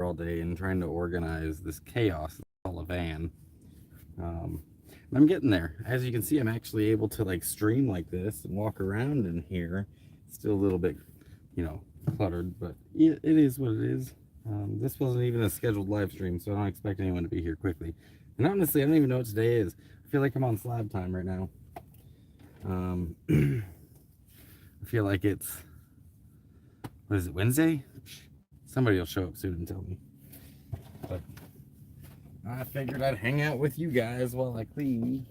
all day and trying to organize this chaos that's called a van. I'm getting there. As you can see, I'm actually able to like stream like this and walk around in here. It's still a little bit, cluttered, but it is what it is. This wasn't even a scheduled live stream, so I don't expect anyone to be here quickly. And honestly, I don't even know what today is. I feel like I'm on slab time right now. I feel like it's, what is it, Wednesday? Somebody will show up soon and tell me. But I figured I'd hang out with you guys while I clean.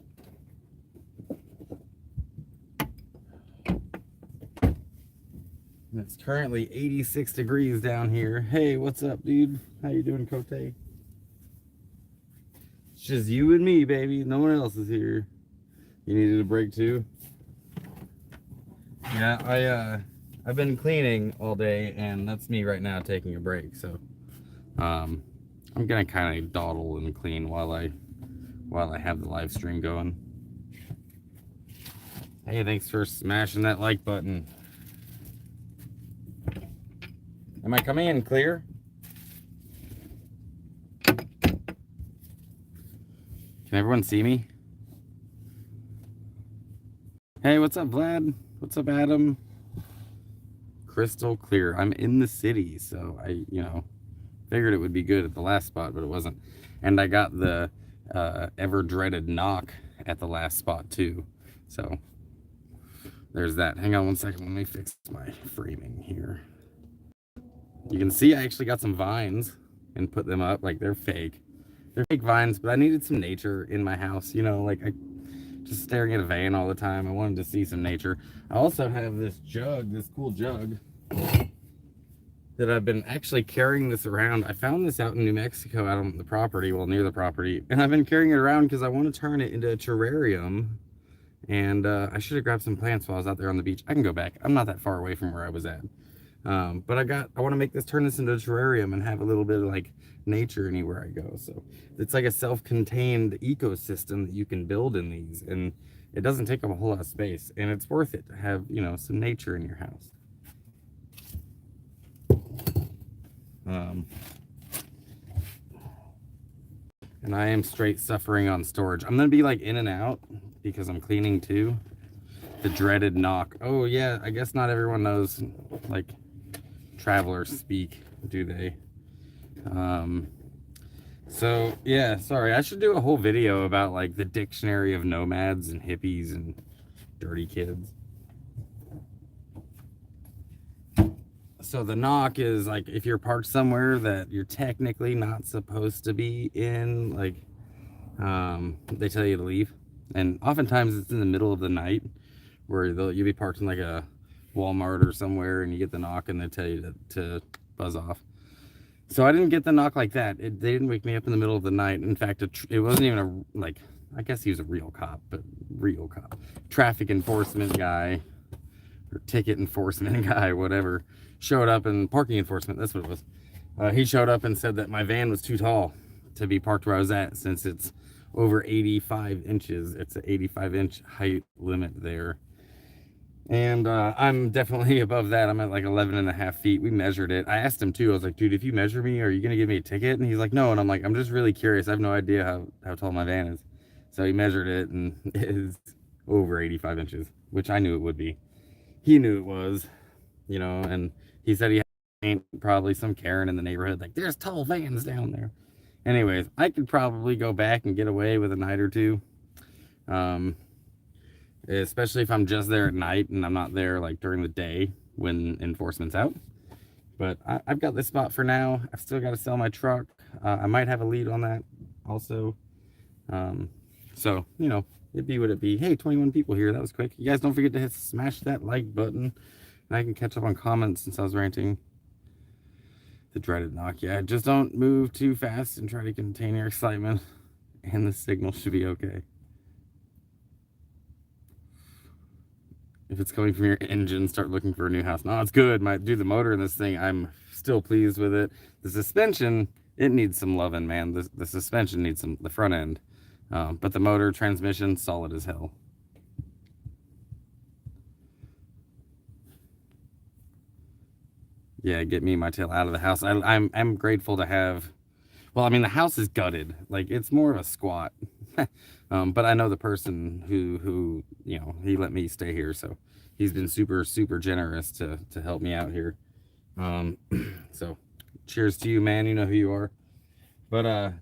And it's currently 86 degrees down here. Hey, what's up, dude? How you doing, Cote? It's just you and me, baby. No one else is here. You needed a break too? Yeah, I've been cleaning all day, and that's me right now taking a break. So, I'm gonna kind of dawdle and clean while I have the live stream going. Hey, thanks for smashing that like button. Am I coming in clear? Can everyone see me? Hey, what's up, Vlad? What's up, Adam? Crystal clear. I'm in the city, so I, figured it would be good at the last spot, but it wasn't. And I got the ever dreaded knock at the last spot too. So there's that. Hang on one second. Let me fix my framing here. You can see I actually got some vines and put them up. Like, they're fake. They're fake vines, but I needed some nature in my house. Like I just staring at a van all the time. I wanted to see some nature. I also have this jug, this cool jug that I've been actually carrying this around. I found this out in New Mexico, out on the property, well, near the property. And I've been carrying it around because I want to turn it into a terrarium. And I should have grabbed some plants while I was out there on the beach. I can go back. I'm not that far away from where I was at. But I want to turn this into a terrarium and have a little bit of like nature anywhere I go. So it's like a self-contained ecosystem that you can build in these, and it doesn't take up a whole lot of space, and it's worth it to have, some nature in your house. And I am straight suffering on storage. I'm gonna be like in and out because I'm cleaning too. The dreaded knock. Oh yeah, I guess not everyone knows like travelers speak, do they? So yeah, sorry, I should do a whole video about like the dictionary of nomads and hippies and dirty kids. So the knock is like if you're parked somewhere that you're technically not supposed to be in, like they tell you to leave. And oftentimes it's in the middle of the night where you'll be parked in like a Walmart or somewhere, and you get the knock and they tell you to buzz off. So I didn't get the knock like that. They didn't wake me up in the middle of the night. In fact, it wasn't even I guess he was a real cop, but real cop. Traffic enforcement guy, or ticket enforcement guy, whatever, showed up, and parking enforcement, that's what it was. He showed up and said that my van was too tall to be parked where I was at, since it's over 85 inches. It's an 85-inch height limit there. And I'm definitely above that. I'm at like 11 and a half feet. We measured it. I asked him too. I was like, dude, if you measure me, are you going to give me a ticket? And he's like, no. And I'm like, I'm just really curious. I have no idea how tall my van is. So he measured it, and it is over 85 inches, which I knew it would be. He knew it was, and he said he had probably some Karen in the neighborhood. Like, there's tall vans down there. Anyways, I could probably go back and get away with a night or two. Especially if I'm just there at night and I'm not there like during the day when enforcement's out. But I've got this spot for now. I've still got to sell my truck. I might have a lead on that also. So, it'd be what it be. Hey, 21 people here. That was quick. You guys don't forget to smash that like button. And I can catch up on comments since I was ranting. The dreaded knock. Yeah, just don't move too fast and try to contain your excitement. And the signal should be okay. If it's coming from your engine, start looking for a new house. No, it's good. The motor in this thing, I'm still pleased with it. The suspension, it needs some loving, man. The suspension needs the front end. But the motor, transmission, solid as hell. yeah, get me and my tail out of the house. I'm grateful to have. Well, I mean, the house is gutted. Like it's more of a squat. But I know the person who he let me stay here, so he's been super generous to help me out here. Um, so cheers to you, man. You know who you are. But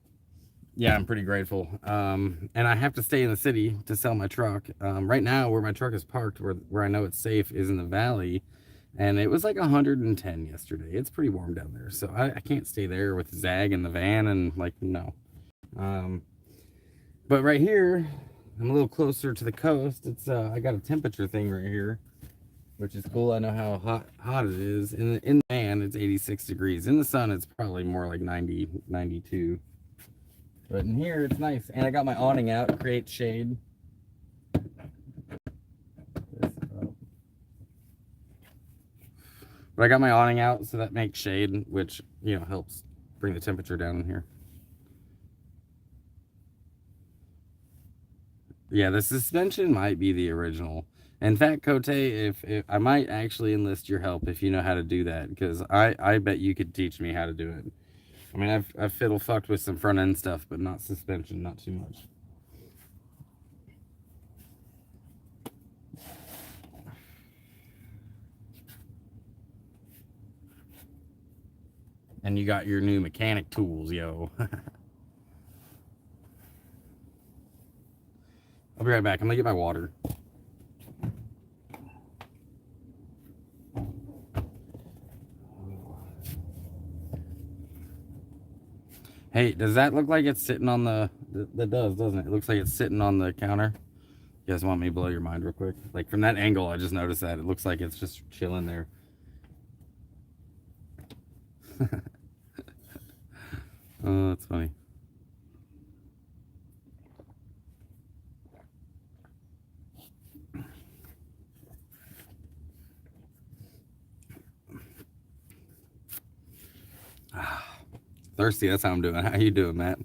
yeah, I'm pretty grateful. And I have to stay in the city to sell my truck. Right now, where my truck is parked, where I know it's safe, is in the valley. And it was like 110 yesterday. It's pretty warm down there. So I can't stay there with Zag in the van and like, no. Um, but right here, I'm a little closer to the coast. It's I got a temperature thing right here, which is cool. I know how hot it is. In the van, it's 86 degrees. In the sun, it's probably more like 90, 92. But in here, it's nice. And I got my awning out. It creates shade. But I got my awning out, so that makes shade, which, helps bring the temperature down in here. Yeah, the suspension might be the original. In fact, Cote, if I might actually enlist your help if you know how to do that, because I bet you could teach me how to do it. I mean, I've fiddle fucked with some front end stuff, but not suspension, not too much. And you got your new mechanic tools, yo. I'll be right back. I'm gonna get my water. Hey, does that look like it's sitting on the... That does, doesn't it? It looks like it's sitting on the counter. You guys want me to blow your mind real quick? Like, from that angle, I just noticed that. It looks like it's just chilling there. Oh, that's funny. Thirsty, that's how I'm doing. How you doing, Matt?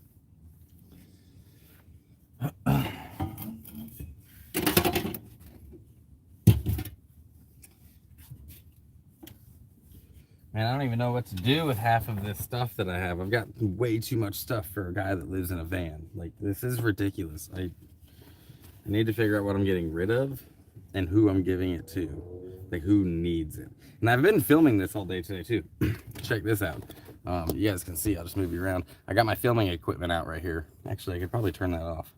Man, I don't even know what to do with half of this stuff that I have. I've got way too much stuff for a guy that lives in a van. Like, this is ridiculous. I need to figure out what I'm getting rid of and who I'm giving it to. Like, who needs it. And I've been filming this all day today, too. Check this out. You guys can see, I'll just move you around. I got my filming equipment out right here. Actually, I could probably turn that off.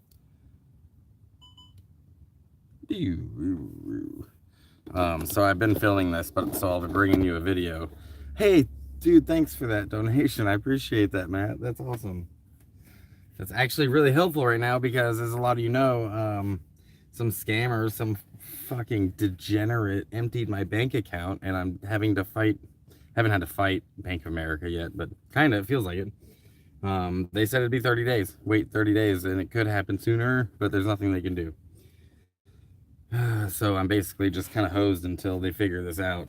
So I've been filming this, so I'll be bringing you a video. Hey, dude, thanks for that donation. I appreciate that, Matt. That's awesome. That's actually really helpful right now because, as a lot of you know, some scammers, some fucking degenerate emptied my bank account, and I'm having to fight. Haven't had to fight Bank of America yet, but kind of, it feels like it. They said it'd be 30 days. Wait 30 days, and it could happen sooner, but there's nothing they can do. So I'm basically just kind of hosed until they figure this out.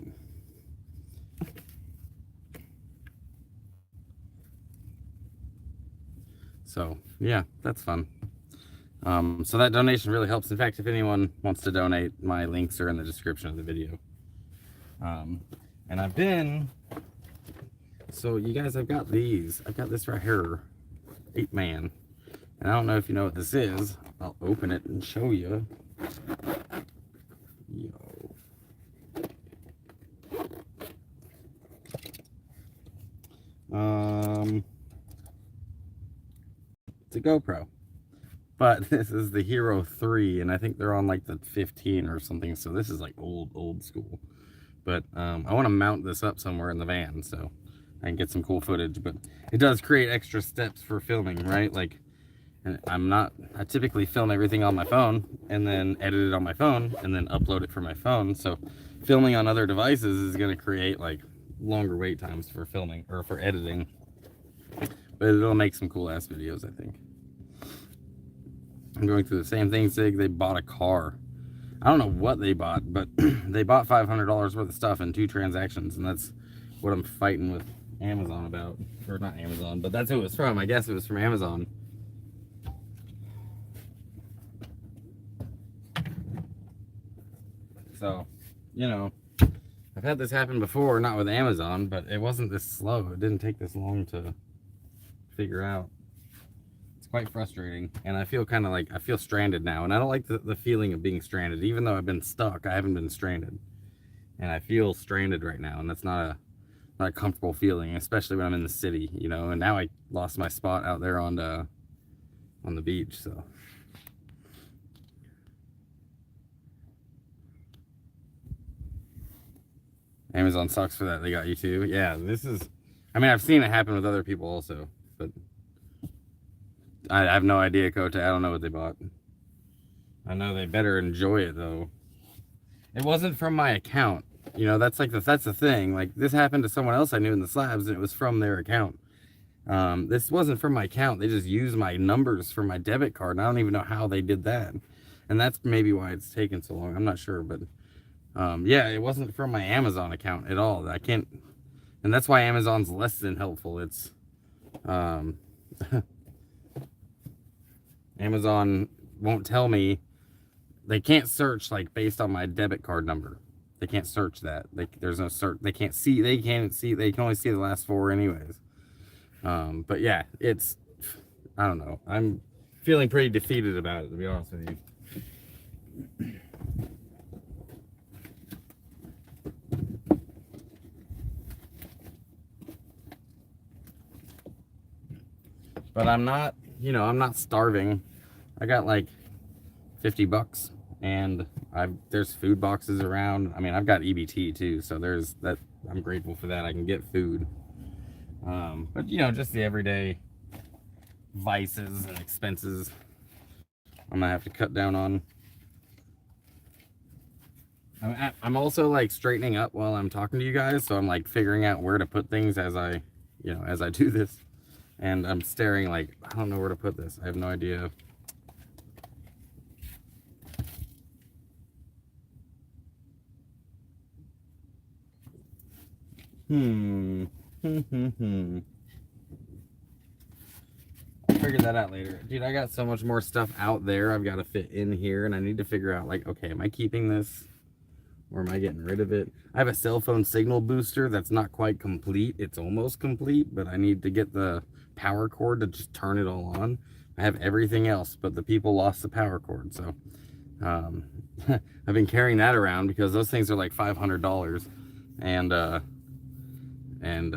So yeah, that's fun. So that donation really helps. In fact, if anyone wants to donate, my links are in the description of the video. And I've been, so you guys, I've got these. I've got this right here, 8-man. And I don't know if you know what this is. I'll open it and show you. Yo. It's a GoPro. But this is the Hero 3, and I think they're on like the 15 or something, so this is like old school. But I want to mount this up somewhere in the van so I can get some cool footage. But it does create extra steps for filming, right? Like, I typically film everything on my phone and then edit it on my phone and then upload it from my phone. So filming on other devices is going to create like longer wait times for filming or for editing. But it'll make some cool ass videos, I think. I'm going through the same thing, Zig. They bought a car. I don't know what they bought, but they bought $500 worth of stuff in 2 transactions, and that's what I'm fighting with Amazon about. Or not Amazon, but that's who it was from. I guess it was from Amazon. So, I've had this happen before, not with Amazon, but it wasn't this slow. It didn't take this long to figure out. It's quite frustrating, and I feel kind of like I feel stranded now, and I don't like the feeling of being stranded. Even though I've been stuck, I haven't been stranded, and I feel stranded right now, and that's not a comfortable feeling, especially when I'm in the city, you know. And now I lost my spot out there on the beach, so. Amazon sucks for that. They got you too. Yeah, this is, I mean, I've seen it happen with other people also, but I have no idea, Kota. I don't know what they bought. I know they better enjoy it though. It wasn't from my account. You know, that's the thing. Like, this happened to someone else I knew in the slabs, and it was from their account. This wasn't from my account. They just used my numbers for my debit card, and I don't even know how they did that. And that's maybe why it's taken so long. I'm not sure, but yeah, it wasn't from my Amazon account at all. I can't, and that's why Amazon's less than helpful. It's Amazon won't tell me. They can't search like based on my debit card number. They can't search that. There's no search. They can't see. They can't see. They can only see the last 4 anyways. But yeah, it's, I don't know. I'm feeling pretty defeated about it, to be honest with you. But I'm not, you know, I'm not starving. I got like 50 bucks, and there's food boxes around. I mean, I've got EBT too, so there's that. I'm grateful for that. I can get food. But you know, just the everyday vices and expenses I'm gonna have to cut down on. I'm also like straightening up while I'm talking to you guys, so I'm like figuring out where to put things as I do this. And I'm staring like, I don't know where to put this. I have no idea. I'll figure that out later. Dude, I got so much more stuff out there I've got to fit in here, and I need to figure out, like, okay, am I keeping this? Or am I getting rid of it? I have a cell phone signal booster that's not quite complete. It's almost complete, but I need to get the power cord to just turn it all on. I have everything else, but the people lost the power cord, so I've been carrying that around because those things are like $500, and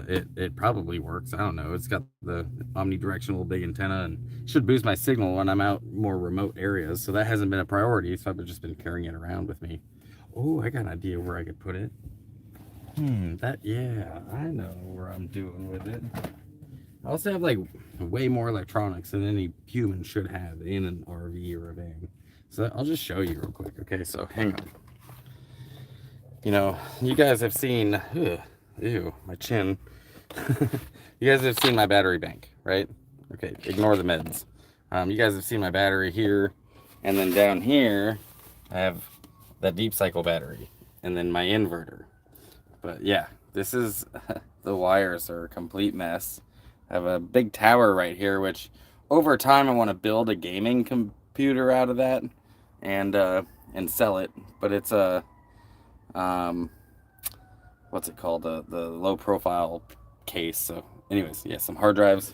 it probably works. I don't know. It's got the omnidirectional big antenna and should boost my signal when I'm out more remote areas, so that hasn't been a priority, so I've just been carrying it around with me. Oh, I got an idea where I could put it. Yeah, I know where I'm doing with it. I also have like way more electronics than any human should have in an RV or a van. So I'll just show you real quick. Okay, so hang on. You know, you guys have seen, ew, my chin. You guys have seen my battery bank, right? Okay, ignore the meds. You guys have seen my battery here, and then down here, I have that deep cycle battery, and then my inverter. But yeah, this is, the wires are a complete mess. I have a big tower right here, which over time I want to build a gaming computer out of that and sell it. But it's a, what's it called? The low profile case. So anyways, yeah, some hard drives.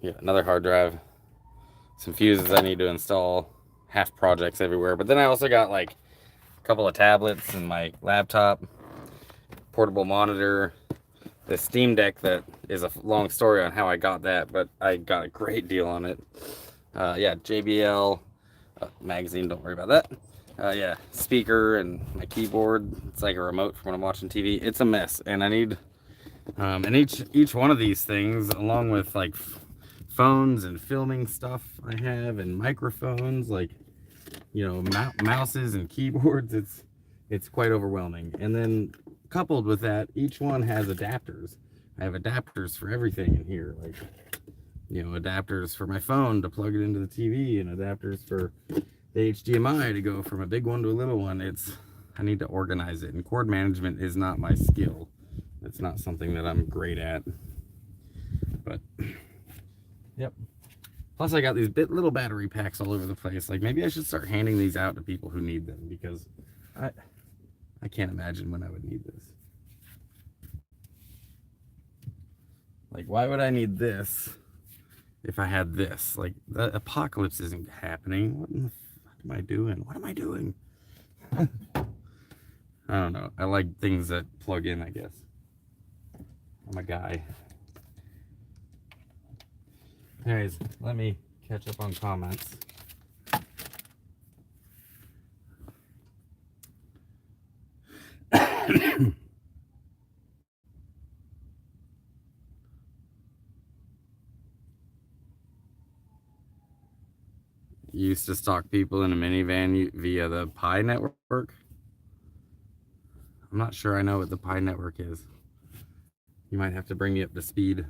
Yeah, another hard drive. Some fuses I need to install. Half projects everywhere. But then I also got like a couple of tablets and my laptop, portable monitor, the Steam Deck that is a long story on how I got that, but I got a great deal on it. Yeah, JBL magazine, don't worry about that. Yeah, speaker and my keyboard. It's like a remote for when I'm watching TV. It's a mess, and I need, and each one of these things, along with like phones and filming stuff I have, and microphones, like, you know, mouses and keyboards, it's quite overwhelming. And then coupled with that, each one has adapters. I have adapters for everything in here, like, you know, adapters for my phone to plug it into the TV, and adapters for the HDMI to go from a big one to a little one. I need to organize it, and cord management is not my skill. It's not something that I'm great at. But yep. Plus I got these little battery packs all over the place. Like, maybe I should start handing these out to people who need them, because I can't imagine when I would need this. Like, why would I need this if I had this? Like, the apocalypse isn't happening. What in the fuck am I doing? What am I doing? I don't know. I like things that plug in, I guess. I'm a guy. Anyways, let me catch up on comments. You used to stalk people in a minivan via the Pi network? I'm not sure I know what the Pi network is. You might have to bring me up to speed.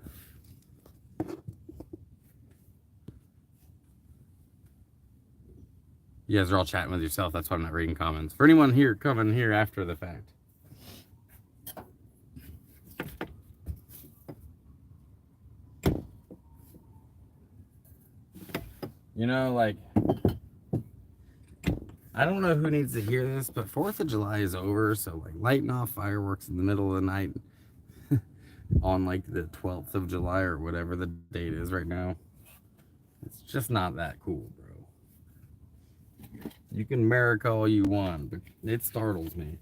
You guys are all chatting with yourself. That's why I'm not reading comments. For anyone here coming here after the fact. You know, like, I don't know who needs to hear this, but 4th of July is over, so, like, lighting off fireworks in the middle of the night on, like, the 12th of July or whatever the date is right now, it's just not that cool, bro. You can America all you want, but it startles me.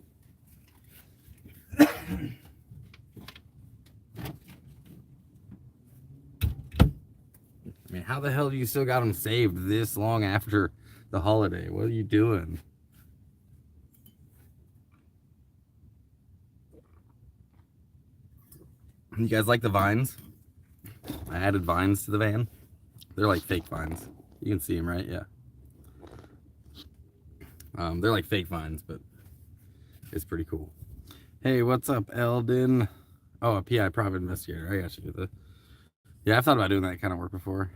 I mean, how the hell do you still got them saved this long after the holiday? What are you doing? You guys like the vines? I added vines to the van. They're like fake vines. You can see them, right? Yeah. They're like fake vines, but it's pretty cool. Hey, what's up, Eldon? Oh, a PI private investigator. I got you. Yeah, I've thought about doing that kind of work before.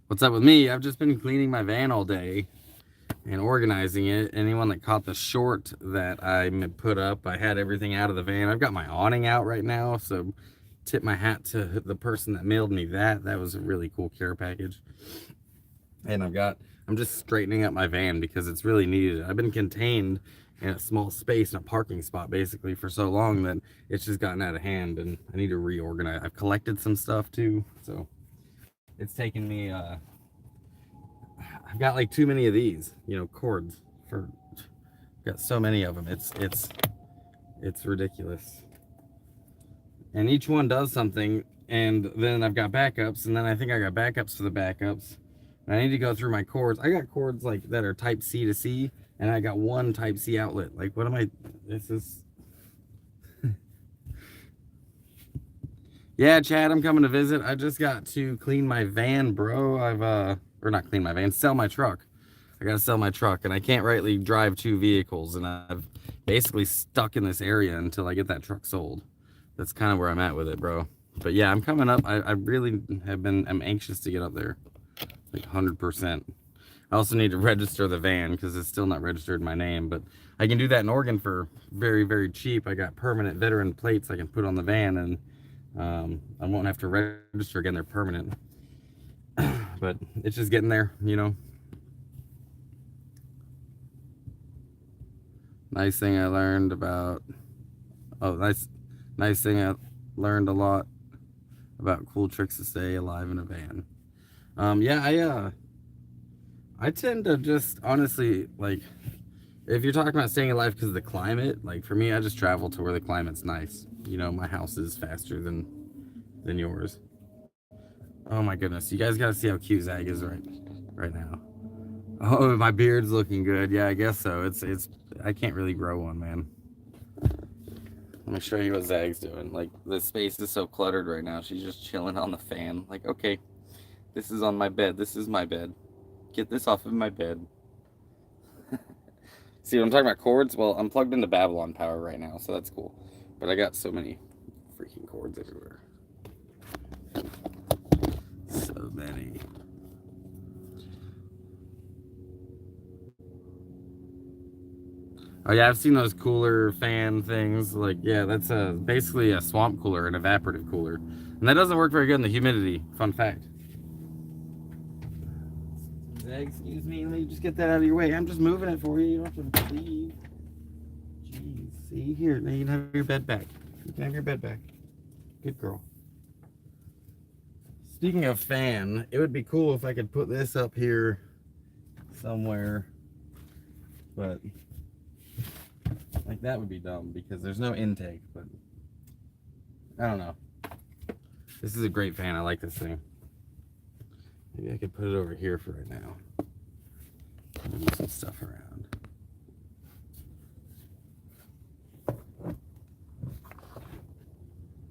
What's up with me? I've just been cleaning my van all day and organizing it. Anyone that caught the short that I put up, I had everything out of the van. I've got my awning out right now, so tip my hat to the person that mailed me that. That was a really cool care package. And I'm just straightening up my van because it's really needed. I've been contained in a small space in a parking spot basically for so long that it's just gotten out of hand, and I need to reorganize. I've collected some stuff too, so it's taken me I've got like too many of these, you know, cords got so many of them. It's ridiculous. And each one does something, and then I've got backups, and then I think I got backups for the backups. And I need to go through my cords. I got cords like that are type C to C, and I got one type C outlet. Like, what am I? This is. Yeah, Chad, I'm coming to visit. I just got to clean my van, bro. Or not clean my van, sell my truck. I gotta sell my truck, and I can't rightly drive 2 vehicles, and I've basically stuck in this area until I get that truck sold. That's kind of where I'm at with it, bro. But yeah, I'm coming up. I really I'm anxious to get up there. Like 100%. I also need to register the van because it's still not registered in my name, but I can do that in Oregon for very, very cheap. I got permanent veteran plates I can put on the van, and I won't have to register again. They're permanent. But it's just getting there, you know. Nice thing I learned about. Oh, nice thing I learned a lot about cool tricks to stay alive in a van. Yeah, I tend to just honestly, like, if you're talking about staying alive because of the climate, like for me, I just travel to where the climate's nice. You know, my house is faster than yours. Oh my goodness, you guys gotta see how cute Zag is right now. Oh, my beard's looking good. Yeah, I guess so. It's I can't really grow one, man. Let me show you what Zag's doing. Like, the space is so cluttered right now. She's just chilling on the fan. Like, okay, this is on my bed. This is my bed. Get this off of my bed. See what I'm talking about, cords? Well, I'm plugged into Babylon power right now, so that's cool. But I got so many freaking cords everywhere. So many. Oh yeah, I've seen those cooler fan things. Like, yeah, that's basically a swamp cooler, an evaporative cooler. And that doesn't work very good in the humidity. Fun fact. Excuse me, let me just get that out of your way. I'm just moving it for you. You don't have to leave. Jeez, see here. Now you can have your bed back. You can have your bed back. Good girl. Speaking of fan, it would be cool if I could put this up here somewhere, but like that would be dumb because there's no intake, but I don't know. This is a great fan. I like this thing. Maybe I could put it over here for right now. Move some stuff around.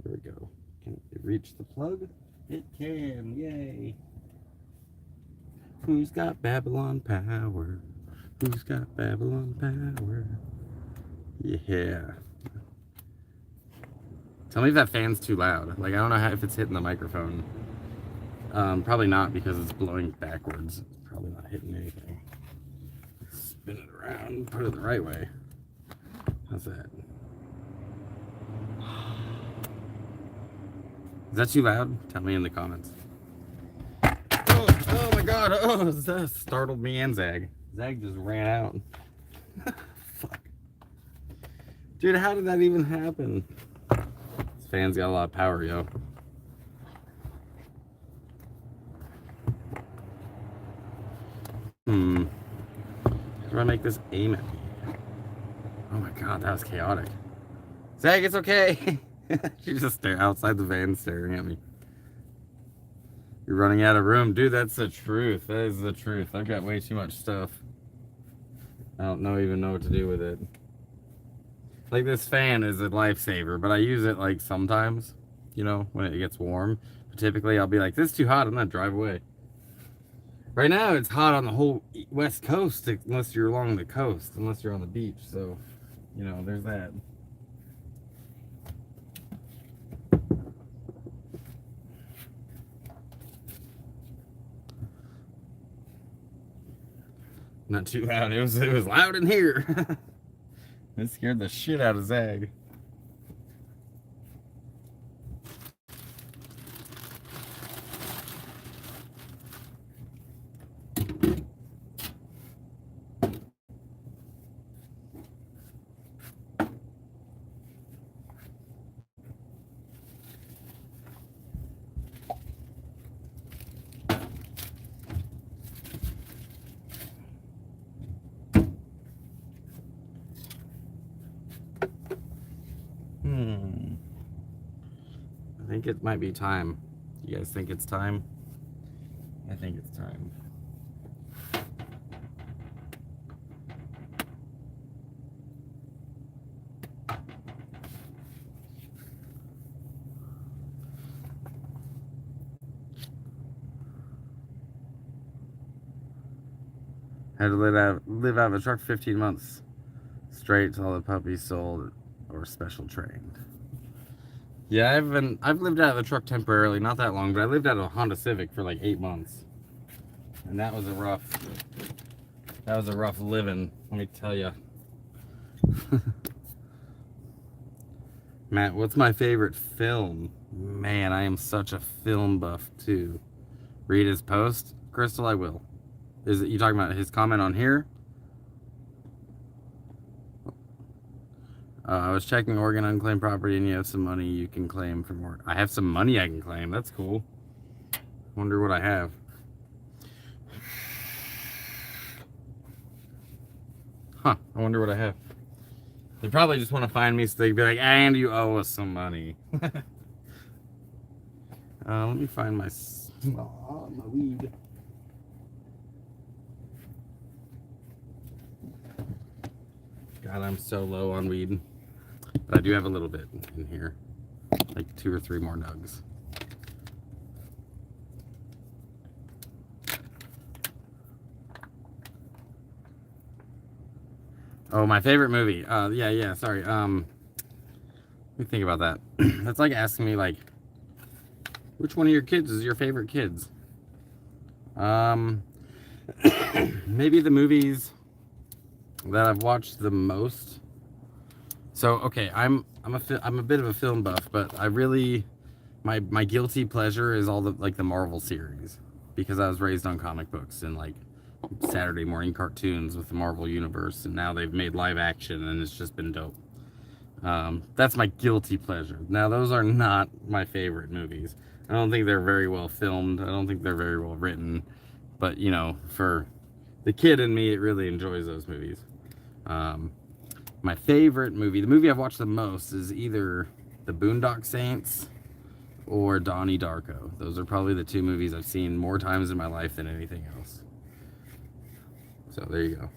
There we go. Can it reach the plug? It can. Yay. Who's got Babylon power? Who's got Babylon power? Yeah. Tell me if that fan's too loud. Like, I don't know if it's hitting the microphone. Probably not because it's blowing backwards. It's probably not hitting anything. Spin it around, put it the right way. How's that? Is that too loud? Tell me in the comments. Oh my god, oh, that startled me and Zag. Zag just ran out. Fuck. Dude, how did that even happen? This fan's got a lot of power, yo. How do I make this aim at me? Oh my god, that was chaotic. Zag, it's okay. She's just outside the van staring at me. You're running out of room. Dude, that's the truth. That is the truth. I've got way too much stuff. I don't even know what to do with it. Like, this fan is a lifesaver, but I use it like sometimes, you know, when it gets warm. But typically I'll be like, this is too hot, I'm gonna drive away. Right now it's hot on the whole west coast, unless you're along the coast, unless you're on the beach. So, you know, there's that. Not too loud. It was loud in here. It scared the shit out of Zag. I think it might be time. You guys think it's time? I think it's time. Had to live out of a truck 15 months straight till the puppies sold or special trained. Yeah, I've lived out of the truck temporarily, not that long, but I lived out of a Honda Civic for like 8 months. And that was a rough living, let me tell you. Matt, what's my favorite film? Man, I am such a film buff too. Read his post? Crystal, I will. Is it you talking about his comment on here? I was checking Oregon unclaimed property and you have some money you can claim from work. I have some money I can claim. That's cool. Wonder what I have. Huh. I wonder what I have. They probably just want to find me so they'd be like, and you owe us some money. Let me find my weed. God, I'm so low on weed. But I do have a little bit in here. Like 2 or 3 more nugs. Oh, my favorite movie. Yeah, sorry. Let me think about that. That's like asking me, like, which one of your kids is your favorite kids? Maybe the movies that I've watched the most. So, okay, I'm a bit of a film buff, but I really, my guilty pleasure is all the Marvel series, because I was raised on comic books and like Saturday morning cartoons with the Marvel universe, and now they've made live action and it's just been dope. That's my guilty pleasure. Now, those are not my favorite movies. I don't think they're very well filmed. I don't think they're very well written. But, you know, for the kid in me, it really enjoys those movies. My favorite movie, the movie I've watched the most, is either The Boondock Saints or Donnie Darko. Those are probably the two movies I've seen more times in my life than anything else. So there you go.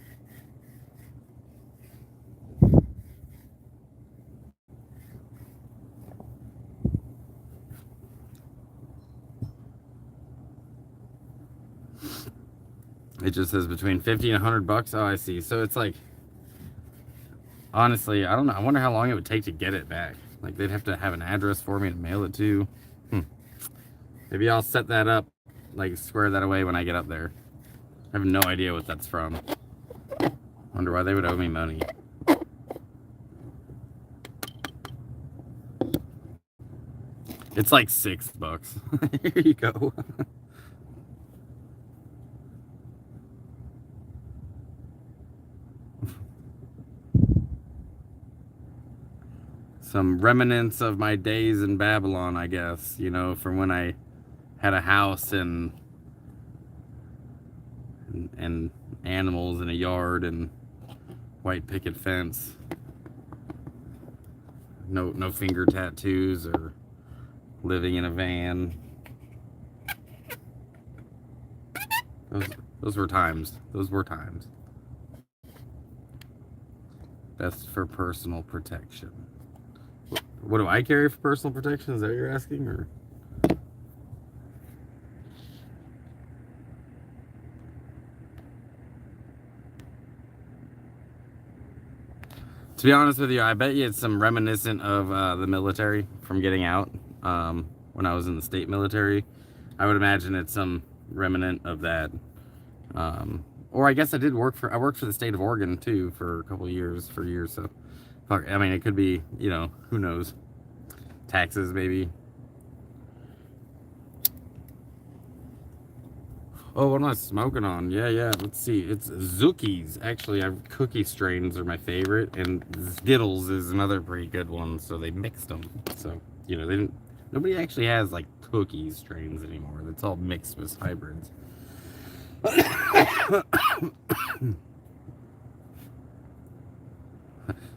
It just says between 50 and $100. Oh, I see. So it's like, honestly, I don't know. I wonder how long it would take to get it back. Like, they'd have to have an address for me to mail it to. Maybe I'll set that up, like square that away when I get up there. I have no idea what that's from. Wonder why they would owe me money. It's like $6. Here you go. Some remnants of my days in Babylon, I guess, you know, from when I had a house and animals in a yard and white picket fence. No finger tattoos or living in a van. Those were times. Those were times. Best for personal protection. What do I carry for personal protection? Is that what you're asking? Or to be honest with you, I bet you it's some reminiscent of the military from getting out. When I was in the state military, I would imagine it's some remnant of that. Or I guess I worked for the state of Oregon too for a couple of years, so I mean, it could be, you know, who knows. Taxes, maybe. Oh, what am I smoking on? Yeah. Let's see. It's Zookies. Actually, cookie strains are my favorite, and Skittles is another pretty good one. So they mixed them. So, you know, nobody actually has like cookie strains anymore. It's all mixed with hybrids.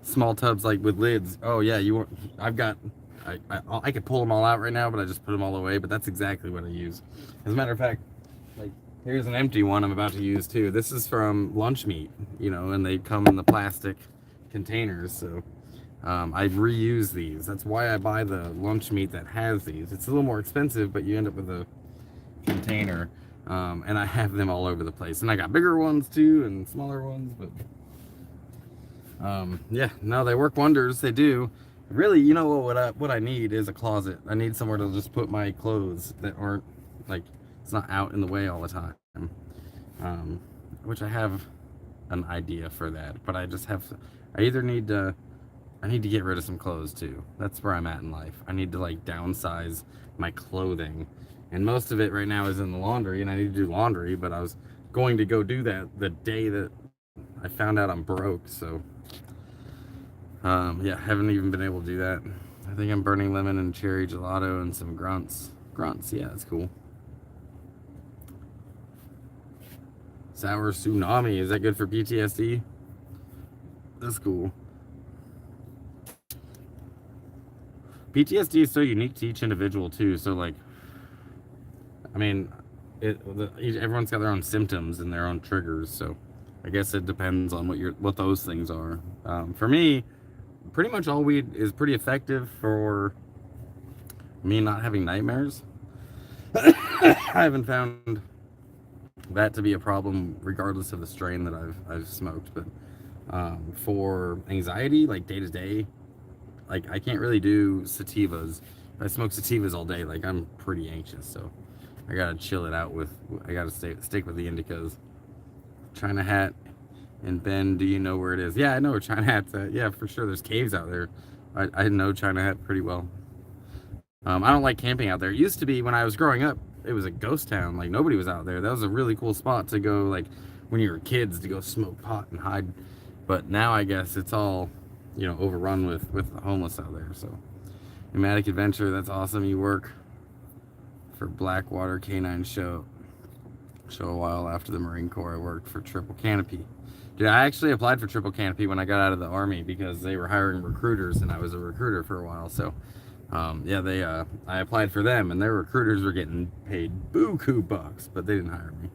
Small tubs like with lids. Oh yeah, I could pull them all out right now, but I just put them all away. But that's exactly what I use. As a matter of fact, like, here's an empty one I'm about to use too. This is from lunch meat, you know, and they come in the plastic containers. So I reuse these. That's why I buy the lunch meat that has these. It's a little more expensive, but you end up with a container. And I have them all over the place. And I got bigger ones too and smaller ones, but yeah, no, they work wonders. They do. Really, you know what I need is a closet. I need somewhere to just put my clothes that aren't, like, it's not out in the way all the time. Which I have an idea for that, but I need to get rid of some clothes too. That's where I'm at in life. I need to, like, downsize my clothing, and most of it right now is in the laundry, and I need to do laundry, but I was going to go do that the day that I found out I'm broke. So yeah, haven't even been able to do that. I think I'm burning lemon and cherry gelato and some grunts. Yeah, that's cool. Sour tsunami, is that good for PTSD? That's cool. PTSD is so unique to each individual too. So, like, I mean, everyone's got their own symptoms and their own triggers. So I guess it depends on what those things are. For me, pretty much all weed is pretty effective for me not having nightmares. I haven't found that to be a problem regardless of the strain that I've smoked. But for anxiety, like day to day, like I can't really do sativas. If I smoke sativas all day, like I'm pretty anxious. So I gotta chill it out I gotta stick with the indicas. China Hat and Ben, do you know where it is? Yeah, I know where China Hat's at. Yeah, for sure. There's caves out there. I know China Hat pretty well. I don't like camping out there. It used to be when I was growing up, it was a ghost town. Like, nobody was out there. That was a really cool spot to go, like, when you were kids, to go smoke pot and hide. But now I guess it's all, you know, overrun with the homeless out there. So, Nomadic Adventure, that's awesome. You work for Blackwater Canine Show a while after the Marine Corps. I worked for Triple Canopy. Dude, I actually applied for Triple Canopy when I got out of the Army because they were hiring recruiters, and I was a recruiter for a while. So, yeah, I applied for them, and their recruiters were getting paid buku bucks, but they didn't hire me.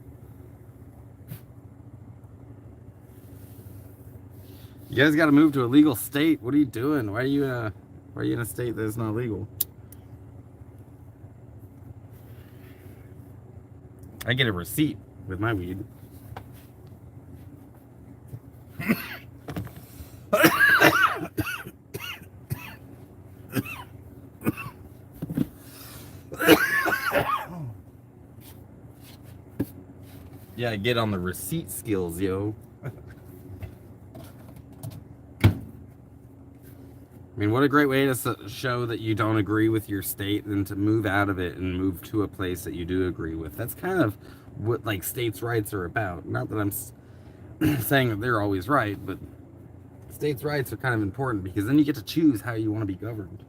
You guys got to move to a legal state. What are you doing? Why are you in a state that's not legal? I get a receipt with my weed. Yeah, get on the receipt skills, yo. I mean, what a great way to show that you don't agree with your state than to move out of it and move to a place that you do agree with. That's kind of what, like, states' rights are about. Not that I'm saying that they're always right, but states' rights are kind of important because then you get to choose how you want to be governed.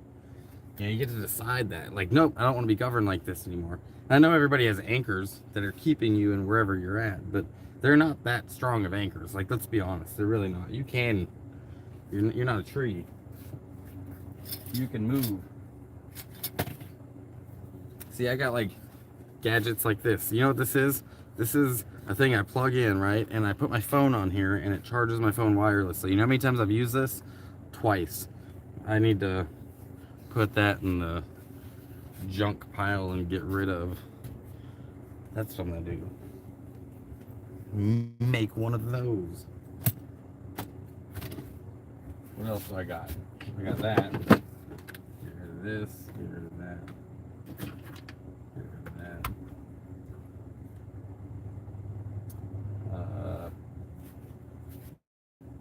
You know, you get to decide that. Like, nope, I don't want to be governed like this anymore. And I know everybody has anchors that are keeping you in wherever you're at, but they're not that strong of anchors. Like, let's be honest, they're really not. You're not a tree. You can move. See, I got like gadgets like this. You know what this is? This is a thing I plug in, right? And I put my phone on here and it charges my phone wirelessly. You know how many times I've used this? Twice. I need to put that in the junk pile and get rid of. That's what I'm gonna do. Make one of those. What else do I got? I got that. Get rid of this. Get rid of that. Get rid of that.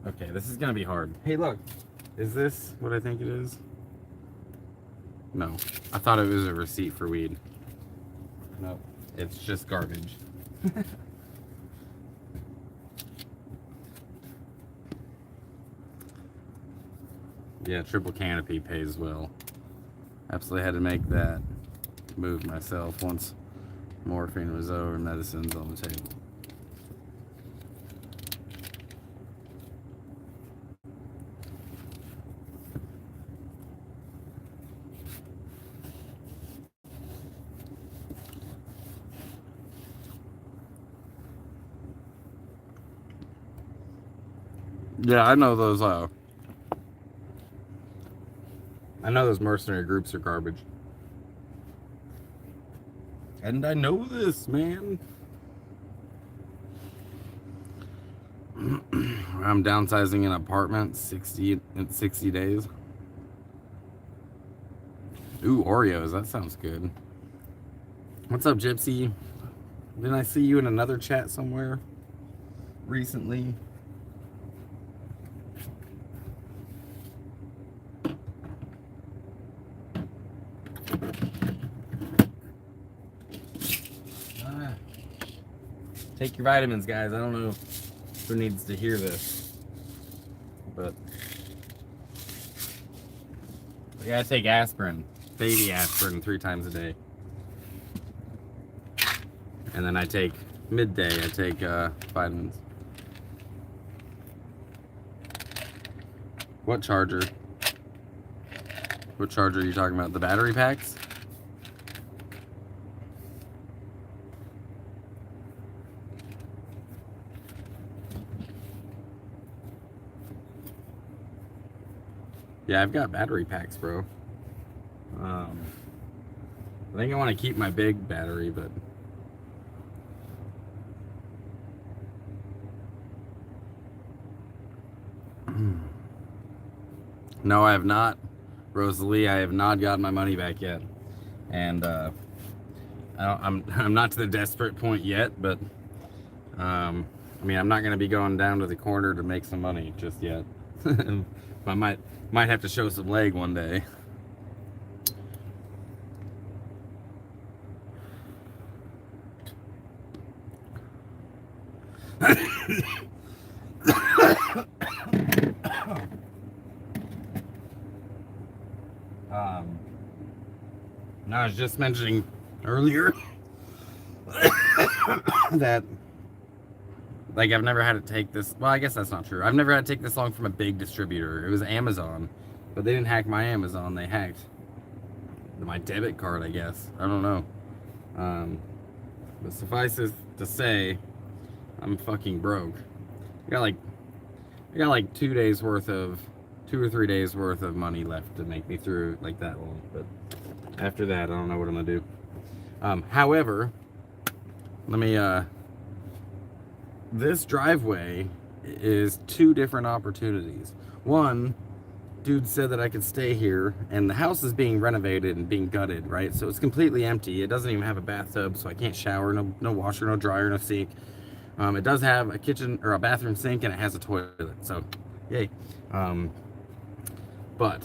Okay, this is gonna be hard. Hey, look. Is this what I think it is? No. I thought it was a receipt for weed. No. It's just garbage. Yeah, Triple Canopy pays well. Absolutely had to make that move myself once morphine was over, medicine's on the table. Yeah, I know those mercenary groups are garbage. And I know this, man. I'm downsizing an apartment 60 days. Ooh, Oreos, that sounds good. What's up, Gypsy? Didn't I see you in another chat somewhere recently? Take your vitamins, guys. I don't know who needs to hear this, but I gotta take aspirin, baby aspirin, 3 times a day. And then I take midday, I take vitamins. What charger? What charger are you talking about? The battery packs? Yeah, I've got battery packs, bro. I think I want to keep my big battery, but no, I have not, Rosalie. I have not gotten my money back yet, and I'm not to the desperate point yet, but I mean, I'm not going to be going down to the corner to make some money just yet. I might have to show some leg one day. No, I was just mentioning earlier that, like, I've never had to take this. Well, I guess that's not true. I've never had to take this long from a big distributor. It was Amazon, but they didn't hack my Amazon. They hacked my debit card, I guess. I don't know. But suffice it to say, I'm fucking broke. I got like 2 days worth of, 2 or 3 days worth of money left to make me through like that long. But after that, I don't know what I'm gonna do. However, let me, this driveway is 2 different opportunities. One, dude said that I could stay here, and the house is being renovated and being gutted, right? So it's completely empty. It doesn't even have a bathtub, so I can't shower, no washer, no dryer, no sink. It does have a kitchen or a bathroom sink, and it has a toilet, so yay. But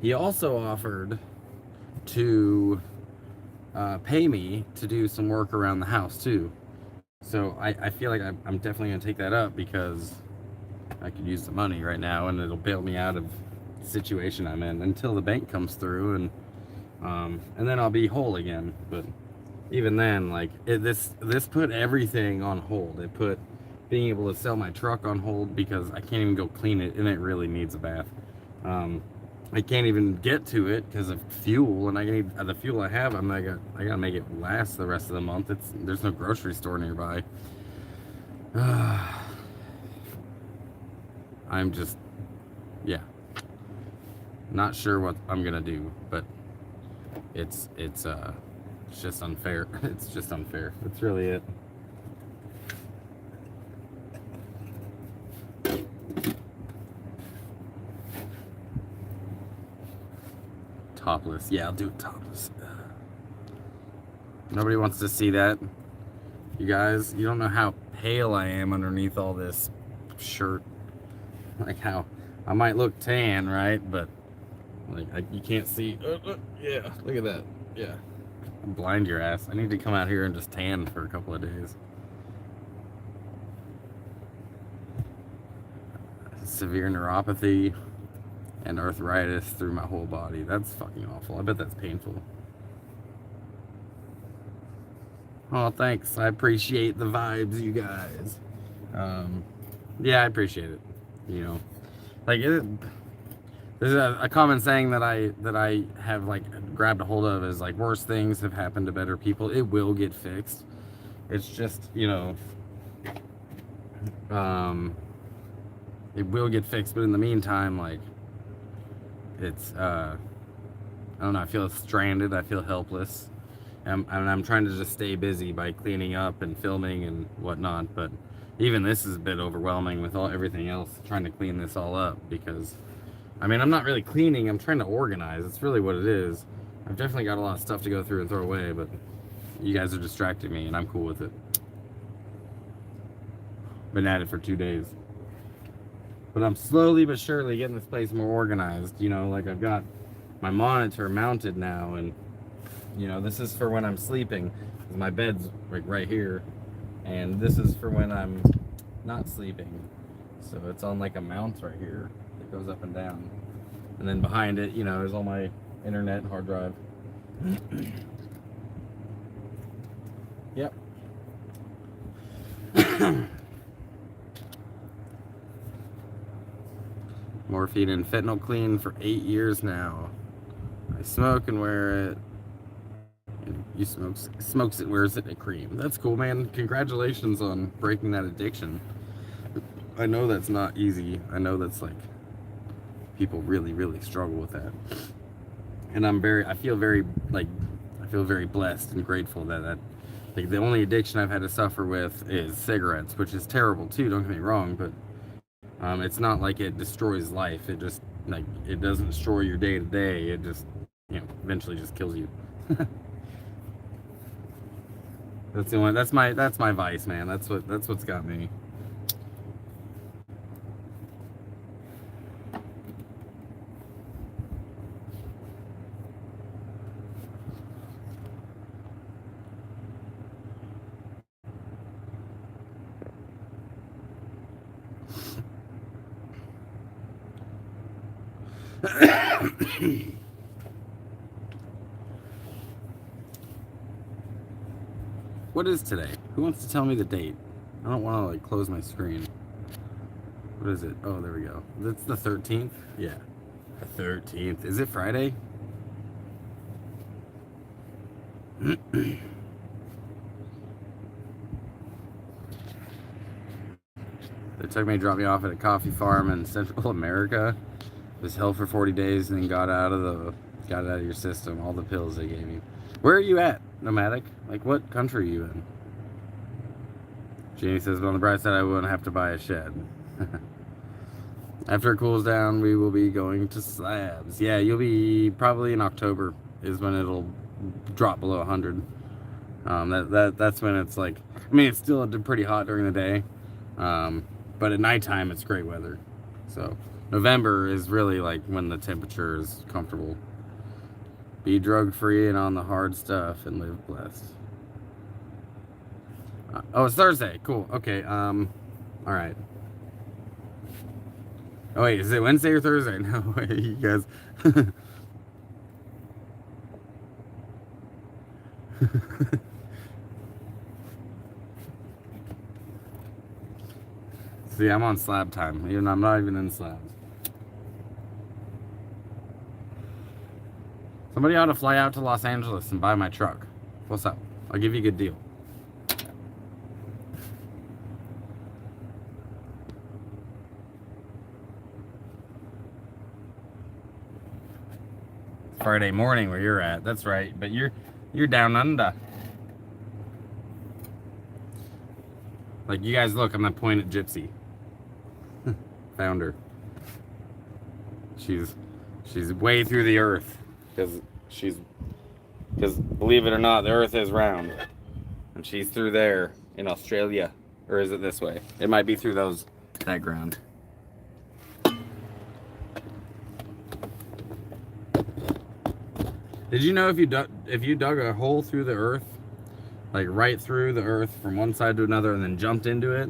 he also offered to pay me to do some work around the house too. So I feel like I'm definitely gonna take that up, because I could use the money right now, and it'll bail me out of the situation I'm in until the bank comes through, and then I'll be whole again. But even then, like, this put everything on hold. It put being able to sell my truck on hold, because I can't even go clean it, and it really needs a bath. I can't even get to it because of fuel, and I need the fuel I have. I gotta make it last the rest of the month. There's no grocery store nearby. I'm just, yeah, not sure what I'm gonna do, but it's just unfair. It's just unfair. That's really it. Topless. Yeah, I'll do it topless. Nobody wants to see that. You guys, you don't know how pale I am underneath all this shirt. Like how I might look tan, right? But like you can't see. Yeah, look at that. Yeah, I'm blind your ass. I need to come out here and just tan for a couple of days. Severe neuropathy and arthritis through my whole body. That's fucking awful. I bet that's painful. Oh, thanks. I appreciate the vibes, you guys. Yeah, I appreciate it. You know, like there's a common saying that I have like grabbed a hold of, is like, worse things have happened to better people. It will get fixed. It's just, you know, it will get fixed. But in the meantime, like, it's I don't know. I feel stranded. I feel helpless. And I'm trying to just stay busy by cleaning up and filming and whatnot. But even this is a bit overwhelming with everything else, trying to clean this all up, because, I mean, I'm not really cleaning, I'm trying to organize. It's really what it is. I've definitely got a lot of stuff to go through and throw away, but you guys are distracting me, and I'm cool with it. Been at it for 2 days. But I'm slowly but surely getting this place more organized. You know, like, I've got my monitor mounted now, and, you know, this is for when I'm sleeping. My bed's like right here. And this is for when I'm not sleeping. So it's on like a mount right here that goes up and down. And then behind it, you know, is all my internet hard drive. Yep. Morphine and fentanyl clean for 8 years now. I smoke and wear it. You smokes it, wears it, and cream. That's cool, man. Congratulations on breaking that addiction. I know that's not easy. I know that's like, people really, really struggle with that. And I feel very blessed and grateful that like, the only addiction I've had to suffer with is cigarettes, which is terrible too, don't get me wrong, but it's not like it destroys life. It just, like, it doesn't destroy your day to day. It just, you know, eventually just kills you. That's the only. That's my vice, man. That's what's got me. What is today? Who wants to tell me the date? I don't want to like close my screen. What is it? Oh, there we go. That's the 13th? Yeah. The 13th. Is it Friday? They took me, dropped me off at a coffee farm in Central America. Was held for 40 days and then got it out of your system. All the pills they gave you. Where are you at, Nomadic? Like, what country are you in? Jeannie says, but on the bright side, I won't have to buy a shed. After it cools down, we will be going to slabs. Yeah, you'll be probably in October is when it'll drop below 100. That's when it's like, I mean, it's still pretty hot during the day, but at nighttime it's great weather. So November is really like when the temperature is comfortable. Be drug free and on the hard stuff and live blessed. Oh, it's Thursday. Cool. Okay. All right. Oh wait, is it Wednesday or Thursday? No way, you guys. See, I'm on slab time. Even I'm not even in slabs. Somebody ought to fly out to Los Angeles and buy my truck. What's up? I'll give you a good deal. Friday morning where you're at. That's right. But you're down under. Like, you guys look, I'm that pointed gypsy. Found her. She's way through the earth. Because believe it or not, the earth is round. And she's through there in Australia. Or is it this way? It might be through that ground. Did you know if you dug a hole through the earth, like right through the earth from one side to another and then jumped into it,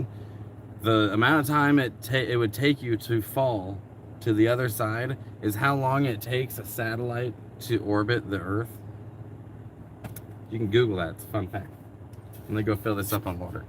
the amount of time it would take you to fall to the other side is how long it takes a satellite to orbit the earth? You can Google that. It's a fun fact. I'm gonna go fill this up on water.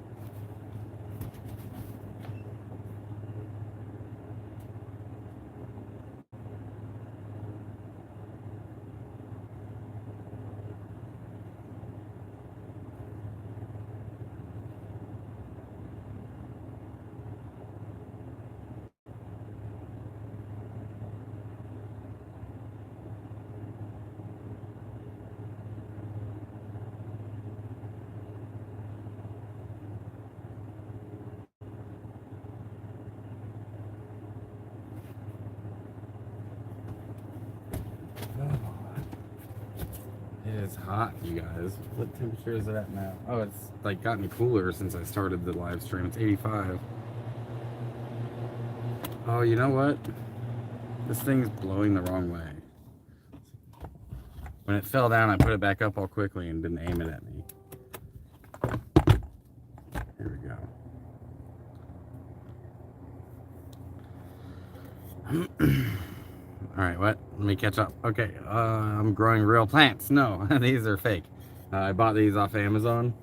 It's hot, you guys. What temperature is it at now? Oh, it's like gotten cooler since I started the live stream. It's 85. Oh, you know what? This thing's blowing the wrong way. When it fell down, I put it back up all quickly and didn't aim it at me. Here we go. All right, what? Let me catch up. Okay, I'm growing real plants. No, these are fake. I bought these off Amazon,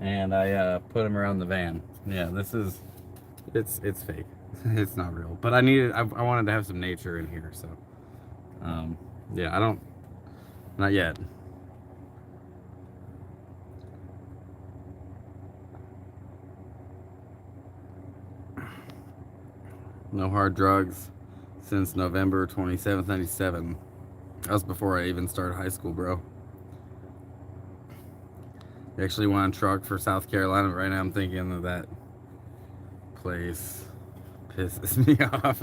and I put them around the van. Yeah, it's fake. It's not real. But I wanted to have some nature in here, so, yeah, not yet. No hard drugs since November 27th, 97. That was before I even started high school, bro. I actually want a truck for South Carolina, but right now I'm thinking of that place. Pisses me off.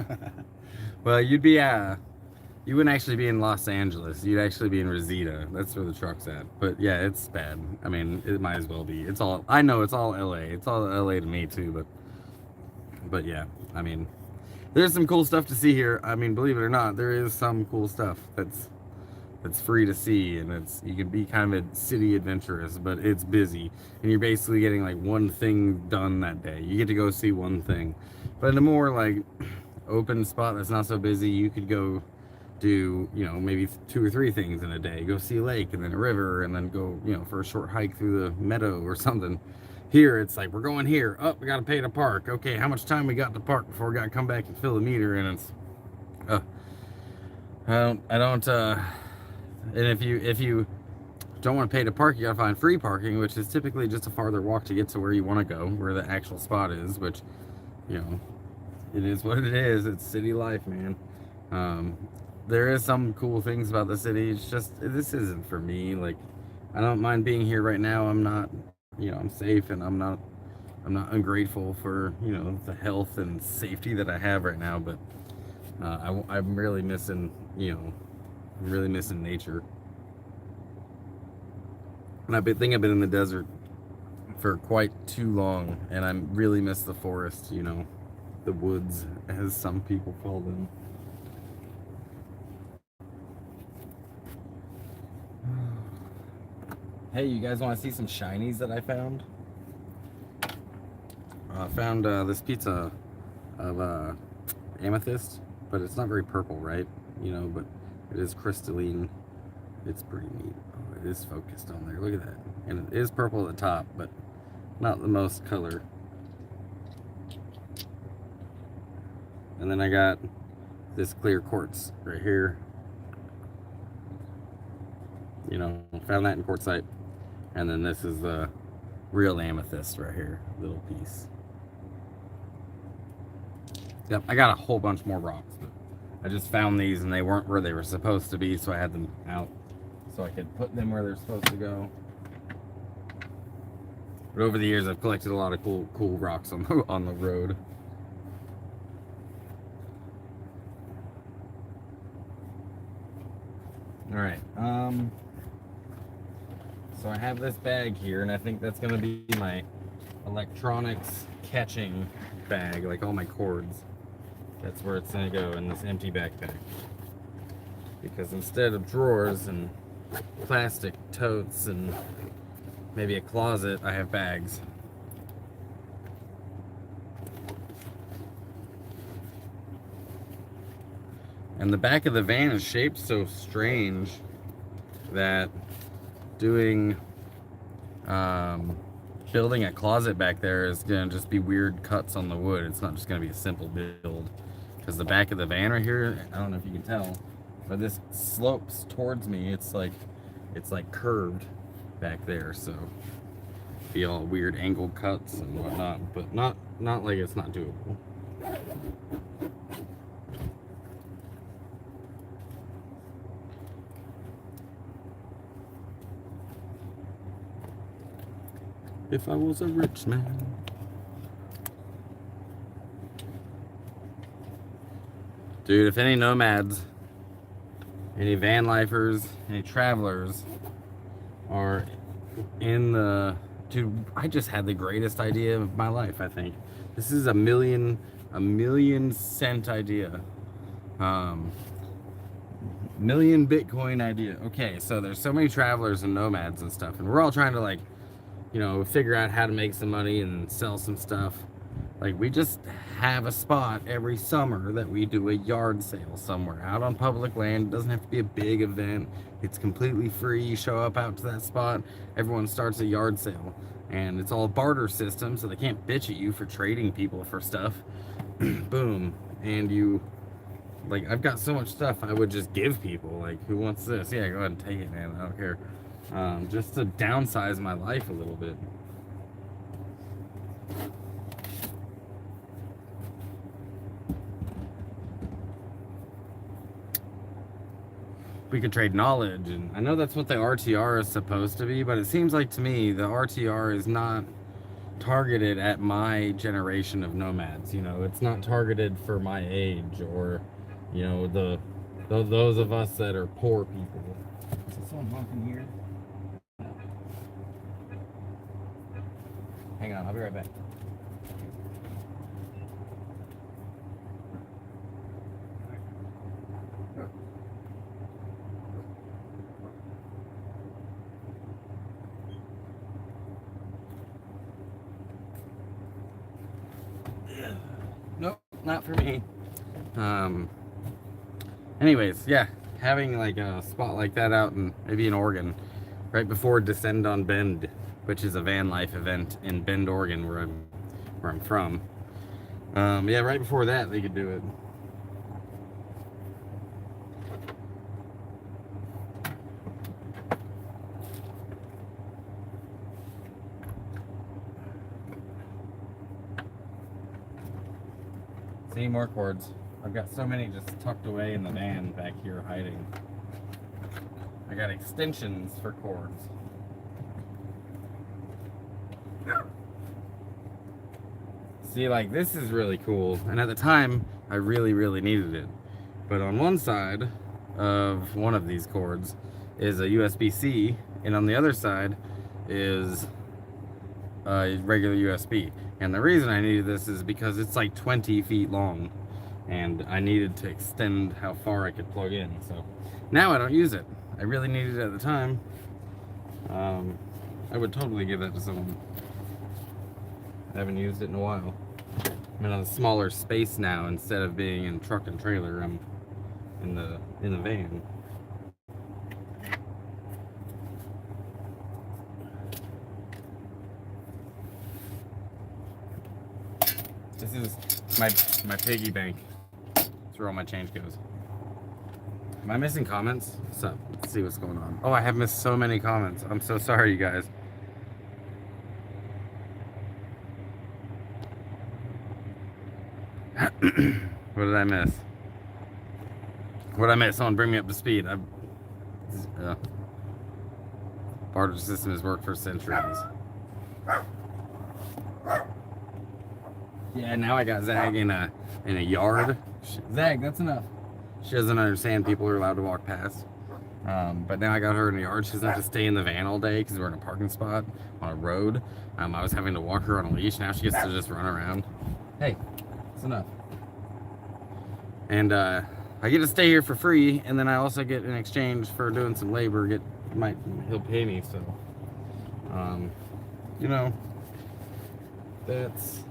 Well, you wouldn't actually be in Los Angeles. You'd actually be in Reseda. That's where the truck's at. But yeah, it's bad. I mean, it might as well be. I know it's all LA. It's all LA to me too, but yeah, I mean, there's some cool stuff to see here. I mean, believe it or not, there is some cool stuff that's free to see, and you can be kind of a city adventurous, but it's busy, and you're basically getting like one thing done that day. You get to go see one thing. But in a more like open spot that's not so busy, you could go do, you know, maybe 2 or 3 things in a day. Go see a lake and then a river and then go, you know, for a short hike through the meadow or something. Here, it's like, we're going here. Oh, we got to pay to park. Okay, how much time we got to park before we got to come back and fill the meter? And it's, uh, I don't, and if you don't want to pay to park, you got to find free parking, which is typically just a farther walk to get to where you want to go, where the actual spot is, which, you know, it is what it is. It's city life, man. There is some cool things about the city. It's just, this isn't for me. Like, I don't mind being here right now. I'm not, you know, I'm safe, and I'm not ungrateful for, you know, the health and safety that I have right now. But I'm really missing, you know, I'm really missing nature. And I've been in the desert for quite too long, and I really miss the forest, you know, the woods, as some people call them. Hey, you guys want to see some shinies that I found? I found this pizza of amethyst, but it's not very purple, right? You know, but it is crystalline. It's pretty neat. Oh, it is focused on there. Look at that. And it is purple at the top, but not the most color. And then I got this clear quartz right here. You know, found that in quartzite. And then this is the real amethyst right here, little piece. Yep, I got a whole bunch more rocks, but I just found these and they weren't where they were supposed to be, so I had them out so I could put them where they're supposed to go. But over the years, I've collected a lot of cool rocks on the road. All right. So I have this bag here, and I think that's gonna be my electronics catching bag, like all my cords. That's where it's gonna go, in this empty backpack. Because instead of drawers and plastic totes and maybe a closet, I have bags. And the back of the van is shaped so strange that doing building a closet back there is gonna just be weird cuts on the wood. It's not just gonna be a simple build, because the back of the van right here, I don't know if you can tell, but this slopes towards me. It's like curved back there, so be all weird angle cuts and whatnot, but not like it's not doable. If I was a rich man. Dude, if any nomads, any van lifers, any travelers are in the... Dude, I just had the greatest idea of my life, I think. This is a million cent idea. Million Bitcoin idea. Okay, so there's so many travelers and nomads and stuff, and we're all trying to, like, you know, figure out how to make some money and sell some stuff. Like, we just have a spot every summer that we do a yard sale somewhere out on public land. It doesn't have to be a big event. It's completely free. You show up out to that spot, everyone starts a yard sale, and it's all barter system, so they can't bitch at you for trading people for stuff. Boom. And you, like, I've got so much stuff I would just give people. Like, who wants this? Yeah, go ahead and take it, man. I don't care. Just to downsize my life a little bit. We could trade knowledge, and I know that's what the RTR is supposed to be, but it seems like to me the RTR is not targeted at my generation of nomads. You know, it's not targeted for my age, or, you know, those of us that are poor people. Is there someone honking here? Hang on, I'll be right back. Nope, not for me. Anyways, yeah, having like a spot like that out in maybe in Oregon, right before Descend on Bend, which is a van life event in Bend, Oregon, where I'm from. Yeah, right before that they could do it. See, more cords. I've got so many just tucked away in the van back here hiding. I got extensions for cords. See, like, this is really cool. And at the time, I really, really needed it. But on one side of one of these cords is a USB-C, and on the other side is a regular USB. And the reason I needed this is because it's like 20 feet long, and I needed to extend how far I could plug in. So now I don't use it. I really needed it at the time. I would totally give that to someone. I haven't used it in a while. I'm in a smaller space now. Instead of being in truck and trailer, I'm in the van. This is my piggy bank. That's where all my change goes. Am I missing comments? What's up? Let's see what's going on. Oh, I have missed so many comments. I'm so sorry, you guys. What did I miss? What did I miss? Someone bring me up to speed. Barter system has worked for centuries. Yeah, now I got Zag in a yard. Zag, that's enough. She doesn't understand people are allowed to walk past. But now I got her in the yard. She doesn't have to stay in the van all day because we're in a parking spot on a road. I was having to walk her on a leash. Now she gets to just run around. Hey, it's enough. And I get to stay here for free, and then I also get in exchange for doing some labor. He'll pay me. So, you know, that's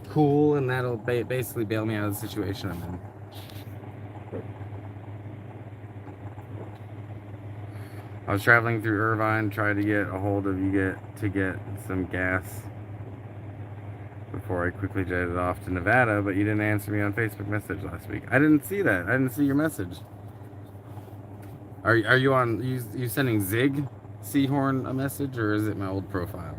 cool, and that'll basically bail me out of the situation I'm in. I was traveling through Irvine, tried to get a hold of you to get some gas before I quickly jetted off to Nevada, but you didn't answer me on Facebook message last week. I didn't see that. I didn't see your message. Are you on? You sending Zig Sehorn a message, or is it my old profile?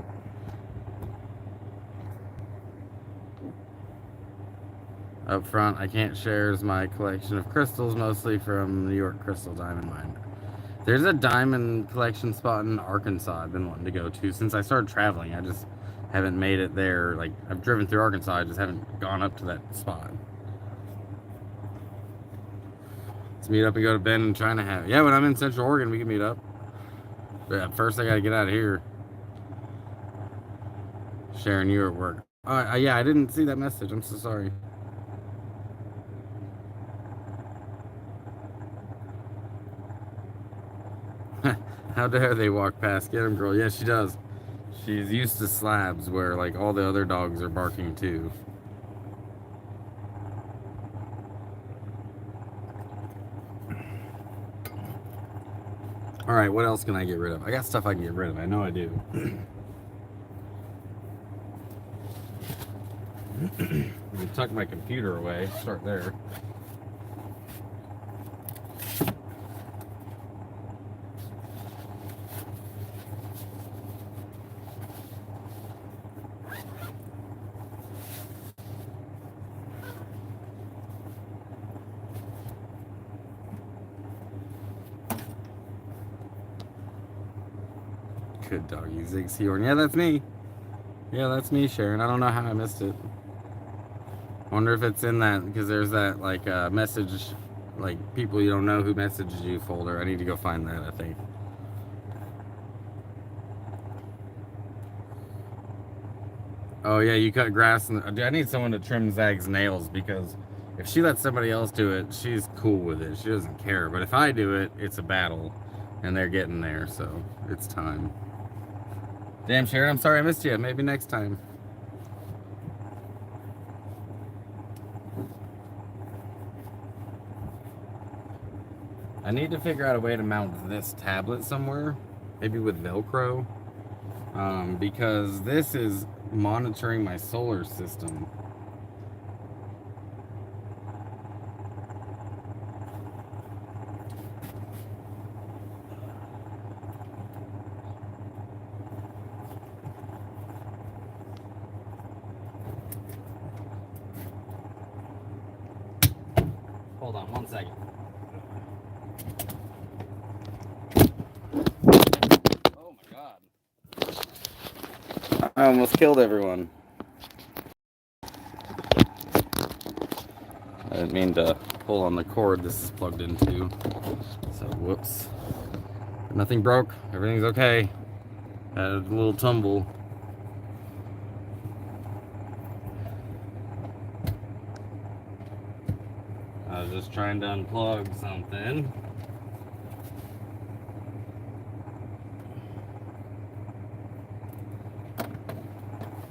Up front, I can't share my collection of crystals, mostly from New York Crystal Diamond Mine. There's a diamond collection spot in Arkansas I've been wanting to go to since I started traveling. I just haven't made it there. Like, I've driven through Arkansas, I just haven't gone up to that spot. Let's meet up and go to Bend and China Hat. Yeah, when I'm in Central Oregon, we can meet up. But first, I gotta get out of here. Sharon, you at work. Yeah, I didn't see that message. I'm so sorry. How dare they walk past? Get him, girl. Yeah, she does. She's used to slabs where, like, all the other dogs are barking too. Alright, what else can I get rid of? I got stuff I can get rid of. I know I do. I can tuck my computer away. Start there. Good doggy, Zig Sehorn. Yeah, that's me. Yeah, that's me, Sharon. I don't know how I missed it. Wonder if it's in that, because there's that, like, message, like, people you don't know who messages you folder. I need to go find that, I think. Oh, yeah, you cut grass. I need someone to trim Zag's nails, because if she lets somebody else do it, she's cool with it. She doesn't care. But if I do it, it's a battle. And they're getting there, so it's time. Damn, Sharon, I'm sorry I missed you. Maybe next time. need to figure out a way to mount this tablet somewhere, maybe with Velcro, because this is monitoring my solar system. Hold on 1 second. Oh my god. I almost killed everyone. I didn't mean to pull on the cord this is plugged into. So, whoops. Nothing broke. Everything's okay. Had a little tumble. I was just trying to unplug something.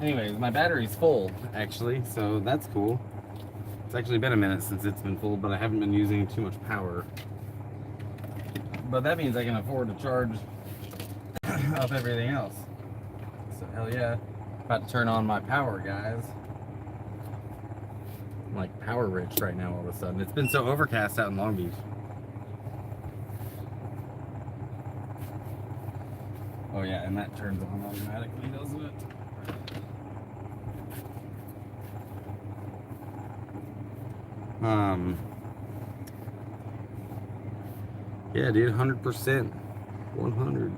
Anyways, my battery's full, actually, so that's cool. It's actually been a minute since it's been full, but I haven't been using too much power. But that means I can afford to charge up everything else. So, hell yeah. About to turn on my power, guys. I'm like power rich right now all of a sudden. It's been so overcast out in Long Beach. Oh yeah, and that turns on automatically, doesn't it? Yeah, dude, 100%. 100.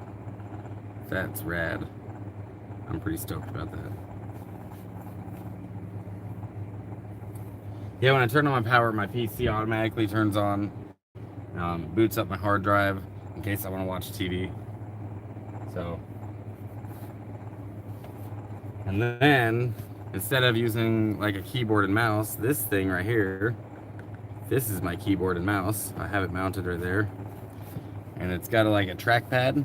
That's rad. I'm pretty stoked about that. Yeah, when I turn on my power, my PC automatically turns on. Boots up my hard drive in case I want to watch TV. So, and then instead of using like a keyboard and mouse, this thing right here, this is my keyboard and mouse. I have it mounted right there, and it's got like a trackpad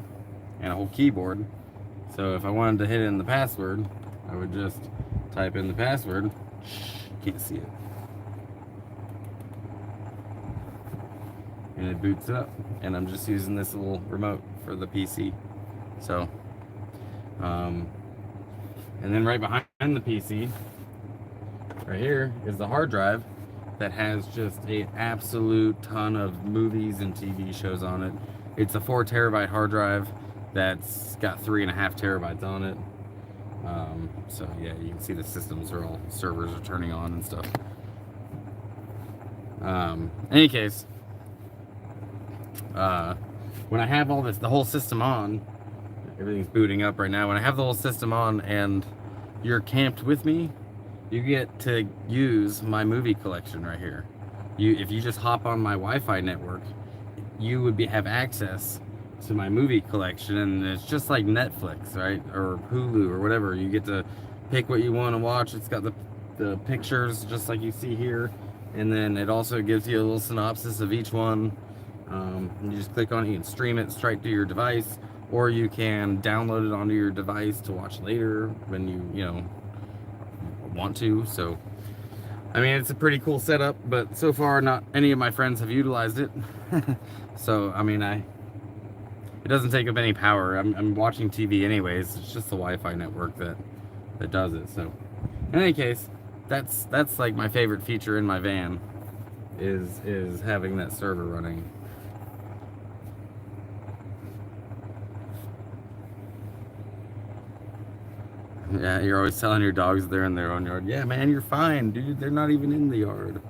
and a whole keyboard. So if I wanted to hit in the password, I would just type in the password. Can't see it. And it boots up, and I'm just using this little remote for the PC. So, and then right behind the PC, right here, is the hard drive that has just an absolute ton of movies and TV shows on it. It's a 4 terabyte hard drive that's got 3.5 terabytes on it. So yeah, you can see the systems are all, servers are turning on and stuff. Any case, when I have all this, the whole system on, everything's booting up right now. When I have the whole system on and you're camped with me, you get to use my movie collection right here. If you just hop on my Wi-Fi network, you would have access to my movie collection, and it's just like Netflix, right? Or Hulu or whatever. You get to pick what you want to watch. It's got the pictures just like you see here, and then it also gives you a little synopsis of each one. You just click on it, you can stream it straight to your device, or you can download it onto your device to watch later when you know, want to. So, I mean, it's a pretty cool setup, but so far not any of my friends have utilized it. So, I mean, it doesn't take up any power. I'm watching TV anyways. It's just the Wi-Fi network that does it. So, in any case, that's like my favorite feature in my van is having that server running. Yeah, you're always telling your dogs they're in their own yard. Yeah, man, you're fine, dude. They're not even in the yard.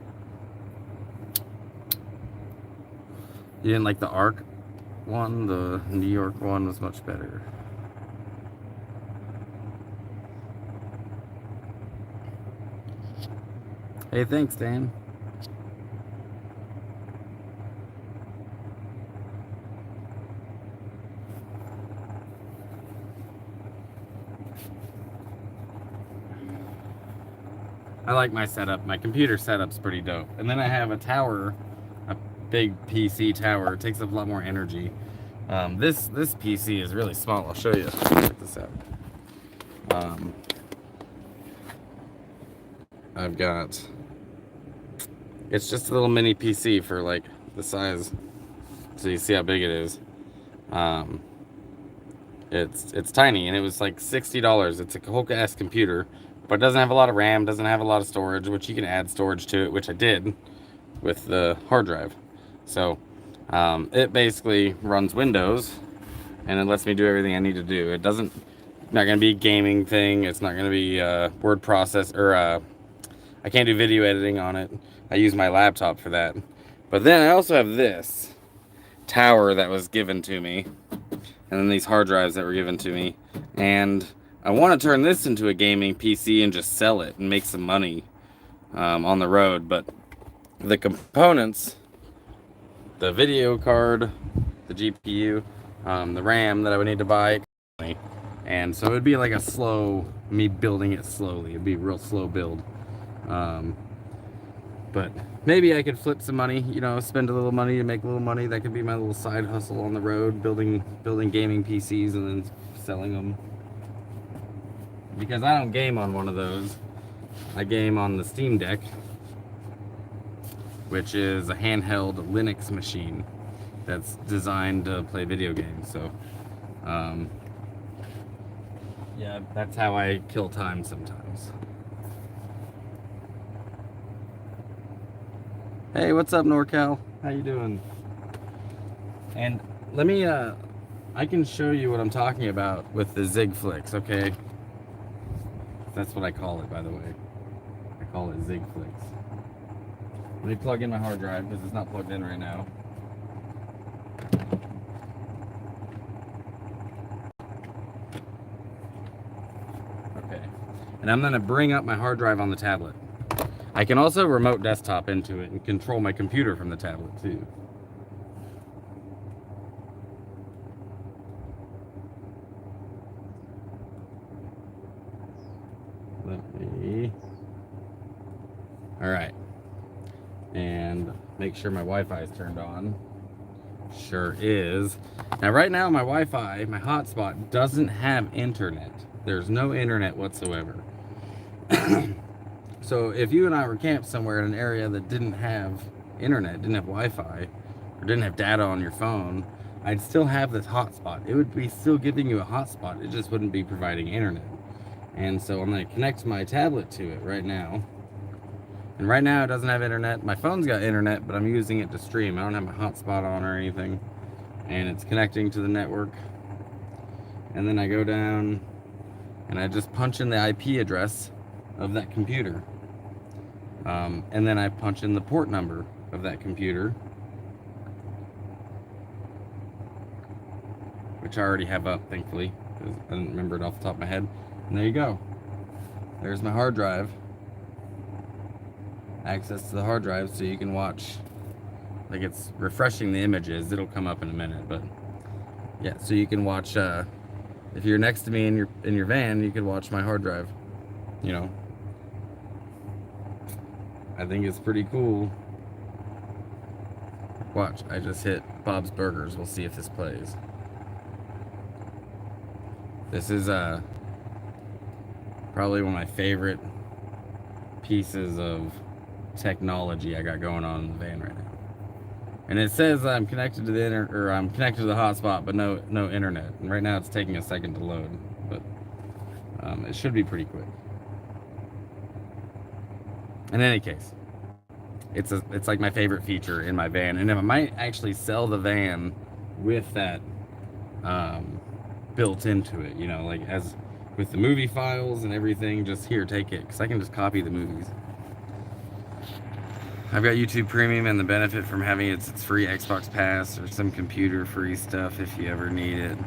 You didn't like the Arc one? The New York one was much better. Hey, thanks, Dan. I like my setup. My computer setup's pretty dope. And then I have a tower, a big PC tower. It takes up a lot more energy. This PC is really small. I'll show you. Check this out. I've got, it's just a little mini PC for like the size So you see how big it is. Um, it's tiny, and it was like $60. It's a whole ass computer, but it doesn't have a lot of RAM, doesn't have a lot of storage, which you can add storage to it, which I did with the hard drive. So it basically runs Windows, and it lets me do everything I need to do. It doesn't, not gonna be a gaming thing. It's not gonna be word process or I can't do video editing on it. I use my laptop for that. But then I also have this tower that was given to me, and then these hard drives that were given to me, and I want to turn this into a gaming PC and just sell it and make some money on the road. But the components, the video card, the GPU, the RAM that I would need to buy, and so it'd be like a slow, me building it slowly. It'd be a real slow build. But maybe I could flip some money, you know, spend a little money to make a little money. That could be my little side hustle on the road, building gaming PCs and then selling them. Because I don't game on one of those. I game on the Steam Deck, which is a handheld Linux machine that's designed to play video games. So, yeah, that's how I kill time sometimes. Hey, what's up, NorCal? How you doing? And let me, I can show you what I'm talking about with the Zig flicks, okay? That's what I call it, by the way. I call it Zig flicks. Let me plug in my hard drive because it's not plugged in right now. Okay. And I'm gonna bring up my hard drive on the tablet. I can also remote desktop into it and control my computer from the tablet too. Let me... All right. And make sure my Wi-Fi is turned on. Sure is. Now right now my Wi-Fi, my hotspot, doesn't have internet. There's no internet whatsoever. So if you and I were camped somewhere in an area that didn't have internet, didn't have Wi-Fi, or didn't have data on your phone, I'd still have this hotspot. It would be still giving you a hotspot. It just wouldn't be providing internet. And so I'm going to connect my tablet to it right now. And right now it doesn't have internet. My phone's got internet, but I'm using it to stream. I don't have my hotspot on or anything. And it's connecting to the network. And then I go down and I just punch in the IP address of that computer. And then I punch in the port number of that computer, which I already have up, thankfully, because I didn't remember it off the top of my head. And there you go. There's my hard drive. Access to the hard drive so you can watch. Like, it's refreshing the images. It'll come up in a minute, but yeah, so you can watch. If you're next to me in your van, you can watch my hard drive. You know, I think it's pretty cool. Watch, I just hit Bob's Burgers. We'll see if this plays. This is probably one of my favorite pieces of technology I got going on in the van right now. And it says I'm connected to the I'm connected to the hotspot, but no internet. And right now it's taking a second to load, but it should be pretty quick. In any case, it's like my favorite feature in my van, and I might actually sell the van with that built into it. You know, like as with the movie files and everything. Just here, take it, because I can just copy the movies. I've got YouTube Premium, and the benefit from having it's free Xbox Pass or some computer free stuff if you ever need it.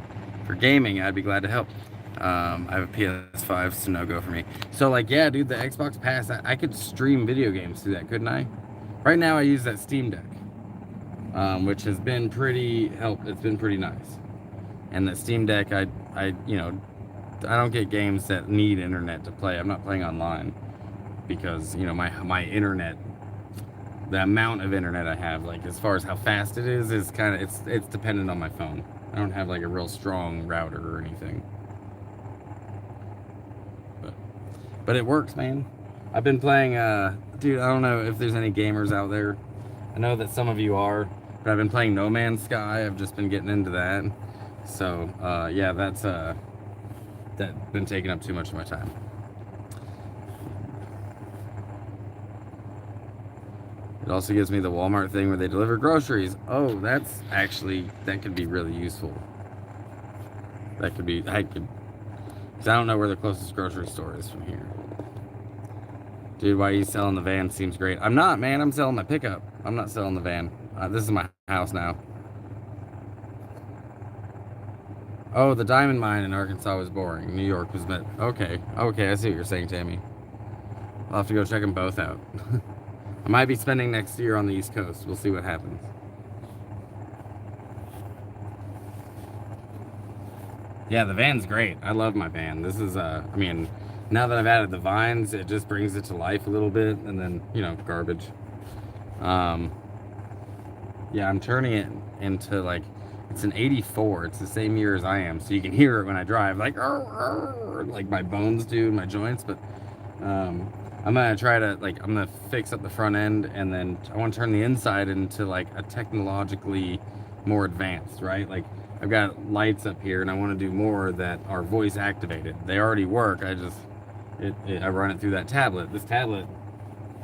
For gaming, I'd be glad to help. I have a PS5, so no go for me. So like, yeah, dude, the Xbox Pass, I could stream video games through that, couldn't I? Right now I use that Steam Deck, which has been it's been pretty nice. And the Steam Deck, I you know, I don't get games that need internet to play. I'm not playing online because, you know, my internet, the amount of internet I have, like as far as how fast it is kind of, it's dependent on my phone. I don't have like a real strong router or anything. But it works, man. I've been playing, dude, I don't know if there's any gamers out there. I know that some of you are. But I've been playing No Man's Sky. I've just been getting into that. So yeah, that's been taking up too much of my time. It also gives me the Walmart thing where they deliver groceries. Oh, that could be really useful. That could be, because I don't know where the closest grocery store is from here. Dude, why are you selling the van? Seems great. I'm not, man. I'm selling my pickup. I'm not selling the van. This is my house now. Oh, the diamond mine in Arkansas was boring. New York was met. Okay, I see what you're saying, Tammy. I'll have to go check them both out. I might be spending next year on the East Coast. We'll see what happens. Yeah, the van's great. I love my van. This is, I mean, now that I've added the vines, it just brings it to life a little bit, and then, you know, garbage. Yeah, I'm turning it into, like, it's an 84. It's the same year as I am, so you can hear it when I drive, like my bones do, my joints, but, I'm gonna try to, like, I'm gonna fix up the front end, and then I want to turn the inside into, like, a technologically more advanced, right? Like, I've got lights up here, and I want to do more that are voice activated. They already work. I run it through that tablet. This tablet,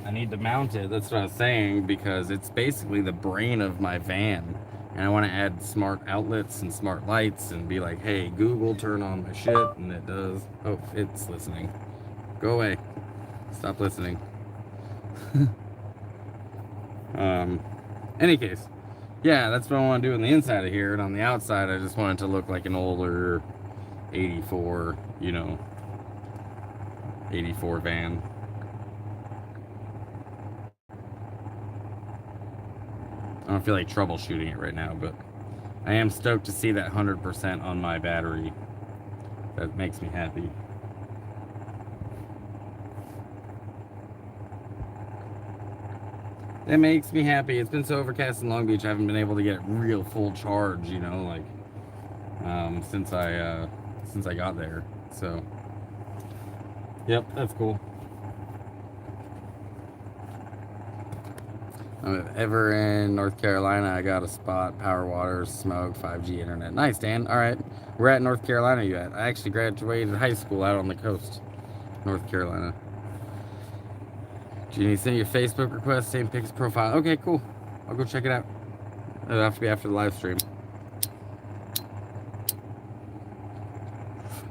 I need to mount it. That's what I was saying, because it's basically the brain of my van. And I want to add smart outlets and smart lights and be like, hey, Google, turn on my shit. And it does. Oh, it's listening. Go away. Stop listening. Any case, yeah, that's what I want to do on the inside of here. And on the outside, I just want it to look like an older 84, you know, 84 van. I don't feel like troubleshooting it right now, but I am stoked to see that 100% on my battery. That makes me happy. That makes me happy. It's been so overcast in Long Beach, I haven't been able to get real full charge, you know, like, since I got there. So, yep, that's cool. If ever in North Carolina, I got a spot, power, water, smoke, 5G internet. Nice, Dan. All right. Where at North Carolina are you at? I actually graduated high school out on the coast, North Carolina. Do you need to send your Facebook request, same pics profile? Okay, cool. I'll go check it out. It'll have to be after the live stream.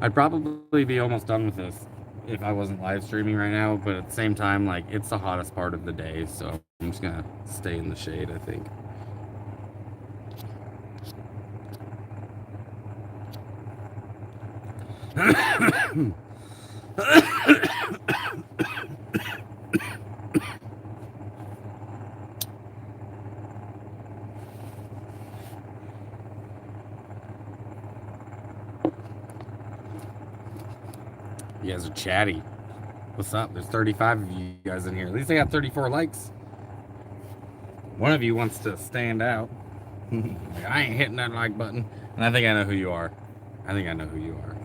I'd probably be almost done with this if I wasn't live streaming right now, but at the same time, like, it's the hottest part of the day, so I'm just gonna stay in the shade, I think. You guys are chatty. What's up? There's 35 of you guys in here. At least I got 34 likes. One of you wants to stand out. Like, I ain't hitting that like button. And I think I know who you are. I think I know who you are.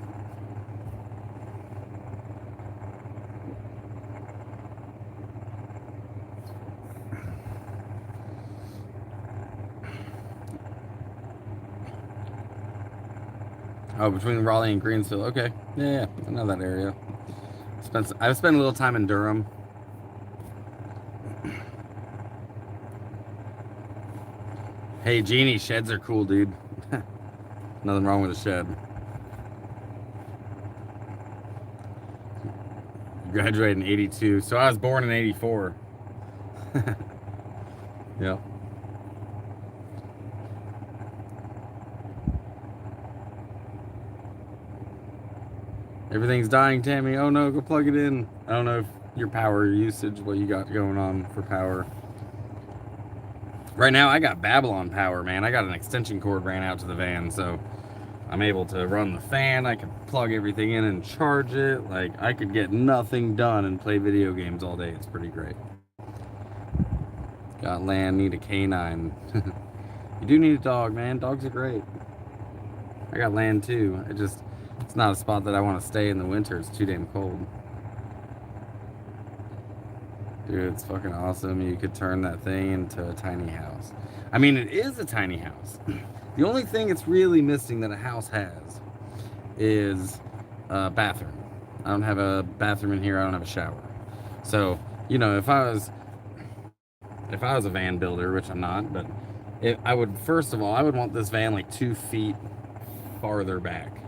Oh, between Raleigh and Greensville. Okay. Yeah, I know that area. I've spent a little time in Durham. Hey, Jeannie, sheds are cool, dude. Nothing wrong with a shed. Graduated in 82. So I was born in 84. Yep. Everything's dying, Tammy. Oh no, go plug it in. I don't know if your power usage, what you got going on for power. Right now, I got Babylon power, man. I got an extension cord ran out to the van, so I'm able to run the fan. I can plug everything in and charge it. Like, I could get nothing done and play video games all day. It's pretty great. Got land, need a canine. You do need a dog, man. Dogs are great. I got land too. It's not a spot that I want to stay in the winter. It's too damn cold. Dude, it's fucking awesome. You could turn that thing into a tiny house. I mean, it is a tiny house. The only thing it's really missing that a house has is a bathroom. I don't have a bathroom in here. I don't have a shower. So, you know, if I was a van builder, which I'm not, but I would, first of all, I would want this van like 2 feet farther back.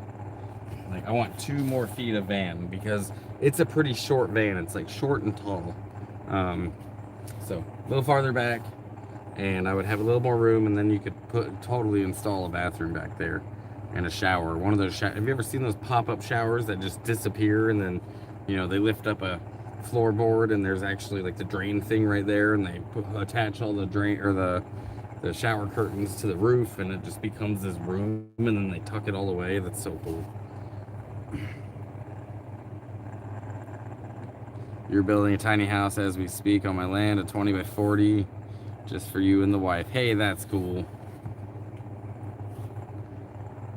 Like I want 2 more feet of van because it's a pretty short van. It's like short and tall. So a little farther back, and I would have a little more room, and then you could totally install a bathroom back there and a shower. One of those have you ever seen those pop-up showers that just disappear, and then, you know, they lift up a floorboard and there's actually like the drain thing right there, and they attach all the drain or the shower curtains to the roof, and it just becomes this room, and then they tuck it all away. That's so cool. You're building a tiny house as we speak on my land, a 20 by 40, just for you and the wife. Hey, that's cool.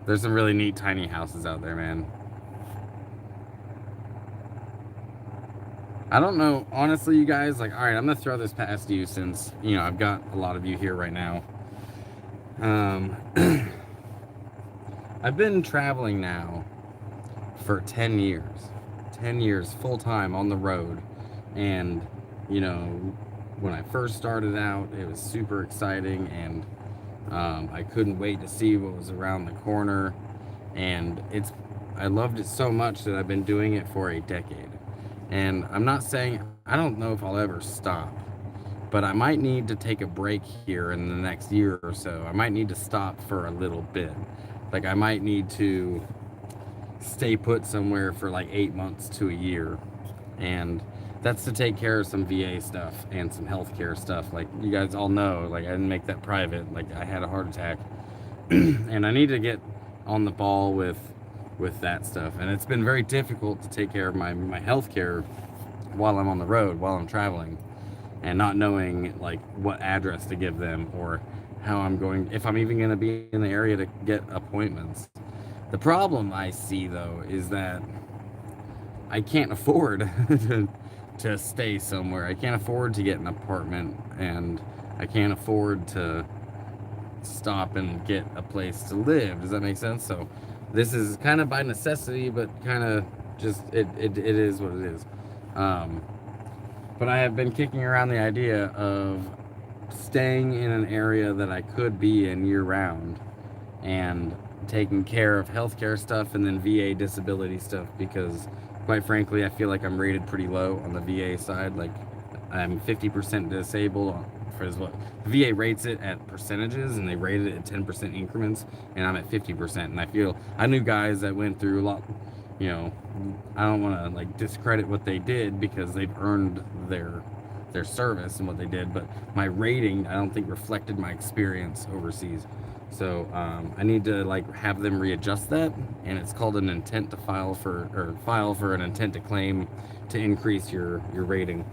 There's some really neat tiny houses out there, man. I don't know, honestly, you guys, like, all right, I'm gonna throw this past you since, you know, I've got a lot of you here right now. I've been traveling now for 10 years. 10 years full time on the road, and you know, when I first started out, it was super exciting, and I couldn't wait to see what was around the corner, and I loved it so much that I've been doing it for a decade. And I'm not saying, I don't know if I'll ever stop, but I might need to take a break here in the next year or so. I might need to stop for a little bit. Like I might need to stay put somewhere for like 8 months to a year, and that's to take care of some VA stuff and some healthcare stuff. Like you guys all know, like I didn't make that private. Like I had a heart attack, and I need to get on the ball with that stuff. And it's been very difficult to take care of my healthcare while I'm on the road, while I'm traveling, and not knowing like what address to give them or how I'm going, if I'm even going to be in the area to get appointments. The problem I see, though, is that I can't afford to stay somewhere. I can't afford to get an apartment, and I can't afford to stop and get a place to live. Does that make sense? So this is kind of by necessity, but kind of just, it is what it is. But I have been kicking around the idea of staying in an area that I could be in year-round, and taking care of healthcare stuff and then VA disability stuff, because quite frankly I feel like I'm rated pretty low on the VA side. Like I'm 50% disabled for what the VA rates it at percentages, and they rated it at 10% increments, and I'm at 50%. And I knew guys that went through a lot, you know, I don't want to like discredit what they did because they've earned their service and what they did, but my rating I don't think reflected my experience overseas. So I need to like have them readjust that, and it's called an intent to file for an intent to claim to increase your rating.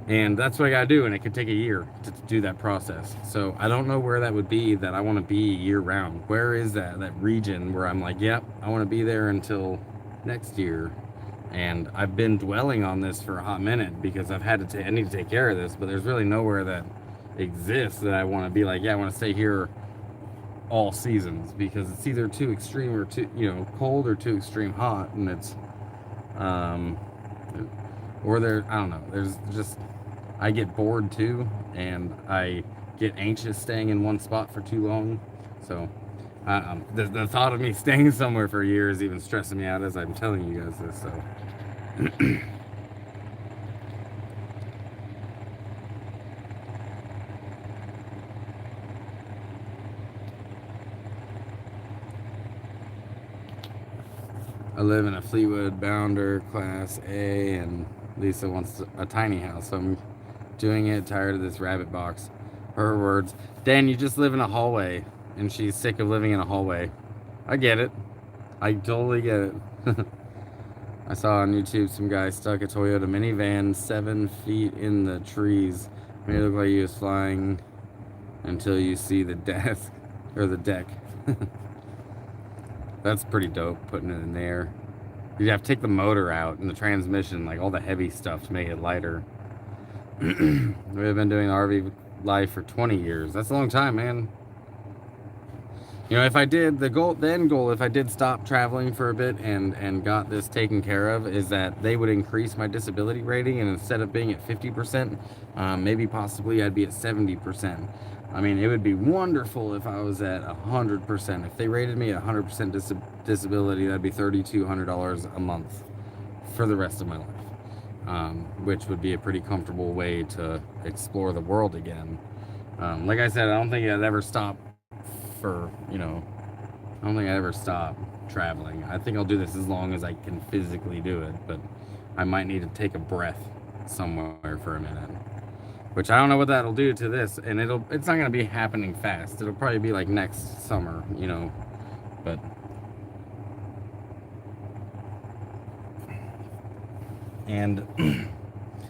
And that's what I gotta do, and it could take a year to do that process. So I don't know where that would be that I want to be year round. Where is that region where I'm like, yep, I want to be there until next year. And I've been dwelling on this for a hot minute because I need to take care of this, but there's really nowhere that exists that I want to be like, yeah, I want to stay here all seasons, because it's either too extreme or too, you know, cold, or too extreme hot, and it's or I don't know, there's just, I get bored too, and I get anxious staying in one spot for too long. So the thought of me staying somewhere for a year is even stressing me out as I'm telling you guys this. So I live in a Fleetwood Bounder Class A, and Lisa wants a tiny house, so I'm doing it. Tired of this rabbit box. Her words. Dan, you just live in a hallway, and she's sick of living in a hallway. I get it. I totally get it. I saw on YouTube some guy stuck a Toyota minivan 7 feet in the trees. Made it look like he was flying until you see the desk or the deck. That's pretty dope, putting it in there. You'd have to take the motor out and the transmission, like all the heavy stuff, to make it lighter. We've been doing RV life for 20 years. That's a long time, man. You know, if I did the end goal, if I did stop traveling for a bit and got this taken care of, is that they would increase my disability rating, and instead of being at 50%, maybe possibly I'd be at 70%. I mean, it would be wonderful if I was at 100%. If they rated me at 100% disability, that'd be $3,200 a month for the rest of my life, which would be a pretty comfortable way to explore the world again. Like I said, I don't think I'd ever stop for, you know, I don't think I ever stop traveling. I think I'll do this as long as I can physically do it, but I might need to take a breath somewhere for a minute, which I don't know what that'll do to this, and it's not going to be happening fast. It'll probably be like next summer, you know, but and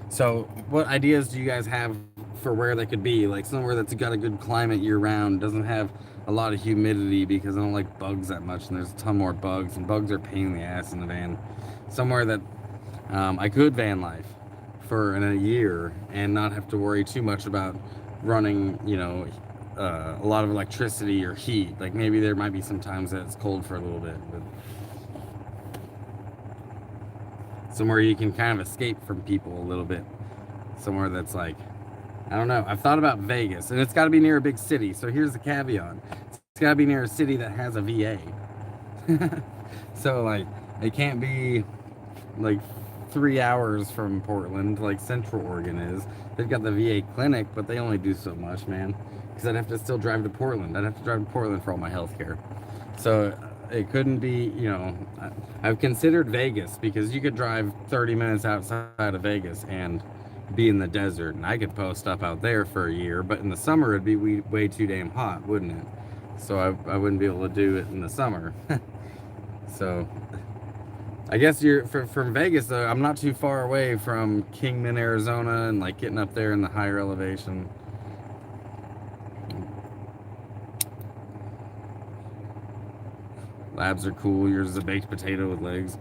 so what ideas do you guys have for where they could be? Like somewhere that's got a good climate year round, doesn't have a lot of humidity, because I don't like bugs that much, and there's a ton more bugs, and bugs are a pain in the ass in the van. Somewhere that I could van life for in a year and not have to worry too much about running, you know, a lot of electricity or heat. Like maybe there might be some times that it's cold for a little bit, but somewhere you can kind of escape from people a little bit. Somewhere that's like, I don't know. I've thought about Vegas, and it's got to be near a big city. So here's the caveat: it's got to be near a city that has a VA. So like, it can't be like 3 hours from Portland, like Central Oregon is. They've got the VA clinic, but they only do so much, man. Because I'd have to still drive to Portland. I'd have to drive to Portland for all my health care. So it couldn't be, you know, I've considered Vegas, because you could drive 30 minutes outside of Vegas and be in the desert, and I could post up out there for a year, but in the summer it'd be way too damn hot, wouldn't it? So I wouldn't be able to do it in the summer. So I guess from Vegas though, I'm not too far away from Kingman, Arizona, and like getting up there in the higher elevation. Labs are cool. Yours is a baked potato with legs.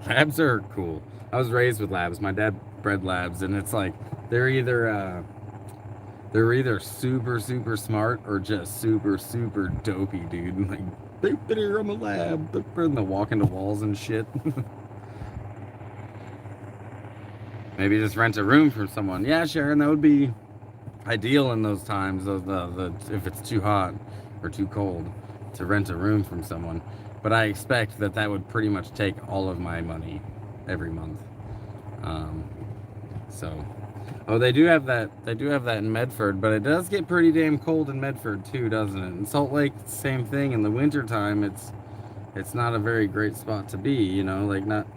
Labs are cool. I was raised with labs. My dad bred labs, and it's like they're either super smart or just super dopey, dude. Like I'm a lab. And they walk into walls and shit. Maybe just rent a room from someone. Yeah, Sharon, that would be ideal in those times. If it's too hot or too cold, to rent a room from someone. But I expect that would pretty much take all of my money every month. Oh, they do have that in Medford, but it does get pretty damn cold in Medford too, doesn't it? In Salt Lake, same thing. In the wintertime, it's not a very great spot to be, you know, like not.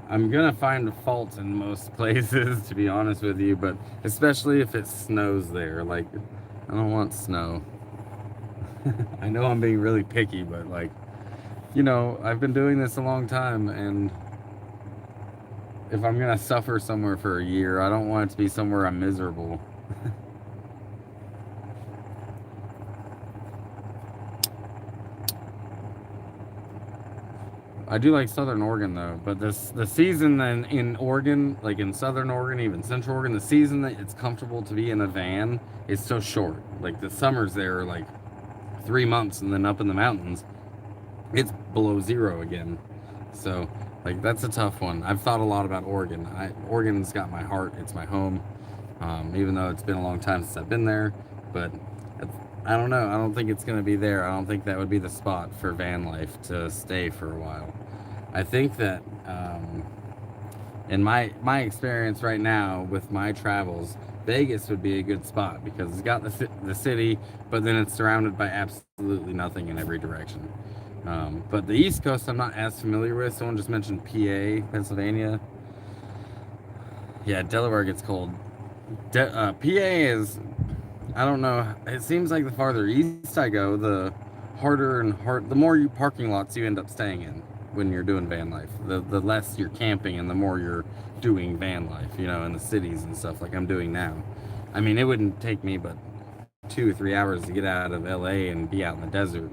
I'm gonna find fault in most places, to be honest with you, but especially if it snows there. Like, I don't want snow. I know I'm being really picky, but like, you know, I've been doing this a long time, and if I'm gonna suffer somewhere for a year, I don't want it to be somewhere I'm miserable. I do like Southern Oregon though, but the season then in Oregon, like in Southern Oregon, even Central Oregon, the season that it's comfortable to be in a van is so short. Like the summers there are like 3 months, and then up in the mountains, it's below zero again. So like that's a tough one. I've thought a lot about Oregon. Oregon's got my heart. It's my home, even though it's been a long time since I've been there. But I don't know. I don't think it's going to be there. I don't think that would be the spot for van life to stay for a while. I think that in my experience right now with my travels, Vegas would be a good spot, because it's got the city, but then it's surrounded by absolutely nothing in every direction. But the East Coast I'm not as familiar with. Someone just mentioned PA, Pennsylvania. Yeah, Delaware gets cold. PA is, I don't know, it seems like the farther east I go, the the more parking lots you end up staying in when you're doing van life. The less you're camping, and the more you're doing van life, you know, in the cities and stuff like I'm doing now. I mean, it wouldn't take me but 2 or 3 hours to get out of LA and be out in the desert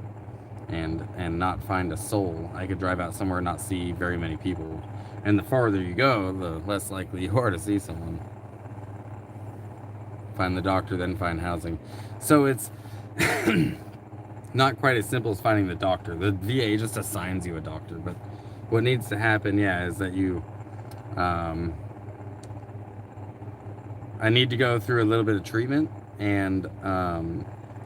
and not find a soul. I could drive out somewhere and not see very many people. And the farther you go, the less likely you are to see someone. find the doctor, then find housing. So it's not quite as simple as finding the doctor. The VA just assigns you a doctor, but what needs to happen, yeah, is that you, I need to go through a little bit of treatment, and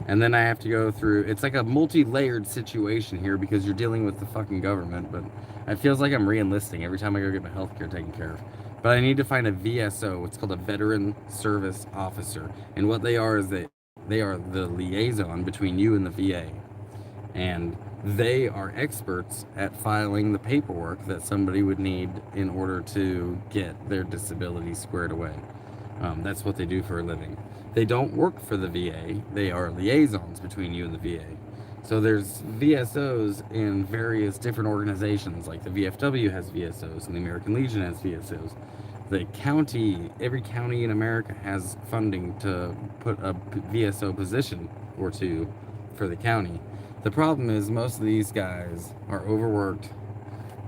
then I have to go through, it's like a multi-layered situation here because you're dealing with the fucking government, but it feels like I'm re-enlisting every time I go get my healthcare taken care of. But I need to find a VSO, it's called a Veteran Service Officer, and what they are is they are the liaison between you and the VA, and they are experts at filing the paperwork that somebody would need in order to get their disability squared away. That's what they do for a living. They don't work for the VA. They are liaisons between you and the VA. So there's VSOs in various different organizations, like the VFW has VSOs and the American Legion has VSOs. The county, every county in America has funding to put a VSO position or two for the county. The problem is most of these guys are overworked,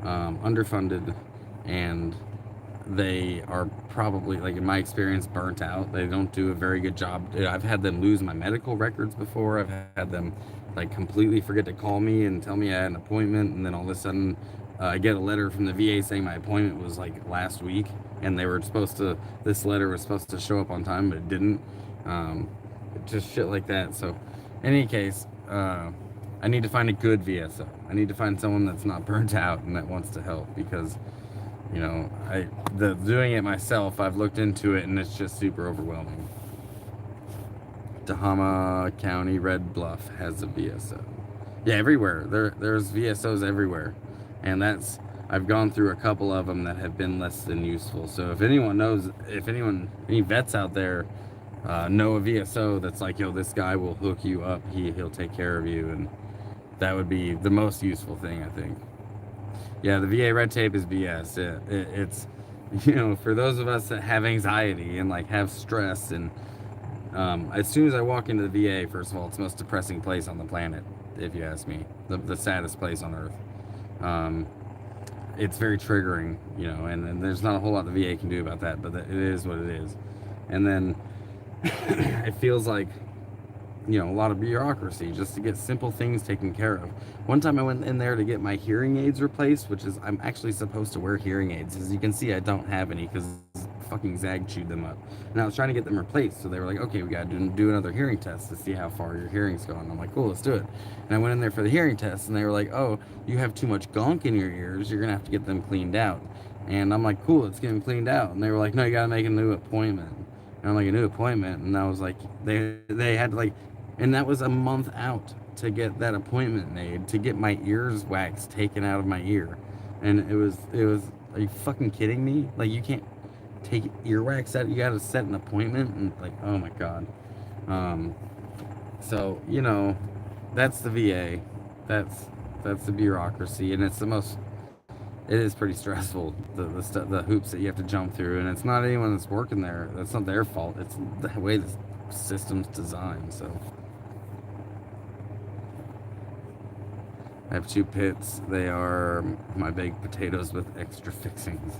underfunded, and they are probably, like in my experience, burnt out. They don't do a very good job. I've had them lose my medical records before. I've had them like completely forget to call me and tell me I had an appointment, and then all of a sudden I get a letter from the VA saying my appointment was like last week, and they were supposed to, this letter was supposed to show up on time, but it didn't. Just shit like that. So in any case, I need to find a good VSO. I need to find someone that's not burnt out and that wants to help, because you know, doing it myself, I've looked into it and it's just super overwhelming. Tehama County, Red Bluff has a VSO. Yeah, everywhere. There's VSOs everywhere. And I've gone through a couple of them that have been less than useful. So if anyone knows, any vets out there know a VSO that's like, yo, this guy will hook you up, he'll take care of you, and that would be the most useful thing, I think. Yeah, the VA red tape is BS. It's, you know, for those of us that have anxiety and like have stress, and as soon as I walk into the VA, first of all, it's the most depressing place on the planet, if you ask me. The saddest place on earth. It's very triggering, you know, and there's not a whole lot the VA can do about that, but it is what it is. And then it feels like, you know, a lot of bureaucracy just to get simple things taken care of. One time I went in there to get my hearing aids replaced, which is, I'm actually supposed to wear hearing aids. As you can see, I don't have any because fucking Zag chewed them up. And I was trying to get them replaced, so they were like, okay, we gotta do another hearing test to see how far your hearing's going. I'm like, cool, let's do it. And I went in there for the hearing test, and they were like, oh, you have too much gunk in your ears, you're gonna have to get them cleaned out. And I'm like, cool, let's get them cleaned out. And they were like, no, you gotta make a new appointment. And I'm like, a new appointment? And I was like, they had to like, and that was a month out to get that appointment made, to get my ears wax taken out of my ear. And it was, are you fucking kidding me? Like, you can't take earwax out, you gotta set an appointment, and like, oh my god. So, you know, that's the VA. That's the bureaucracy, and it's it is pretty stressful, the hoops that you have to jump through, and it's not anyone that's working there, that's not their fault, it's the way the system's designed. So I have 2 pits. They are my baked potatoes with extra fixings.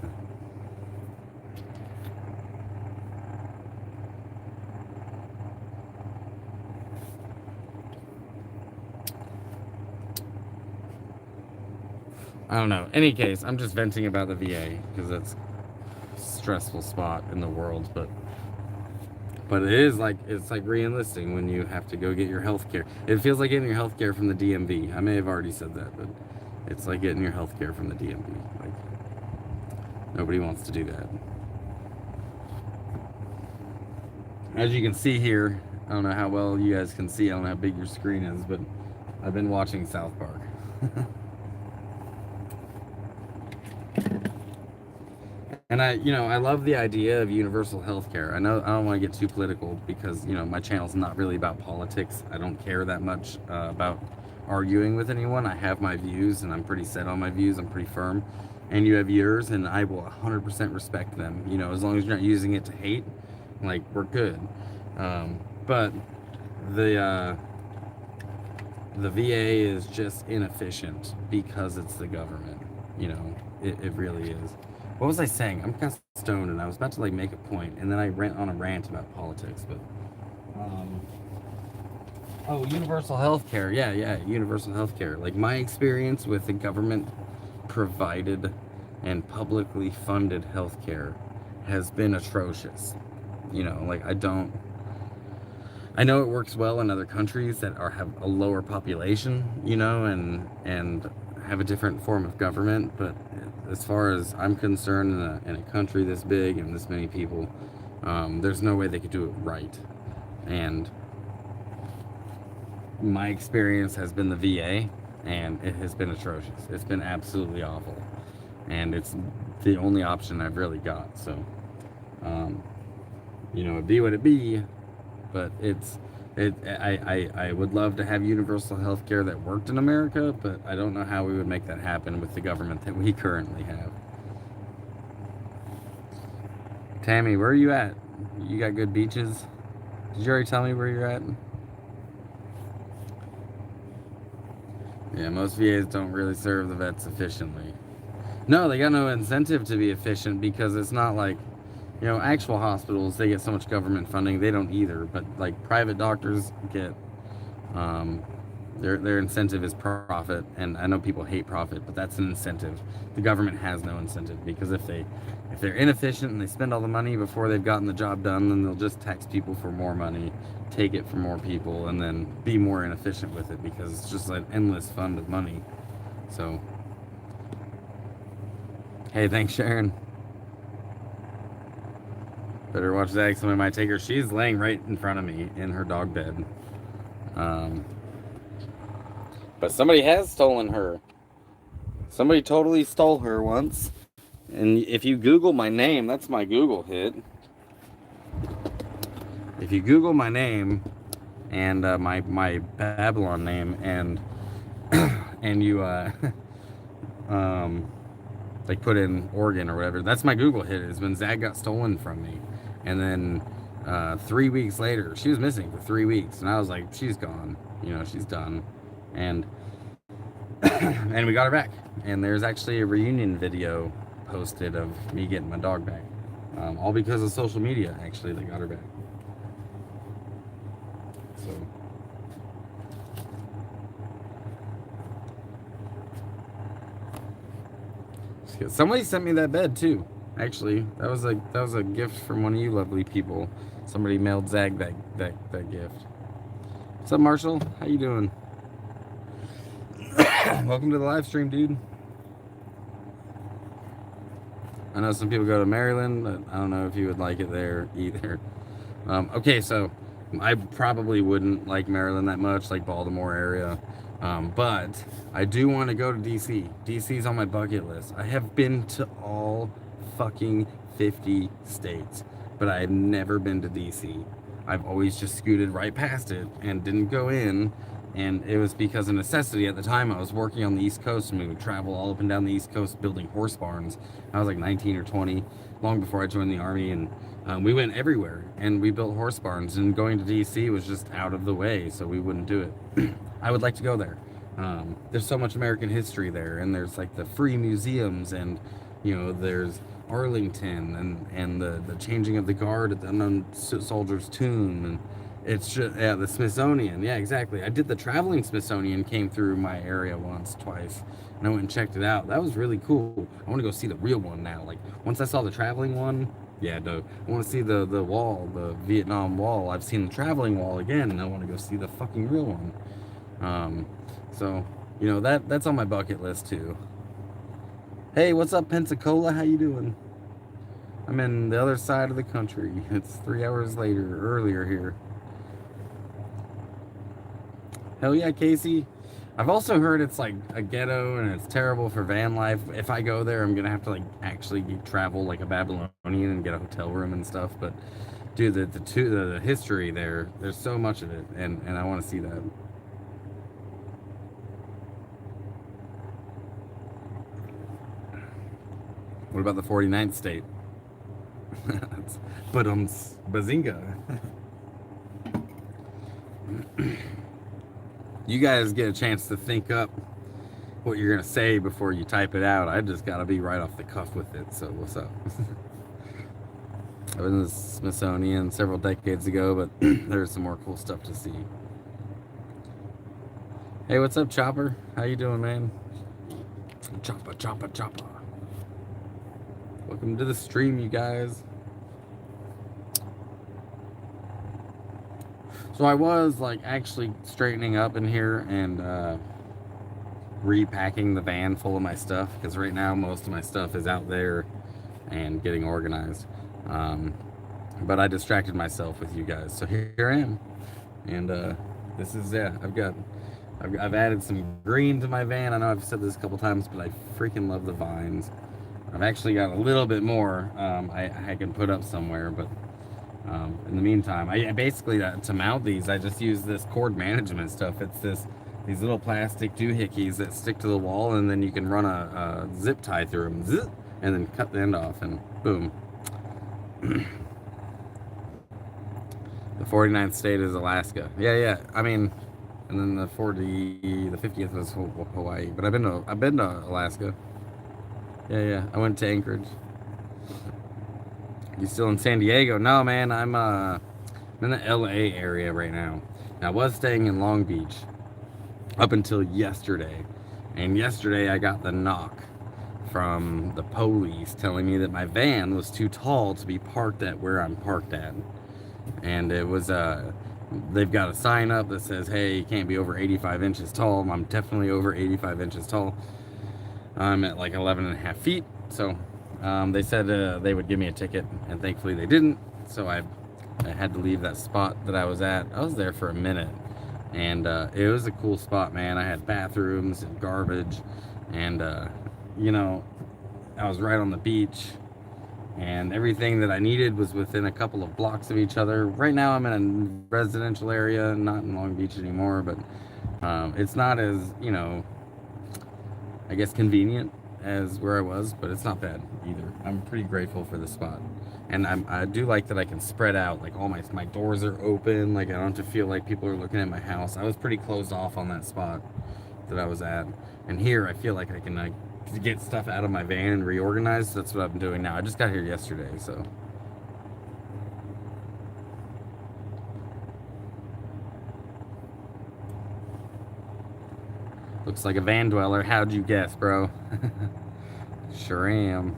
I don't know. Any case, I'm just venting about the VA because that's a stressful spot in the world, but it is like, it's like re-enlisting when you have to go get your health care. It feels like getting your health care from the DMV. I may have already said that, but it's like getting your health care from the DMV. Like, nobody wants to do that. As you can see here, I don't know how well you guys can see, I don't know how big your screen is, but I've been watching South Park. And I love the idea of universal health care. I know I don't want to get too political because, you know, my channel's not really about politics. I don't care that much about arguing with anyone. I have my views, and I'm pretty set on my views. I'm pretty firm. And you have yours, and I will 100% respect them. You know, as long as you're not using it to hate, like, we're good. But the VA is just inefficient because it's the government. You know, it really is. What was I saying? I'm kind of stoned, and I was about to like make a point, and then I went on a rant about politics. But um, oh, universal health care. Yeah, yeah, universal health care. Like my experience with the government provided and publicly funded health care has been atrocious. You know, like I know it works well in other countries that have a lower population, you know, and have a different form of government. But as far as I'm concerned, in a country this big and this many people, there's no way they could do it right. And my experience has been the VA, and it has been atrocious. It's been absolutely awful, and it's the only option I've really got. So, um, you know, it be what it be. But I would love to have universal health care that worked in America, but I don't know how we would make that happen with the government that we currently have. Tammy, where are you at? You got good beaches? Did you already tell me where you're at? Yeah, most VAs don't really serve the vets efficiently. No, they got no incentive to be efficient because it's not like, you know, actual hospitals, they get so much government funding, they don't either. But like private doctors get, um, their incentive is profit, and I know people hate profit, but that's an incentive. The government has no incentive because if they're inefficient and they spend all the money before they've gotten the job done, then they'll just tax people for more money, take it from more people, and then be more inefficient with it because it's just an endless fund of money. So, hey, thanks, Sharon. Better watch Zag. Somebody might take her. She's laying right in front of me in her dog bed. Um, but somebody has stolen her. Somebody totally stole her once. And if you Google my name, that's my Google hit. If you Google my name and my Babylon name and and you like put in Oregon or whatever, that's my Google hit. Is when Zag got stolen from me, and then 3 weeks later, she was missing for 3 weeks, and I was like, she's gone. You know, she's done, and and we got her back. And there's actually a reunion video posted of me getting my dog back, all because of social media. Actually, they got her back. So somebody sent me that bed too. Actually, that was a gift from one of you lovely people. Somebody mailed Zag that gift. What's up, Marshall? How you doing? Welcome to the live stream, dude. I know some people go to Maryland, but I don't know if you would like it there either. Okay, so I probably wouldn't like Maryland that much, like Baltimore area. But I do want to go to DC. DC's on my bucket list. I have been to all fucking 50 states, but I have never been to DC. I've always just scooted right past it and didn't go in. And it was because of necessity. At the time, I was working on the East Coast, and we would travel all up and down the East Coast building horse barns. I was like 19 or 20, long before I joined the Army, and we went everywhere, and we built horse barns, and going to DC was just out of the way, so we wouldn't do it. I would like to go there. There's so much American history there, and there's like the free museums, and you know, there's Arlington, and the changing of the guard at the unknown soldier's tomb, and it's just, yeah, the Smithsonian. Yeah, exactly. I did the traveling Smithsonian, came through my area once, twice, and I went and checked it out. That was really cool. I want to go see the real one now. Like, once I saw the traveling one, yeah, no, I want to see the wall, the Vietnam Wall. I've seen the traveling wall again, and I want to go see the fucking real one. So, you know, that's on my bucket list, too. Hey, what's up, Pensacola? How you doing? I'm in the other side of the country. It's 3 hours earlier here. Hell yeah, Casey. I've also heard it's like a ghetto and it's terrible for van life. If I go there, I'm gonna have to like actually travel like a Babylonian and get a hotel room and stuff. But dude, the history there's so much of it, and I want to see that. What about the 49th state? But bazinga. You guys get a chance to think up what you're gonna say before you type it out. I just gotta be right off the cuff with it. So what's up? I was in the Smithsonian several decades ago, but there's some more cool stuff to see. Hey, what's up, Chopper? How you doing, man? Chopper, chopper, chopper. Welcome to the stream, you guys. So I was like actually straightening up in here and repacking the van full of my stuff, because right now most of my stuff is out there and getting organized. But I distracted myself with you guys, so here I am. And this is, yeah, I've added some green to my van. I know I've said this a couple times, but I freaking love the vines. I've actually got a little bit more I can put up somewhere, but in the meantime, I basically, to mount these, I just use this cord management stuff. It's these little plastic doohickeys that stick to the wall, and then you can run a zip tie through them, zip, and then cut the end off, and boom. The 49th state is Alaska. Yeah. I mean, and then the 50th was Hawaii. But I've been to Alaska. Yeah. I went to Anchorage. You still in San Diego? No, man. I'm in the LA area right now. I was staying in Long Beach up until yesterday, and yesterday I got the knock from the police telling me that my van was too tall to be parked at where I'm parked at. And it was they've got a sign up that says, hey, you can't be over 85 inches tall. I'm definitely over 85 inches tall. I'm at like 11 and a half feet. So they said they would give me a ticket, and thankfully they didn't. So I had to leave that spot that I was at. I was there for a minute, and it was a cool spot, man. I had bathrooms and garbage, and you know, I was right on the beach, and everything that I needed was within a couple of blocks of each other. Right now I'm in a residential area, not in Long Beach anymore, but it's not as, you know, I guess convenient as where I was, but it's not bad either. I'm pretty grateful for the spot. And I do like that I can spread out, like all my doors are open, like I don't have to feel like people are looking at my house. I was pretty closed off on that spot that I was at. And here I feel like I can get stuff out of my van and reorganize. That's what I'm doing now. I just got here yesterday, so. Looks like a van dweller. How'd you guess, bro? Sure am.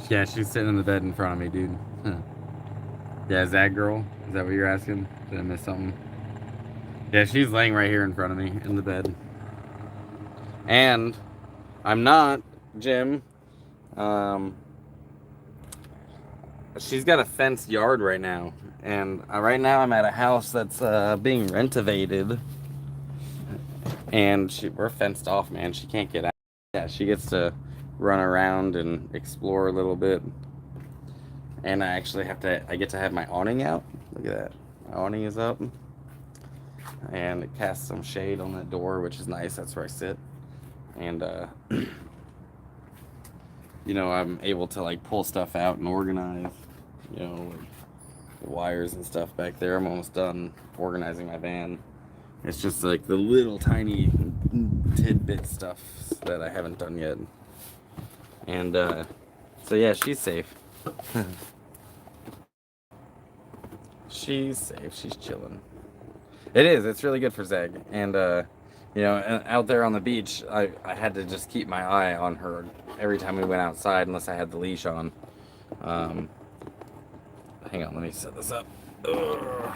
Yeah, she's sitting in the bed in front of me, dude. Huh. Yeah, is that girl? Is that what you're asking? Did I miss something? Yeah, she's laying right here in front of me in the bed. And I'm not, Jim. She's got a fenced yard right now. And right now I'm at a house that's being renovated. And we're fenced off, man. She can't get out. Yeah, she gets to run around and explore a little bit. And I actually I get to have my awning out. Look at that. My awning is up. And it casts some shade on that door, which is nice. That's where I sit. And, you know, I'm able to, like, pull stuff out and organize, you know, like the wires and stuff back there. I'm almost done organizing my van. It's just, like, the little tiny tidbit stuff that I haven't done yet. And, so, yeah, she's safe. She's safe. She's chilling. It is. It's really good for Zeg. And, you know, out there on the beach, I had to just keep my eye on her every time we went outside, unless I had the leash on. Hang on, let me set this up. Ugh.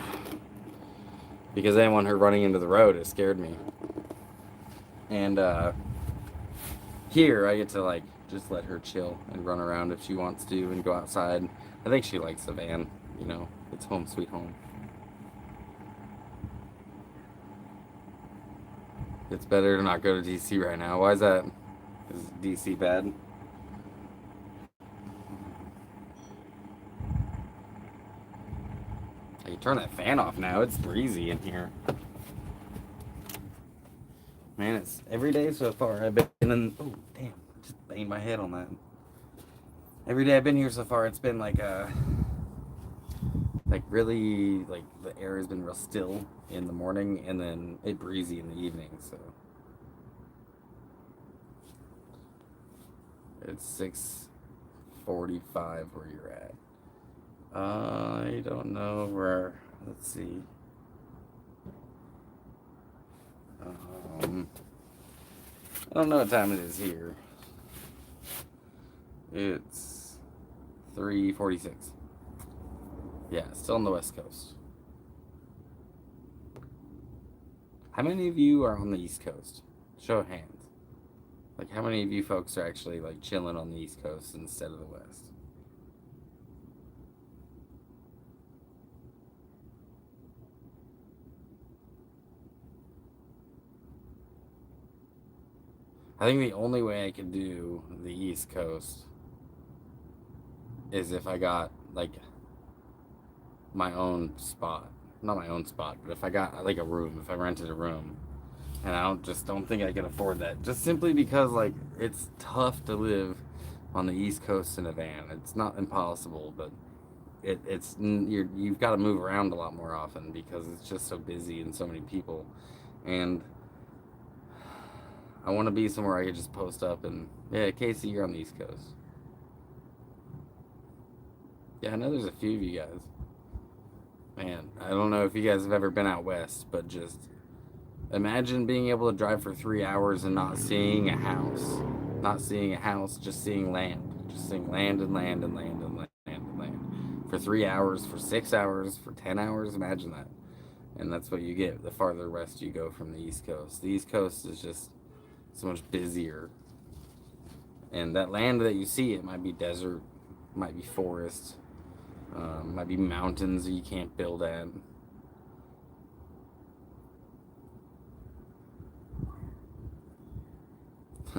Because I didn't want her running into the road. It scared me. And here, I get to, like, just let her chill and run around if she wants to and go outside. I think she likes the van. You know, it's home sweet home. It's better to not go to DC right now. Why is that? Is DC bad? I can turn that fan off now. It's breezy in here. Man, it's every day so far. I've been in. Oh, damn. Just banged my head on that. Every day I've been here so far, it's been like Like really, like the air has been real still in the morning, and then it breezy in the evening. So it's 6:45 where you're at. I don't know where. Let's see. Um, I don't know what time it is here. It's 3:46. Yeah, still on the West Coast. How many of you are on the East Coast? Show of hands. Like, how many of you folks are actually like chilling on the East Coast instead of the West? I think the only way I could do the East Coast is if I got like my own spot. Not my own spot, but if I got like a room, if I rented a room. And I don't think I can afford that. Just simply because like it's tough to live on the East Coast in a van. It's not impossible, but you've got to move around a lot more often because it's just so busy and so many people. And I want to be somewhere I could just post up and, yeah, Casey, you're on the East Coast. Yeah, I know there's a few of you guys. Man, I don't know if you guys have ever been out west, but just imagine being able to drive for 3 hours and not seeing a house. Not seeing a house, just seeing land. Just seeing land and land and land and land and land. For 3 hours, for 6 hours, for 10 hours, imagine that. And that's what you get the farther west you go from the East Coast. The East Coast is just so much busier. And that land that you see, it might be desert, might be forest, might be mountains that you can't build at.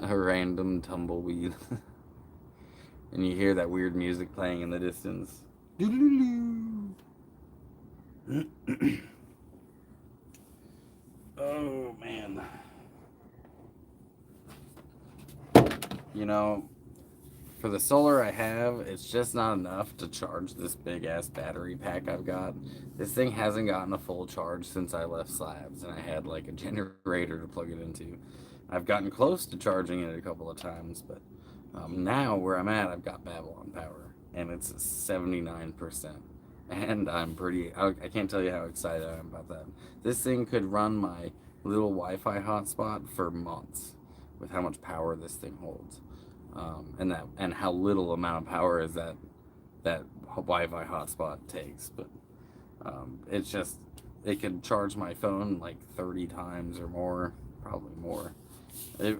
A random tumbleweed. And you hear that weird music playing in the distance. Oh, man. You know, for the solar I have, it's just not enough to charge this big ass battery pack I've got. This thing hasn't gotten a full charge since I left Slabs, and I had like a generator to plug it into. I've gotten close to charging it a couple of times, but now where I'm at, I've got Babylon power, and it's 79%. And I can't tell you how excited I am about that. This thing could run my little Wi-Fi hotspot for months with how much power this thing holds. And how little amount of power is that Wi-Fi hotspot takes. But it's just, it could charge my phone like 30 times or more, probably more.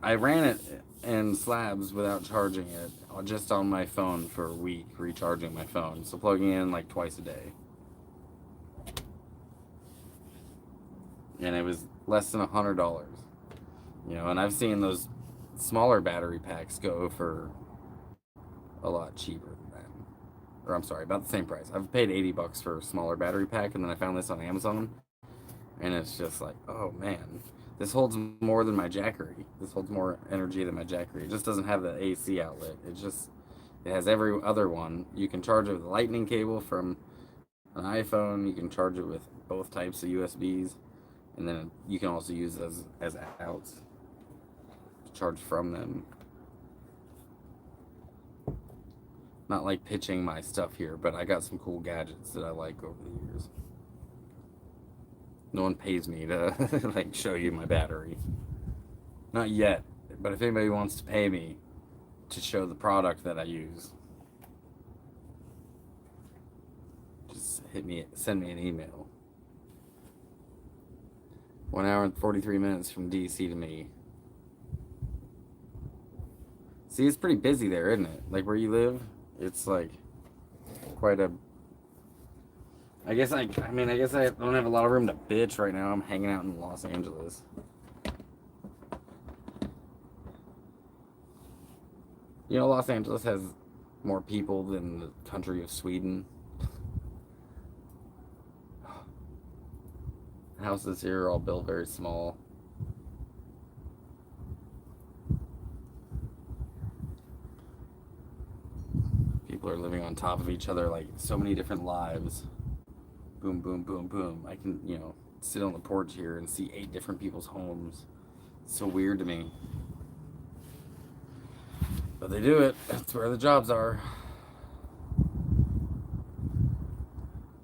I ran it in Slabs without charging it, just on my phone for a week, recharging my phone. So plugging in like twice a day. And it was less than $100. You know, and I've seen those smaller battery packs go for a lot cheaper than that. Or I'm sorry, about the same price. I've paid $80 for a smaller battery pack, and then I found this on Amazon, and it's just like, oh man, this holds more than my Jackery. This holds more energy than my Jackery. It just doesn't have the AC outlet. It has every other one. You can charge it with a lightning cable from an iPhone. You can charge it with both types of USBs, and then you can also use those as outs to charge from them. Not like pitching my stuff here, but I got some cool gadgets that I like over the years. No one pays me to like show you my battery. Not yet, but if anybody wants to pay me to show the product that I use, just send me an email. 1 hour and 43 minutes from DC to me. See, it's pretty busy there, isn't it? Like where you live, it's like quite a. I guess I don't have a lot of room to bitch right now. I'm hanging out in Los Angeles. You know, Los Angeles has more people than the country of Sweden. Houses here are all built very small. People are living on top of each other like so many different lives. boom, boom, boom, boom. I can, sit on the porch here and see 8 different people's homes. It's so weird to me. But they do it. That's where the jobs are.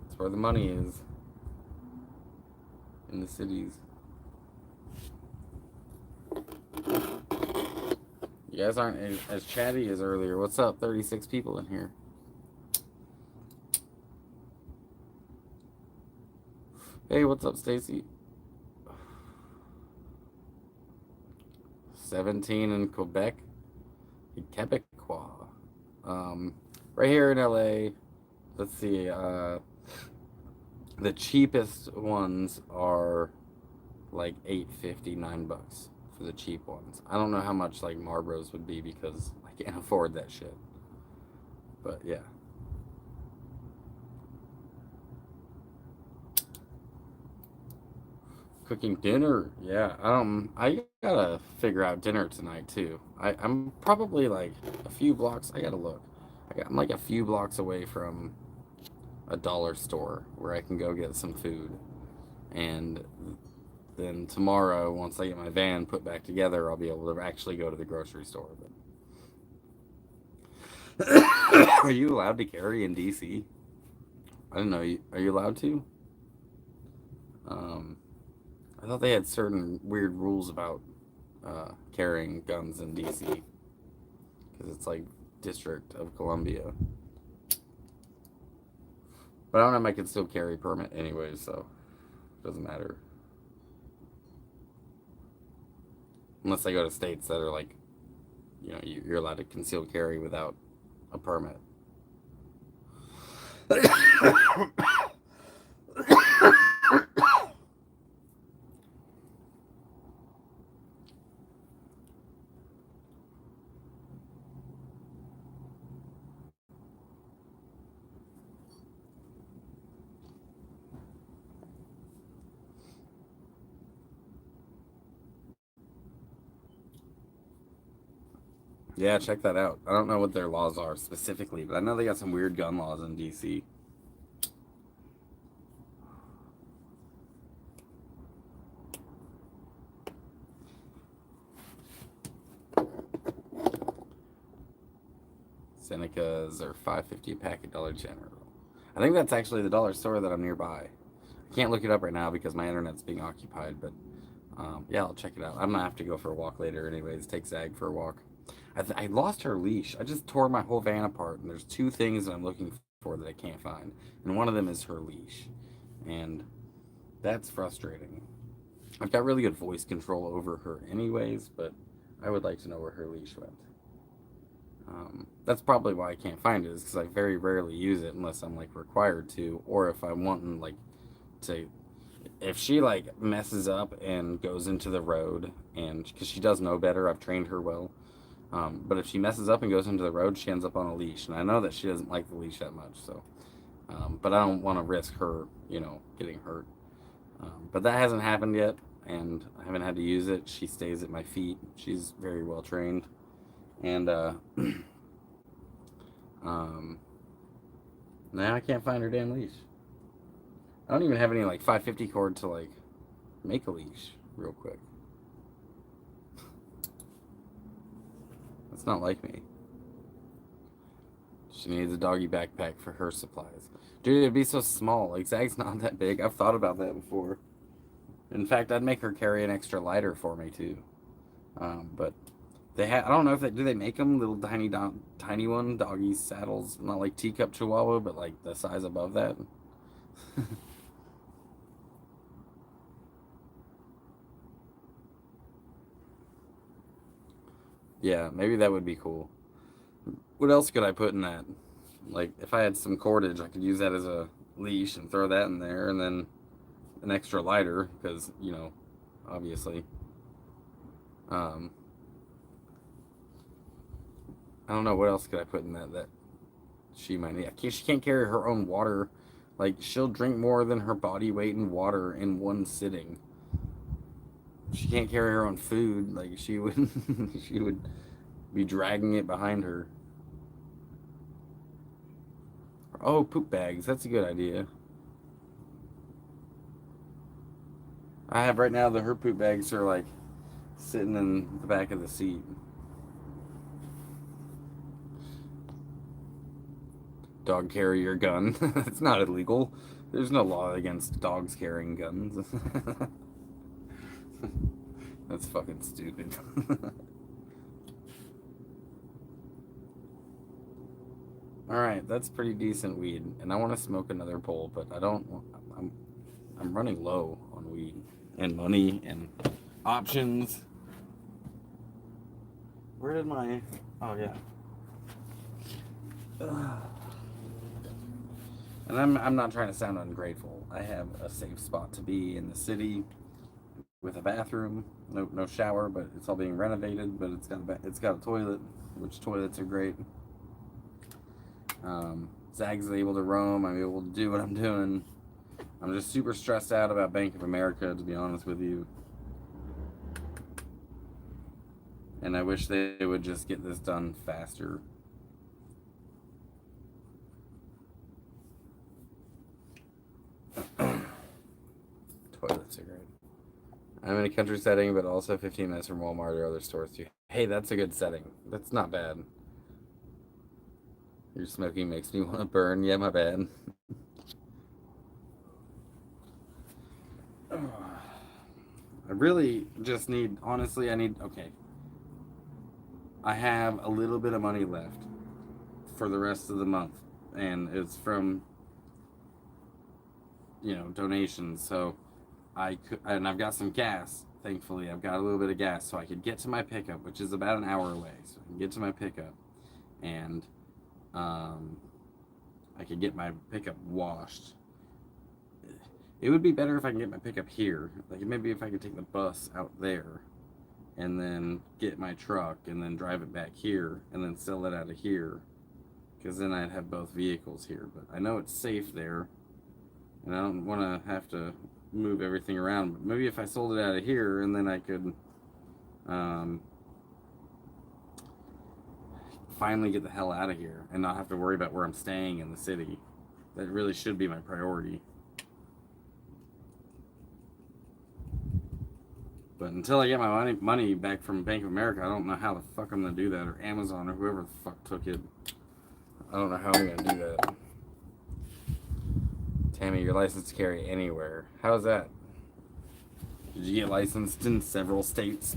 That's where the money is. In the cities. You guys aren't as chatty as earlier. What's up? 36 people in here. Hey, what's up, Stacy? 17 in Quebec. Quebecois. Right here in LA. Let's see. The cheapest ones are like $8.50, $9 for the cheap ones. I don't know how much like Marlboros would be because I can't afford that shit. But yeah. Cooking dinner, yeah. I gotta figure out dinner tonight too. I'm probably like a few blocks. I gotta look. I'm like a few blocks away from a dollar store where I can go get some food, and then tomorrow, once I get my van put back together, I'll be able to actually go to the grocery store. But are you allowed to carry in DC? I don't know. Are you allowed to? Um, I thought they had certain weird rules about carrying guns in DC because it's like District of Columbia. But I don't know if I can still carry permit anyways, so it doesn't matter. Unless I go to states that are like, you're allowed to conceal carry without a permit. Yeah, check that out. I don't know what their laws are specifically, but I know they got some weird gun laws in DC. Senecas are $5.50 a pack at Dollar General. I think that's actually the dollar store that I'm nearby. I can't look it up right now because my internet's being occupied, but yeah, I'll check it out. I'm gonna have to go for a walk later, anyways. Take Zag for a walk. I lost her leash. I just tore my whole van apart, and there's 2 things that I'm looking for that I can't find, and one of them is her leash, and that's frustrating. I've got really good voice control over her, anyways, but I would like to know where her leash went. That's probably why I can't find it, is because I very rarely use it unless I'm like required to, or if I'm wanting like to. If she like messes up and goes into the road, and because she does know better, I've trained her well. But if she messes up and goes into the road, she ends up on a leash, and I know that she doesn't like the leash that much. So, but I don't want to risk her, getting hurt. But that hasn't happened yet, and I haven't had to use it. She stays at my feet. She's very well trained, and now I can't find her damn leash. I don't even have any like 550 cord to like make a leash real quick. That's not like me. She needs a doggy backpack for her supplies. Dude, it'd be so small. Like, Zag's not that big. I've thought about that before. In fact, I'd make her carry an extra lighter for me, too. But I don't know if do they make them little tiny one, doggy saddles? Not like teacup chihuahua, but like the size above that. Yeah, maybe that would be cool. What else could I put in that? Like, if I had some cordage, I could use that as a leash and throw that in there, and then an extra lighter, because, obviously. Um, I don't know what else could I put in that she might need. She can't carry her own water. Like, she'll drink more than her body weight in water in one sitting. She can't carry her own food. Like, she would, she would be dragging it behind her. Oh, poop bags. That's a good idea. I have right now, the her poop bags are like sitting in the back of the seat. Dog carry your gun. It's not illegal. There's no law against dogs carrying guns. That's fucking stupid. Alright, that's pretty decent weed. And I want to smoke another bowl, but I don't want, I'm running low on weed and money and options. Where did my, oh yeah. And I'm not trying to sound ungrateful. I have a safe spot to be in the city with a bathroom, no shower, but it's all being renovated. But it's got a toilet, which toilets are great. Zag's able to roam. I'm able to do what I'm doing. I'm just super stressed out about Bank of America, to be honest with you. And I wish they would just get this done faster. Toilets are great. I'm in a country setting, but also 15 minutes from Walmart or other stores too. Hey, that's a good setting. That's not bad. Your smoking makes me want to burn. Yeah, my bad. I really just need, honestly, okay. I have a little bit of money left for the rest of the month, and it's from, donations. So and I've got some gas. Thankfully, I've got a little bit of gas, so I could get to my pickup, which is about an hour away. So I can get to my pickup, and I could get my pickup washed. It would be better if I can get my pickup here. Like maybe if I could take the bus out there, and then get my truck, and then drive it back here, and then sell it out of here, because then I'd have both vehicles here. But I know it's safe there, and I don't want to have to move everything around. But maybe if I sold it out of here, and then I could finally get the hell out of here and not have to worry about where I'm staying in the city. That really should be my priority. But until I get my money back from Bank of America, I don't know how the fuck I'm going to do that, or Amazon, or whoever the fuck took it. I don't know how I'm going to do that. Tammy, you're licensed to carry anywhere. How's that? Did you get licensed in several states?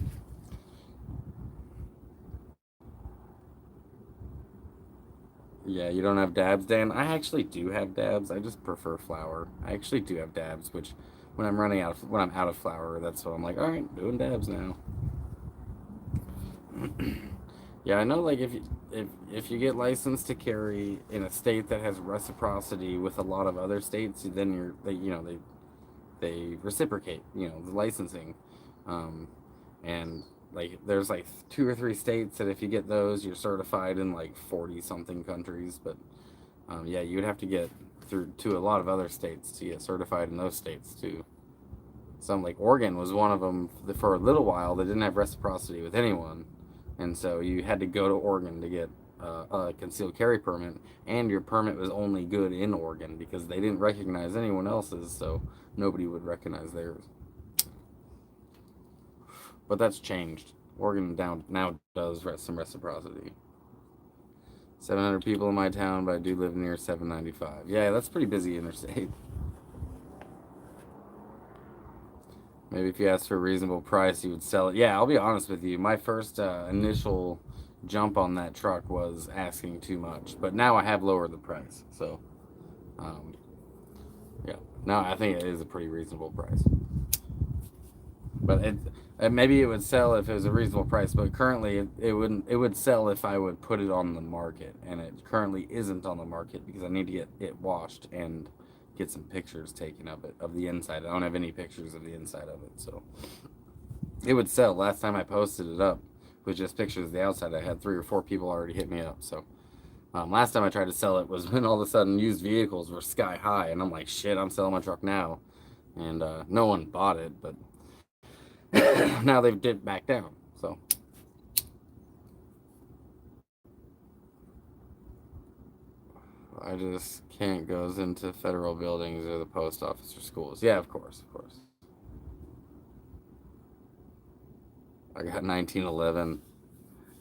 Yeah, you don't have dabs, Dan? I actually do have dabs. I just prefer flour. I actually do have dabs, which when I'm out of flour, that's what I'm like, all right, doing dabs now. Yeah, I know, like if you get licensed to carry in a state that has reciprocity with a lot of other states, then they reciprocate, the licensing. And like there's like 2 or 3 states that if you get those, you're certified in like 40 something countries. But yeah, you'd have to get through to a lot of other states to get certified in those states too. Some like Oregon was one of them for a little while. They didn't have reciprocity with anyone, and so you had to go to Oregon to get a concealed carry permit, and your permit was only good in Oregon because they didn't recognize anyone else's, so nobody would recognize theirs. But that's changed. Oregon now does some reciprocity. 700 people in my town, but I do live near 795. Yeah, that's pretty busy interstate. Maybe if you asked for a reasonable price, you would sell it. Yeah, I'll be honest with you. My first initial jump on that truck was asking too much, but now I have lowered the price. So, yeah, now I think it is a pretty reasonable price. But maybe it would sell if it was a reasonable price, but currently it wouldn't. It would sell if I would put it on the market, and it currently isn't on the market because I need to get it washed and get some pictures taken of the inside. I don't have any pictures of the inside of it, so it would sell. Last time I posted it up with just pictures of the outside, I had 3 or 4 people already hit me up. So last time I tried to sell it was when all of a sudden used vehicles were sky high, and I'm like, shit, I'm selling my truck now, and no one bought it, but now they've dipped back down. So I just can't go into federal buildings or the post office or schools. Yeah, of course. I got 1911.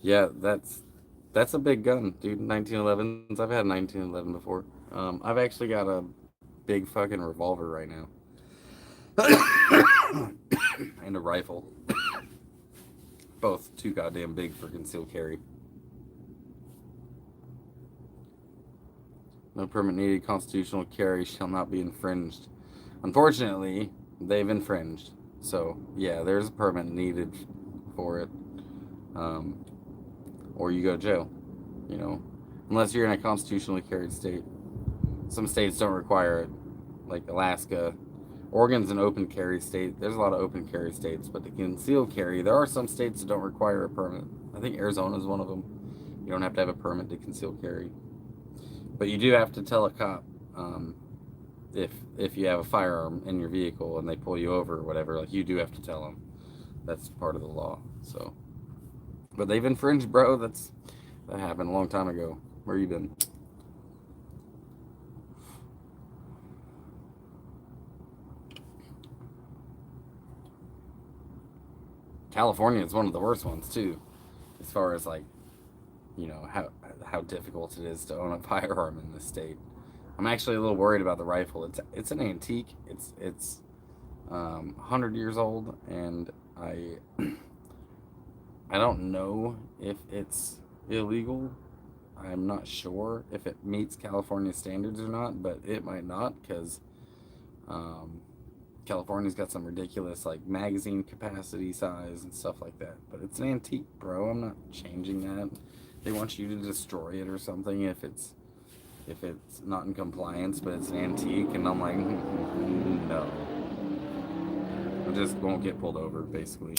Yeah, that's a big gun, dude. 1911s. I've had 1911 before. I've actually got a big fucking revolver right now. And a rifle. Both too goddamn big for concealed carry. No permit needed. Constitutional carry shall not be infringed. Unfortunately, they've infringed. So, yeah, there's a permit needed for it. Or you go to jail. You know, unless you're in a constitutionally carried state. Some states don't require it, like Alaska. Oregon's an open carry state. There's a lot of open carry states, but to conceal carry, there are some states that don't require a permit. I think Arizona's one of them. You don't have to have a permit to conceal carry, but you do have to tell a cop if you have a firearm in your vehicle and they pull you over or whatever. Like, you do have to tell them. That's part of the law. So, but they've infringed, bro. That happened a long time ago. Where you been? California is one of the worst ones too, as far as like, you know, how difficult it is to own a firearm in this state. I'm actually a little worried about the rifle. It's an antique. It's 100 years old, and I don't know if it's illegal. I'm not sure if it meets California standards or not, but it might not, because California's got some ridiculous like magazine capacity size and stuff like that. But it's an antique, bro. I'm not changing that. They want you to destroy it or something if it's not in compliance, but it's an antique, and I'm like, no. I just won't get pulled over, basically.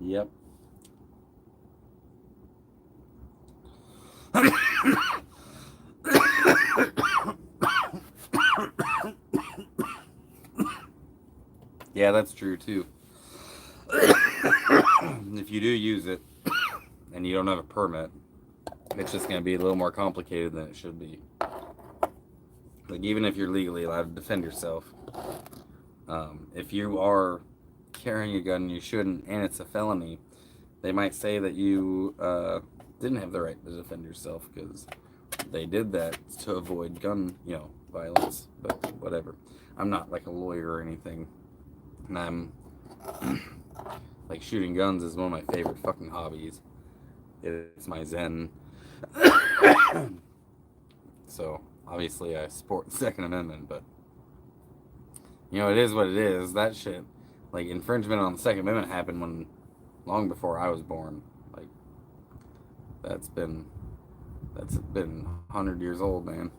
Yep. Yeah, that's true too. If you do use it and you don't have a permit, it's just going to be a little more complicated than it should be. Like, even if you're legally allowed to defend yourself, if you are carrying a gun you shouldn't and it's a felony, they might say that you didn't have the right to defend yourself because they did that to avoid gun, violence. But whatever. I'm not like a lawyer or anything, and I'm like, shooting guns is one of my favorite fucking hobbies. It's my zen. So obviously I support the Second Amendment, but it is what it is. That shit, like, infringement on the Second Amendment happened long before I was born. Like, that's been 100 years old, man.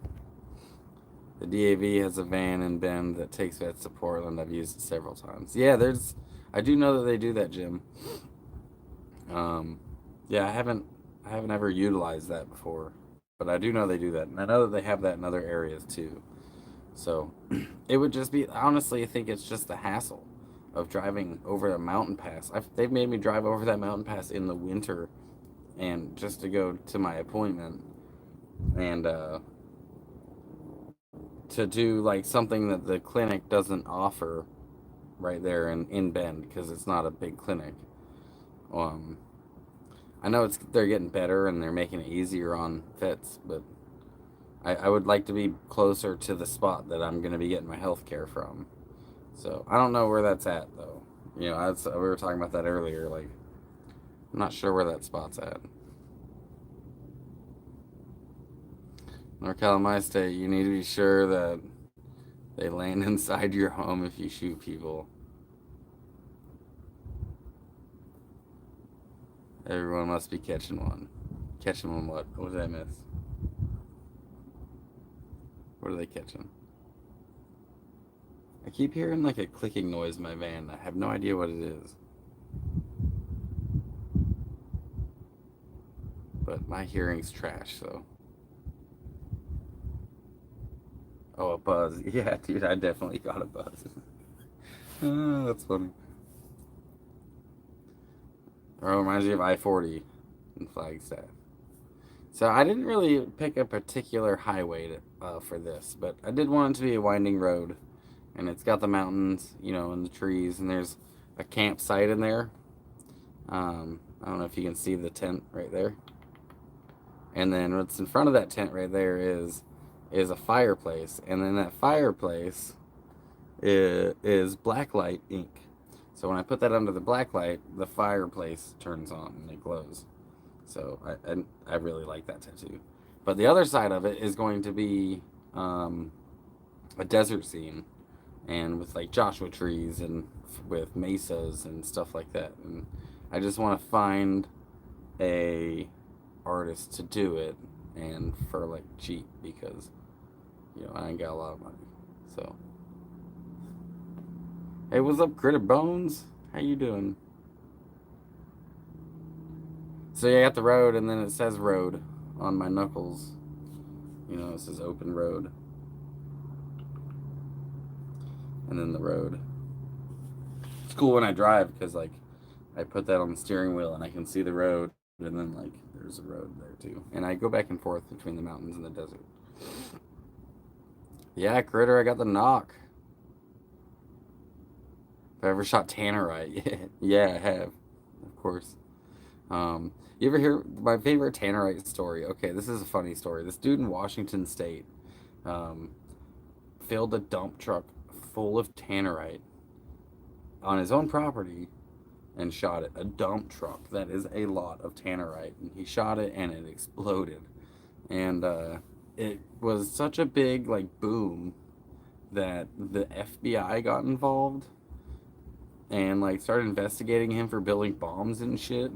The DAV has a van in Bend that takes vets to Portland. I've used it several times. Yeah, I do know that they do that, Jim. Yeah, I haven't ever utilized that before, but I do know they do that, and I know that they have that in other areas too. So it would just be, honestly, I think it's just the hassle of driving over a mountain pass. They've made me drive over that mountain pass in the winter, and just to go to my appointment, and to do like something that the clinic doesn't offer right there in Bend, because it's not a big clinic. I know they're getting better and they're making it easier on vets, but I would like to be closer to the spot that I'm going to be getting my health care from. So I don't know where that's at, though. We were talking about that earlier. Like, I'm not sure where that spot's at. North Carolina State, you need to be sure that they land inside your home if you shoot people. Everyone must be catching one. Catching one what? What did I miss? What are they catching? I keep hearing like a clicking noise in my van. I have no idea what it is. But my hearing's trash, so. Oh, a buzz. Yeah, dude, I definitely got a buzz. Oh, that's funny. Oh, reminds me of I-40 in Flagstaff. So I didn't really pick a particular highway for this, but I did want it to be a winding road, and it's got the mountains, and the trees, and there's a campsite in there. I don't know if you can see the tent right there, and then what's in front of that tent right there is a fireplace, and then that fireplace is blacklight ink. So when I put that under the blacklight, the fireplace turns on and it glows. So I really like that tattoo. But the other side of it is going to be a desert scene, and with like Joshua trees and with mesas and stuff like that. And I just want to find a artist to do it, and for like cheap, because I ain't got a lot of money. So hey, what's up, Critter Bones? How you doing? So yeah, I got the road, and then it says road on my knuckles. It says open road. And then the road. It's cool when I drive, because like I put that on the steering wheel and I can see the road, and then like there's a road there too. And I go back and forth between the mountains and the desert. Yeah, Critter, I got the knock. If I ever shot tannerite, yeah, I have, of course. You ever hear my favorite tannerite story? Okay, this is a funny story. This dude in Washington State um, filled a dump truck full of tannerite on his own property and shot it. A dump truck, that is a lot of tannerite. And he shot it and it exploded. And it was such a big like boom that the FBI got involved and like started investigating him for building bombs and shit.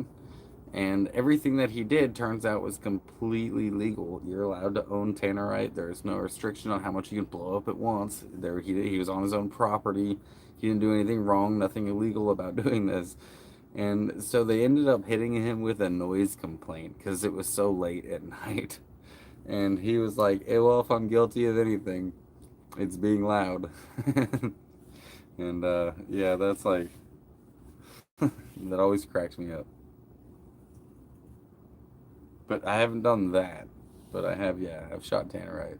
And everything that he did turns out was completely legal. You're allowed to own tannerite. There's no restriction on how much you can blow up at once. He was on his own property. He didn't do anything wrong, nothing illegal about doing this. And so they ended up hitting him with a noise complaint because it was so late at night. And he was like, hey, well, if I'm guilty of anything, it's being loud. And yeah, that's like, that always cracks me up. But I haven't done that. But I have, yeah, I've shot tannerite.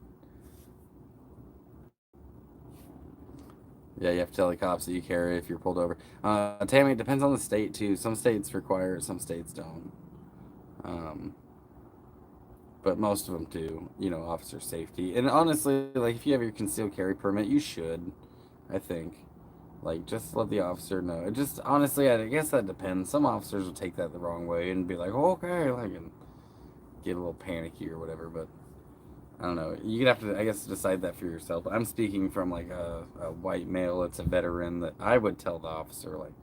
Yeah, you have to tell the cops that you carry if you're pulled over. Tammy, it depends on the state too. Some states require it, some states don't. Um, but most of them do. Officer safety. And honestly, like if you have your concealed carry permit, you should. I think. Like just let the officer know. It just honestly, I guess that depends. Some officers will take that the wrong way and be like, oh, okay, like, and get a little panicky or whatever. But I don't know. You'd have to, I guess, decide that for yourself. I'm speaking from like a white male that's a veteran, that I would tell the officer, like,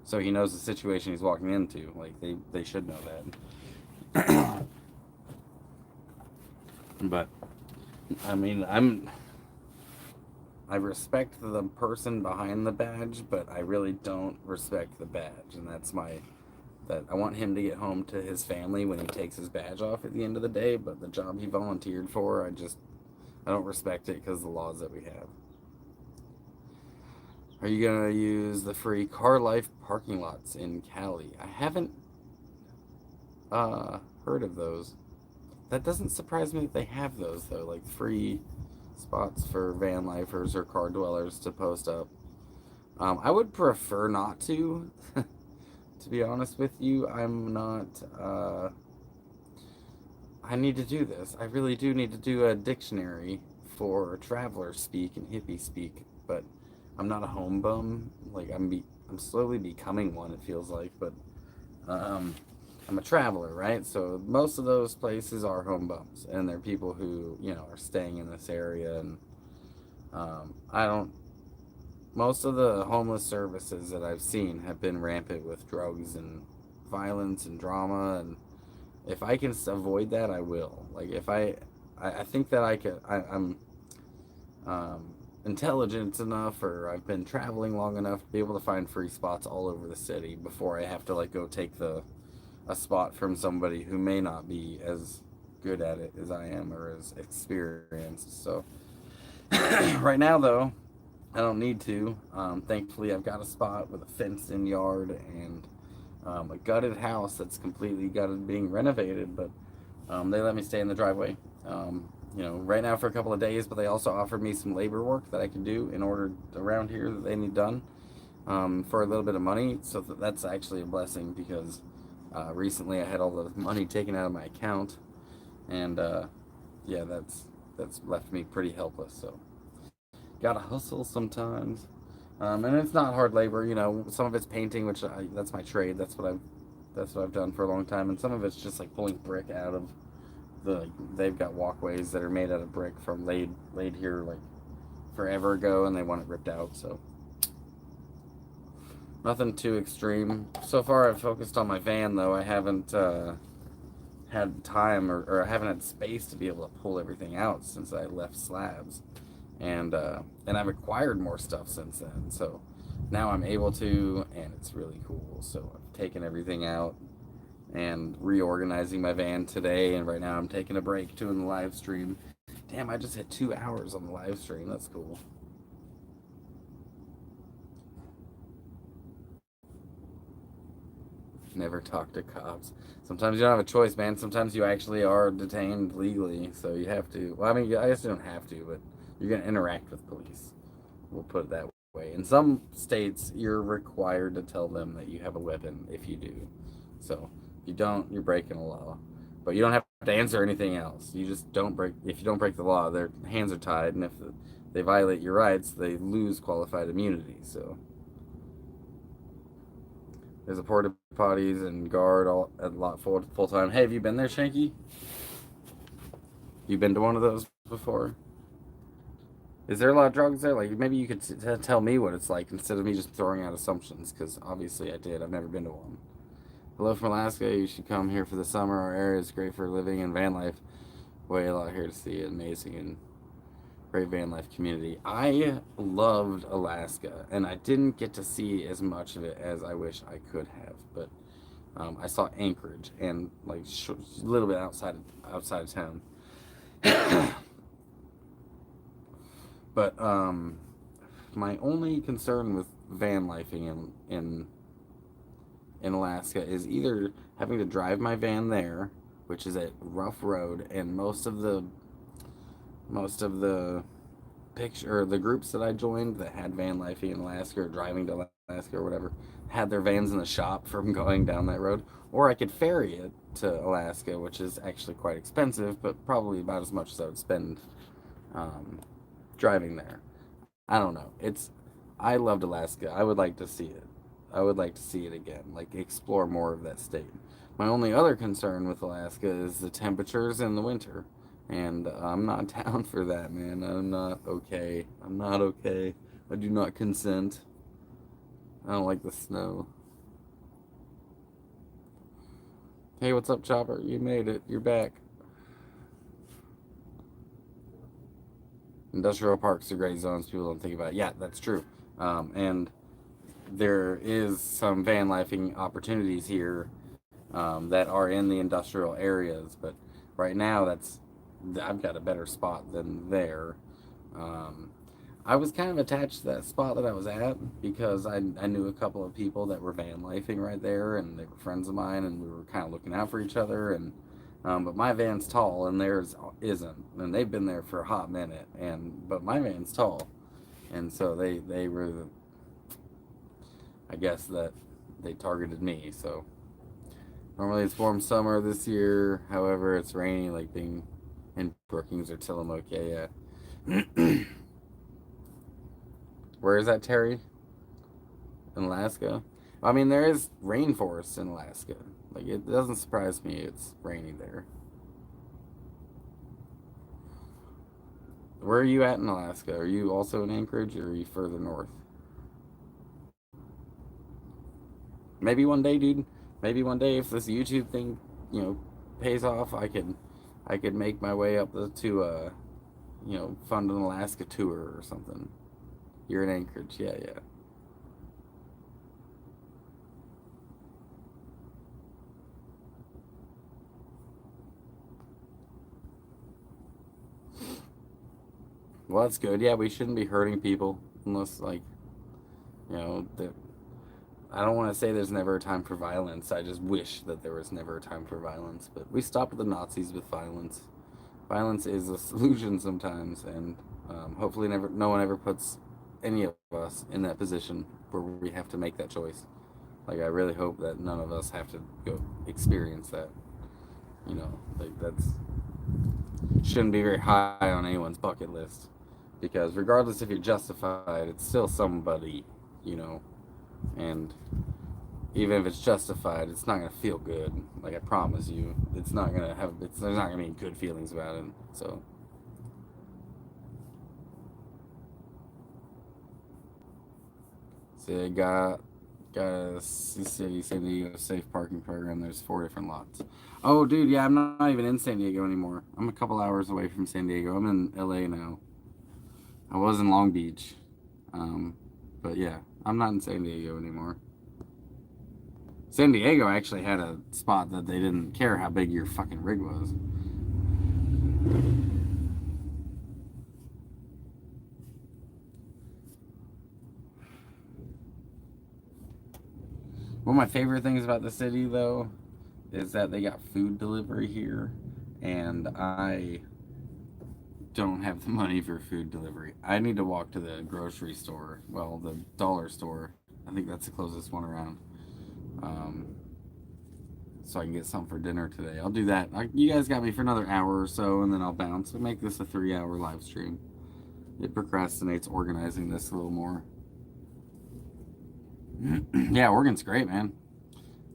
so he knows the situation he's walking into. Like they should know that. But I mean, I respect the person behind the badge, but I really don't respect the badge, and that I want him to get home to his family when he takes his badge off at the end of the day. But the job he volunteered for, I don't respect it because of the laws that we have. Are you gonna use the free Car Life parking lots in Cali? I haven't heard of those. That doesn't surprise me that they have those though, like free spots for van lifers or car dwellers to post up. I would prefer not to. To be honest with you, I'm not. I need to do this. I really do need to do a dictionary for traveler speak and hippie speak, but I'm not a home bum. Like I'm slowly becoming one. It feels like, but I'm a traveler, right? So most of those places are home bums, and they're people who are staying in this area, and I don't. Most of the homeless services that I've seen have been rampant with drugs and violence and drama, and if I can avoid that, I will. Like if I think that I could. I'm intelligent enough, or I've been traveling long enough to be able to find free spots all over the city before I have to like go take a spot from somebody who may not be as good at it as I am or as experienced. So right now though, I don't need to. Thankfully I've got a spot with a fenced in yard and a gutted house that's completely gutted being renovated, but They let me stay in the driveway. Right now for a couple of days, but they also offered me some labor work that I could do in order around here that they need done for a little bit of money. So that's actually a blessing because recently I had all the money taken out of my account, and yeah, that's left me pretty helpless. So gotta hustle sometimes, and it's not hard labor. Some of it's painting, which that's my trade. That's what I've done for a long time, and some of it's just like pulling brick out of they've got walkways that are made out of brick from laid here like forever ago, and they want it ripped out. So nothing too extreme. So far, I've focused on my van though. I haven't had time or I haven't had space to be able to pull everything out since I left slabs, and I've acquired more stuff since then. So now I'm able to, and it's really cool. So I've taken everything out and reorganizing my van today, and right now I'm taking a break doing the live stream. Damn, I just hit 2 hours on the live stream. That's cool. Never talk to cops. Sometimes you don't have a choice, man. Sometimes you actually are detained legally, so you have to. Well, I mean, I guess you don't have to, but you're going to interact with police. We'll put it that way. In some states, you're required to tell them that you have a weapon if you do. So if you don't, you're breaking a law. But you don't have to answer anything else. You just don't break. If you don't break the law, their hands are tied, and if they violate your rights, they lose qualified immunity. So there's a porta potties and guard all a lot full time. Hey, have you been there, Shanky? You been to one of those before? Is there a lot of drugs there? Like maybe you could tell me what it's like instead of me just throwing out assumptions, because obviously I did. I've never been to one. Hello from Alaska. You should come here for the summer. Our area is great for living and van life. Way a lot here to see. Amazing and great van life community. I loved Alaska, and I didn't get to see as much of it as I wish I could have. But I saw Anchorage and like a little bit outside of town. But my only concern with van lifing in Alaska is either having to drive my van there, which is a rough road, and most of the the groups that I joined that had van lifing in Alaska or driving to Alaska or whatever had their vans in the shop from going down that road, or I could ferry it to Alaska, which is actually quite expensive, but probably about as much as I would spend um, driving there. I don't know. I loved Alaska. I would like to see it. I would like to see it again, like explore more of that state. My only other concern with Alaska is the temperatures in the winter. And I'm not down for that, man. I'm not okay. I'm not okay. I do not consent. I don't like the snow. Hey, what's up, Chopper? You made it. You're back. Industrial parks are great zones. People don't think about it. Yeah, that's true. And there is some van lifing opportunities here that are in the industrial areas. But right now, I've got a better spot than there. Um, I was kind of attached to that spot that I was at because I knew a couple of people that were van lifing right there, and they were friends of mine, and we were kind of looking out for each other. And but my van's tall, and theirs isn't, and they've been there for a hot minute. But my van's tall, and so they were, I guess that they targeted me. So normally it's warm summer this year. However, it's rainy, like being in Brookings or Tillamook. Yeah, yeah. Where is that, Terry? In Alaska? I mean, there is rainforests in Alaska. Like, it doesn't surprise me it's rainy there. Where are you at in Alaska? Are you also in Anchorage, or are you further north? Maybe one day, dude. Maybe one day, if this YouTube thing, pays off, I could make my way up to fund an Alaska tour or something. You're in Anchorage, yeah, yeah. Well, that's good. Yeah, we shouldn't be hurting people unless, like, you know, that I don't want to say there's never a time for violence. I just wish that there was never a time for violence. But we stopped the Nazis with violence. Violence is a solution sometimes, and hopefully, no one ever puts any of us in that position where we have to make that choice. Like, I really hope that none of us have to go experience that. You know, like that's shouldn't be very high on anyone's bucket list, because regardless if you're justified, it's still somebody, you know, and even if it's justified, it's not gonna feel good. Like, I promise you, it's not gonna have. There's not gonna be good feelings about it. So I got a city San Diego safe parking program. There's 4 different lots. Oh, dude, yeah, I'm not even in San Diego anymore. I'm a couple hours away from San Diego. I'm in LA now. I was in Long Beach, but yeah, I'm not in San Diego anymore. San Diego actually had a spot that they didn't care how big your fucking rig was. One of my favorite things about the city, though, is that they got food delivery here, and I don't have the money for food delivery. I need to walk to the grocery store, well, the dollar store. I think that's the closest one around. Um, so I can get something for dinner today. I'll do that. You guys got me for another hour or so, and then I'll bounce. We'll make this a 3-hour live stream. It procrastinates organizing this a little more. Yeah, Oregon's great, man.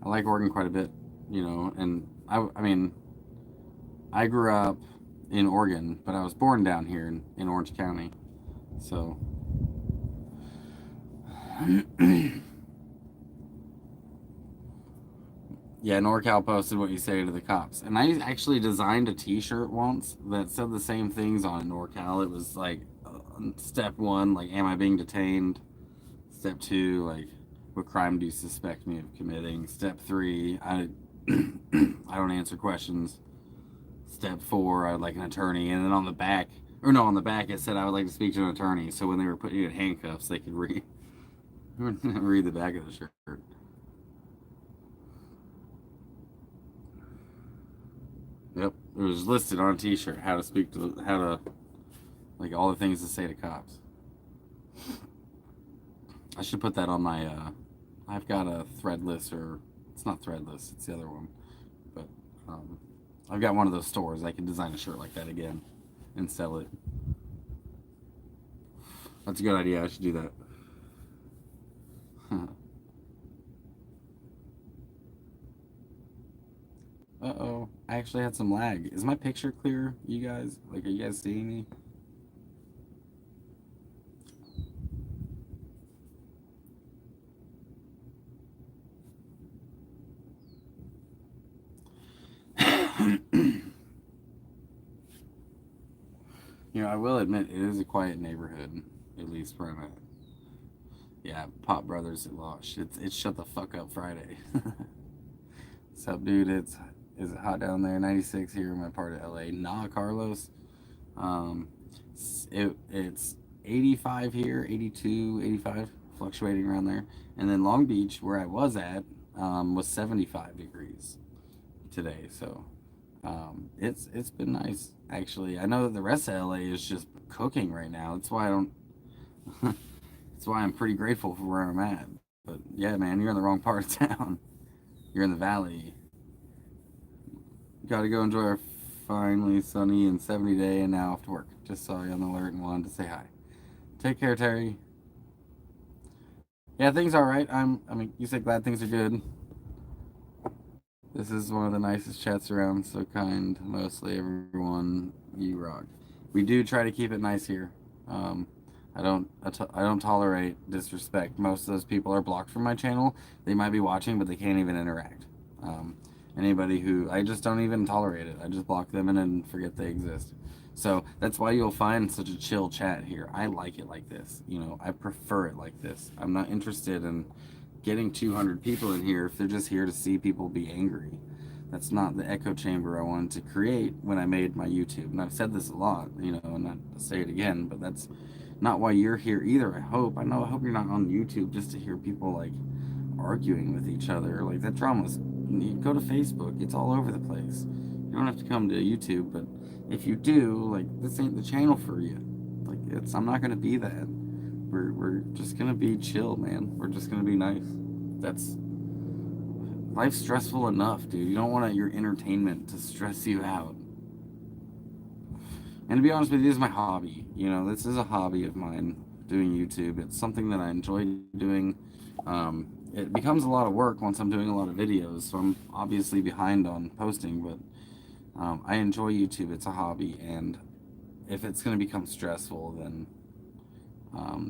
I like Oregon quite a bit, you know, and I mean, I grew up in Oregon, but I was born down here in Orange County. So, yeah, NorCal posted what you say to the cops. And I actually designed a t-shirt once that said the same things on NorCal. It was like, step 1, like, am I being detained? Step 2, like, what crime do you suspect me of committing? Step 3, I don't answer questions. Step 4, I would like an attorney. And then on the back it said I would like to speak to an attorney. So when they were putting you in handcuffs, they could read read the back of the shirt. Yep, it was listed on a t-shirt how to like all the things to say to cops. I should put that on my I've got a Threadless, or it's not Threadless, it's the other one. But I've got one of those stores. I can design a shirt like that again and sell it. That's a good idea. I should do that. Uh-oh. I actually had some lag. Is my picture clear, you guys? Like, are you guys seeing me? You know, I will admit, it is a quiet neighborhood, at least where I'm at. Yeah, Pop Brothers at Losh. It's Shut the Fuck Up Friday. What's up, dude? Is it hot down there? 96 here in my part of LA. Nah, Carlos. Um, it's 85 here, 82, 85, fluctuating around there. And then Long Beach, where I was at, was 75 degrees today. So it's been nice, actually. I know that the rest of LA is just cooking right now. That's why I don't. That's why I'm pretty grateful for where I'm at. But yeah, man, you're in the wrong part of town. You're in the valley. Got to go enjoy our finally sunny and 70 day, and now off to work. Just saw you on the alert and wanted to say hi. Take care, Terry. Yeah, things are right. I mean, you said glad things are good. This is one of the nicest chats around. So kind, mostly everyone. You rock. We do try to keep it nice here. I don't tolerate disrespect. Most of those people are blocked from my channel. They might be watching, but they can't even interact. Anybody who, I just don't even tolerate it. I just block them and then forget they exist. So that's why you'll find such a chill chat here. I like it like this. You know, I prefer it like this. I'm not interested in getting 200 people in here if they're just here to see people be angry. That's not the echo chamber I wanted to create when I made my YouTube. And I've said this a lot, you know, and not to say it again, but that's not why you're here either. I hope you're not on YouTube just to hear people like arguing with each other. Like, that drama's, you go to Facebook, it's all over the place. You don't have to come to YouTube, but if you do, like, this ain't the channel for you. Like, I'm not gonna be that. We're just gonna be chill, man. We're just gonna be nice. That's, life's stressful enough, dude. You don't want your entertainment to stress you out. And to be honest with you, this is my hobby. You know, this is a hobby of mine, doing YouTube. It's something that I enjoy doing. It becomes a lot of work once I'm doing a lot of videos, so I'm obviously behind on posting, but I enjoy YouTube. It's a hobby, and if it's going to become stressful, then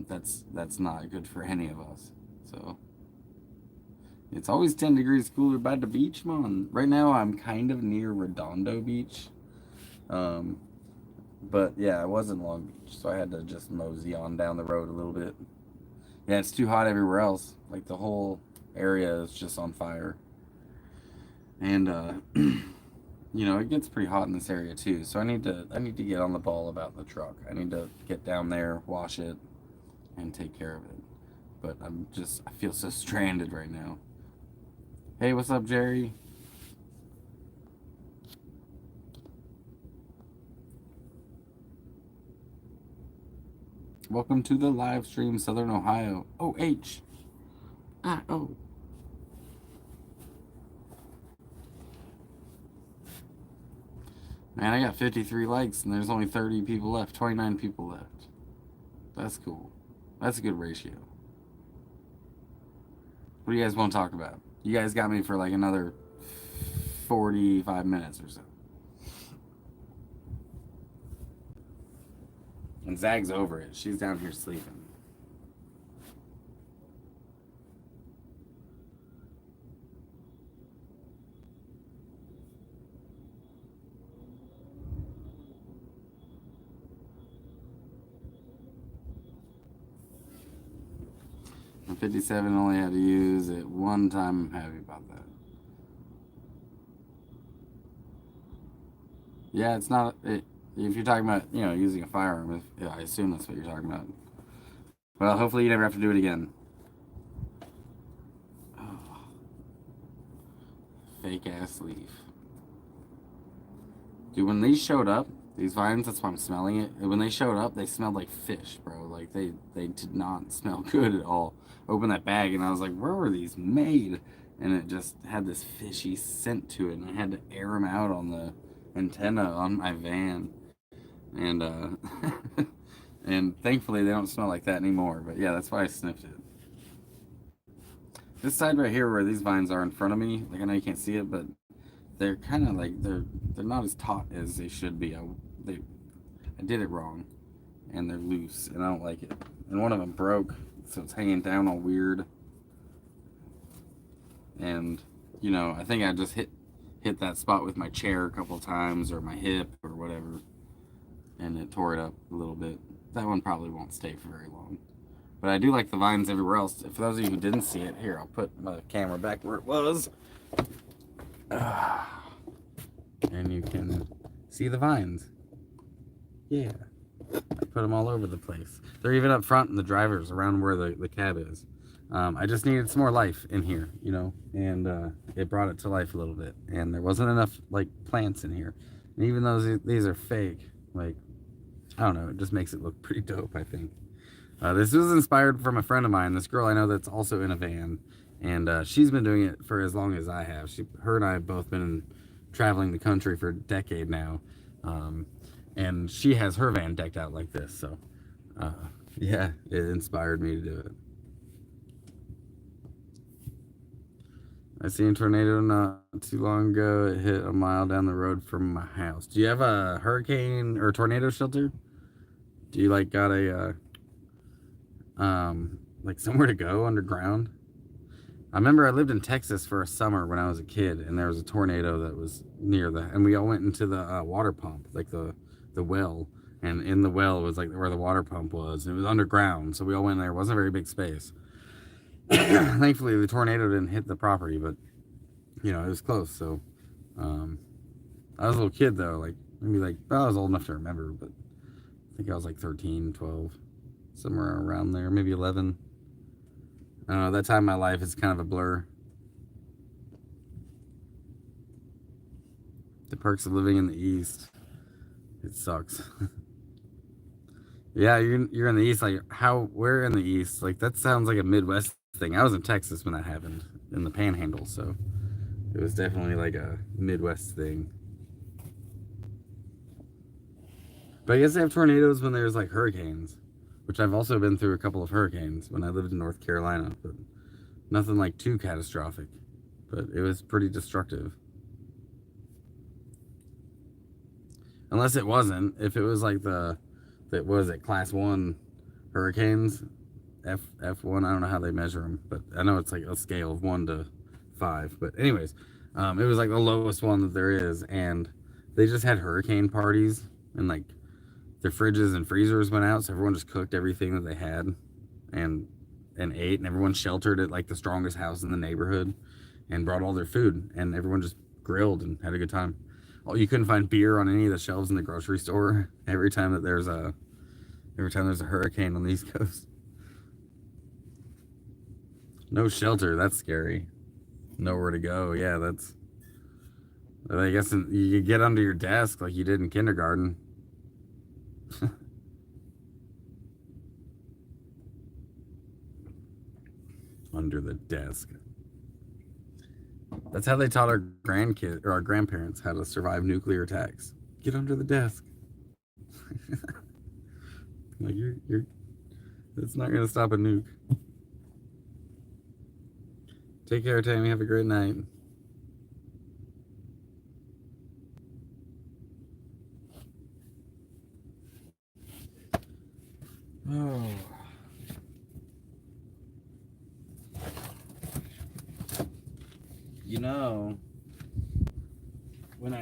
that's not good for any of us. So it's always 10 degrees cooler by the beach, man. Right now I'm kind of near Redondo Beach. But yeah, I was in Long Beach, so I had to just mosey on down the road a little bit. Yeah, it's too hot everywhere else. Like, the whole area is just on fire. And you know, it gets pretty hot in this area too. So I need to get on the ball about the truck. I need to get down there, wash it, and take care of it. But I feel so stranded right now. Hey, what's up, Jerry? Welcome to the live stream, Southern Ohio. OH. Man, I got 53 likes and there's only 30 people left, 29 people left. That's cool. That's a good ratio. What do you guys want to talk about? You guys got me for like another 45 minutes or so. And Zag's over it. She's down here sleeping. And 57 only had to use it one time. I'm happy about that. Yeah, it's not... if you're talking about, you know, using a firearm, yeah, I assume that's what you're talking about. Well, hopefully you never have to do it again. Oh. Fake ass leaf. Dude, when these showed up, these vines, that's why I'm smelling it. When they showed up, they smelled like fish, bro. Like, they did not smell good at all. Opened that bag and I was like, where were these made? And it just had this fishy scent to it, and I had to air them out on the antenna on my van. And and thankfully they don't smell like that anymore. But yeah, that's why I sniffed it. This side right here where these vines are in front of me, like, I know you can't see it, but they're kind of like, they're not as taut as they should be. I did it wrong, and they're loose, and I don't like it. And one of them broke, so it's hanging down all weird. And you know, I think I just hit that spot with my chair a couple times, or my hip, or whatever, and it tore it up a little bit. That one probably won't stay for very long. But I do like the vines everywhere else. For those of you who didn't see it, here, I'll put my camera back where it was. And you can see the vines. Yeah. I put them all over the place. They're even up front in the drivers, around where the cab is. I just needed some more life in here, you know, and it brought it to life a little bit. And there wasn't enough, like, plants in here. And even though these are fake, like, I don't know, it just makes it look pretty dope, I think. This was inspired from a friend of mine, this girl I know that's also in a van, and she's been doing it for as long as I have. Her and I have both been traveling the country for a decade now, and she has her van decked out like this, so yeah, it inspired me to do it. I seen a tornado not too long ago. It hit a mile down the road from my house. Do you have a hurricane or tornado shelter? Do you, like, got a like, somewhere to go underground? I remember I lived in Texas for a summer when I was a kid, and there was a tornado that was near and we all went into the water pump, like the well, and in the well was like where the water pump was. It was underground, so we all went in there. It wasn't a very big space. Thankfully the tornado didn't hit the property, but you know, it was close. So I was a little kid though, like maybe like, well, I was old enough to remember, but I think I was like 13, 12, somewhere around there, maybe 11. I don't know, that time in my life is kind of a blur. The perks of living in the East. It sucks. Yeah, you're in the East. Like, where in the East? Like, that sounds like a Midwest thing. I was in Texas when that happened, in the Panhandle, so it was definitely like a Midwest thing. But I guess they have tornadoes when there's like hurricanes, which I've also been through a couple of hurricanes when I lived in North Carolina, but nothing like too catastrophic. But it was pretty destructive. Unless it wasn't. If it was like that was it, class 1 hurricanes, F1, I don't know how they measure them, but I know it's like a scale of 1 to 5. But anyways, it was like the lowest one that there is, and they just had hurricane parties, and like their fridges and freezers went out, so everyone just cooked everything that they had and ate, and everyone sheltered at like the strongest house in the neighborhood and brought all their food, and everyone just grilled and had a good time. Oh, you couldn't find beer on any of the shelves in the grocery store every time there's a hurricane on the East Coast. No shelter, that's scary. Nowhere to go. Yeah, that's, I guess you could get under your desk like you did in kindergarten. Under the desk. That's how they taught our grandkids or our grandparents how to survive nuclear attacks. Get under the desk. Like you're it's not gonna stop a nuke. Take care, Tammy. Have a great night. Oh. You know, when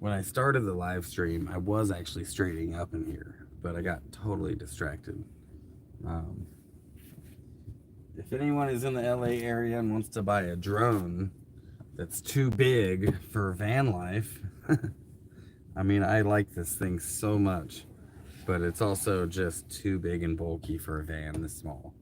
I started the live stream, I was actually straightening up in here, but I got totally distracted. If anyone is in the LA area and wants to buy a drone that's too big for van life, I mean, I like this thing so much, but it's also just too big and bulky for a van this small,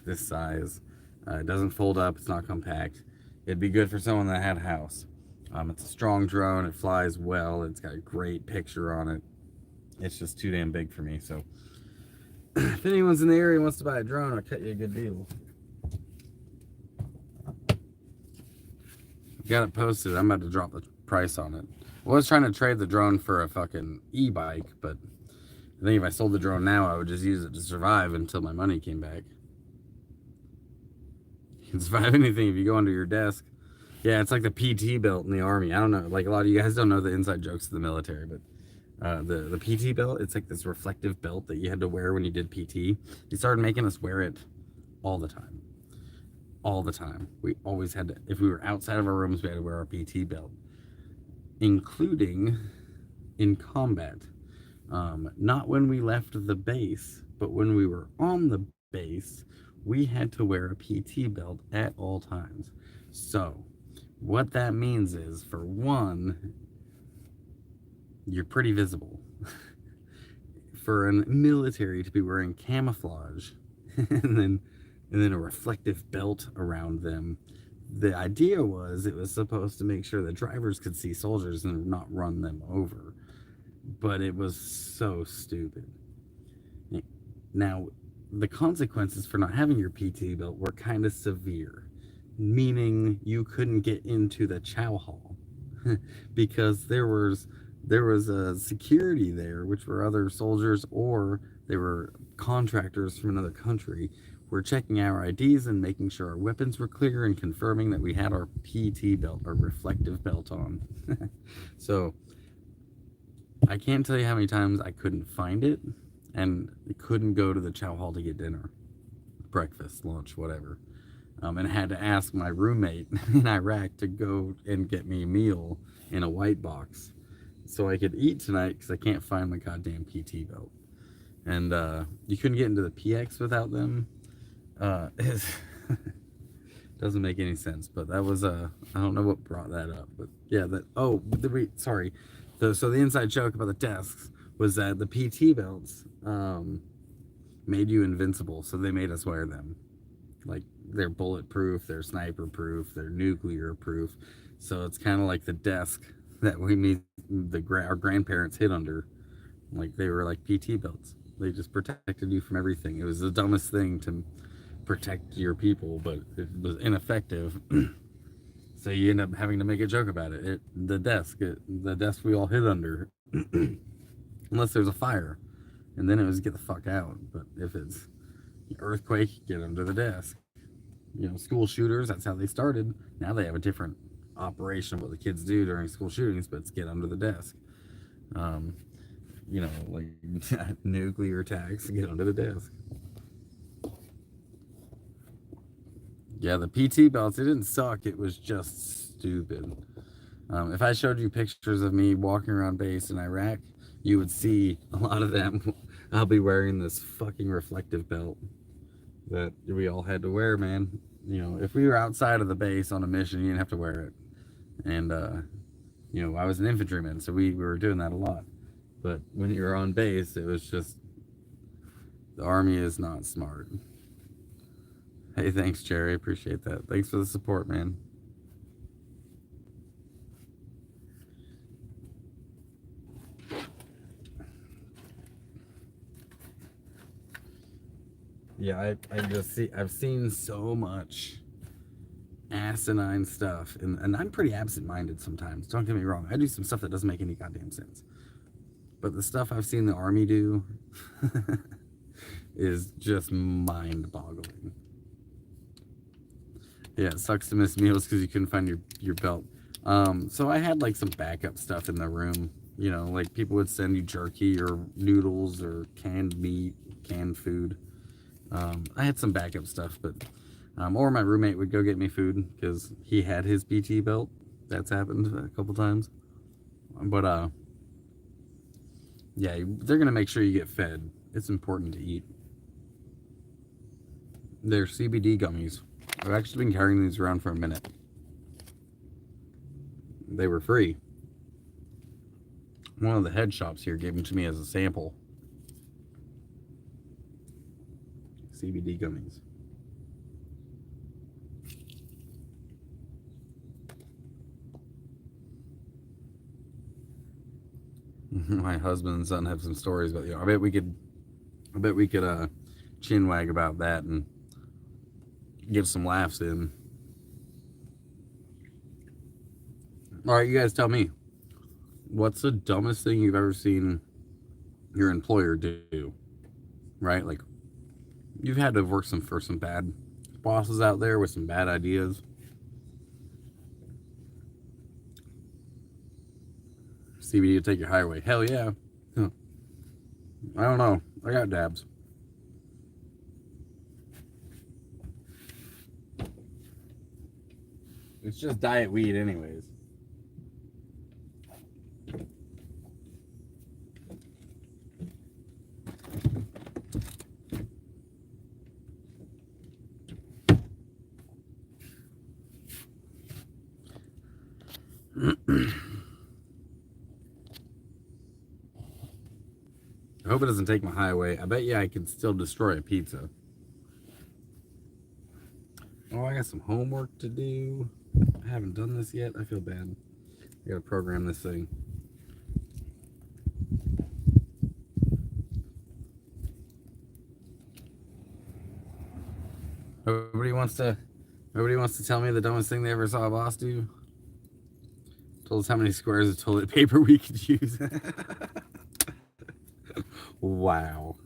this size. It doesn't fold up, it's not compact. It'd be good for someone that had a house. It's a strong drone, it flies well, it's got a great picture on it. It's just too damn big for me, so if anyone's in the area and wants to buy a drone, I'll cut you a good deal. Got it posted, I'm about to drop the price on it. I was trying to trade the drone for a fucking e-bike, but I think if I sold the drone now, I would just use it to survive until my money came back. You can survive anything if you go under your desk. Yeah, it's like the PT belt in the Army. I don't know, like a lot of you guys don't know the inside jokes of the military, but the PT belt, it's like this reflective belt that you had to wear when you did PT. They started making us wear it all the time. All the time. We always had to, if we were outside of our rooms, we had to wear our PT belt, including in combat. Not when we left the base, but when we were on the base, we had to wear a PT belt at all times. So what that means is, for one, you're pretty visible. For a military to be wearing camouflage and then a reflective belt around them, the idea was it was supposed to make sure the drivers could see soldiers and not run them over. But it was so stupid. Now, the consequences for not having your PT belt were kind of severe, meaning you couldn't get into the chow hall because there was a security there, which were other soldiers or they were contractors from another country. We're checking our IDs and making sure our weapons were clear and confirming that we had our PT belt, our reflective belt on. So I can't tell you how many times I couldn't find it and couldn't go to the chow hall to get dinner, breakfast, lunch, whatever. And had to ask my roommate in Iraq to go and get me a meal in a white box so I could eat tonight because I can't find my goddamn PT belt. And you couldn't get into the PX without them. It doesn't make any sense, but that was I don't know what brought that up, but yeah, sorry. So the inside joke about the desks was that the PT belts, made you invincible, so they made us wear them. Like, they're bulletproof, they're sniper proof, they're nuclear proof. So it's kind of like the desk that our grandparents hid under. Like, they were like PT belts. They just protected you from everything. It was the dumbest thing to protect your people, but it was ineffective. So you end up having to make a joke about it. The desk we all hid under, unless there's a fire, and then it was get the fuck out. But if it's earthquake, get under the desk. School shooters, that's how they started. Now they have a different operation of what the kids do during school shootings, but it's get under the desk. Like nuclear attacks, get under the desk. Yeah, the PT belts, it didn't suck. It was just stupid. If I showed you pictures of me walking around base in Iraq, you would see a lot of them. I'll be wearing this fucking reflective belt that we all had to wear, man. If we were outside of the base on a mission, you didn't have to wear it. And, I was an infantryman, so we were doing that a lot. But when you're on base, it was just, the Army is not smart. Hey, thanks, Jerry. Appreciate that. Thanks for the support, man. Yeah, I've seen so much asinine stuff, and I'm pretty absent-minded sometimes. Don't get me wrong. I do some stuff that doesn't make any goddamn sense. But the stuff I've seen the Army do is just mind-boggling. Yeah, it sucks to miss meals because you couldn't find your belt. So I had like some backup stuff in the room. Like people would send you jerky or noodles or canned meat, canned food. I had some backup stuff, but or my roommate would go get me food because he had his PT belt. That's happened a couple times. But yeah, they're gonna make sure you get fed. It's important to eat. They're CBD gummies. I've actually been carrying these around for a minute. They were free. One of the head shops here gave them to me as a sample. CBD gummies. My husband and son have some stories about I bet we could chin wag about that and give some laughs in. All right, you guys tell me, what's the dumbest thing you've ever seen your employer do? Right? Like, you've had to work for some bad bosses out there with some bad ideas. CBD to take your highway. Hell yeah. Huh. I don't know. I got dabs. It's just diet weed anyways. I hope it doesn't take my highway. I bet you I can still destroy a pizza. Oh, I got some homework to do. I haven't done this yet. I feel bad. I gotta program this thing. Nobody wants to tell me the dumbest thing they ever saw a boss do. Told us how many squares of toilet paper we could use. Wow.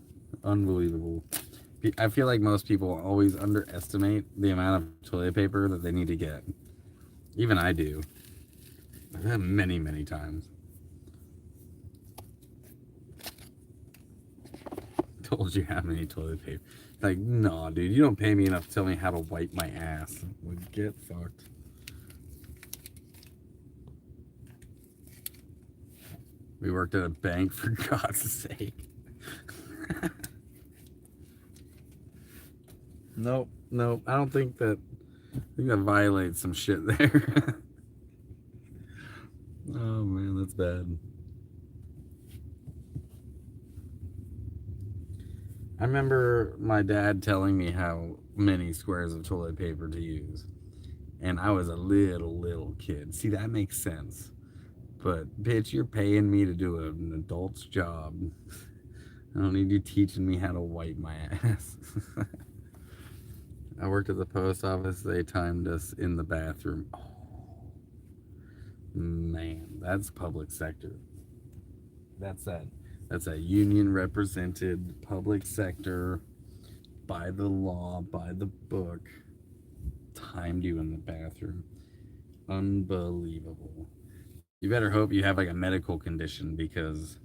Unbelievable. I feel like most people always underestimate the amount of toilet paper that they need to get. Even I do. Many, many times. Told you how many toilet paper. Like, no, dude, you don't pay me enough to tell me how to wipe my ass. Like, get fucked. We worked at a bank, for God's sake. Nope. I don't think that. I think that violates some shit there. Oh man, that's bad. I remember my dad telling me how many squares of toilet paper to use. And I was a little kid. See, that makes sense. But, bitch, you're paying me to do an adult's job. I don't need you teaching me how to wipe my ass. I worked at the post office. They timed us in the bathroom. Oh, man, that's public sector. That's that. That's a union represented public sector, by the law, by the book. Timed you in the bathroom. Unbelievable. You better hope you have like a medical condition, because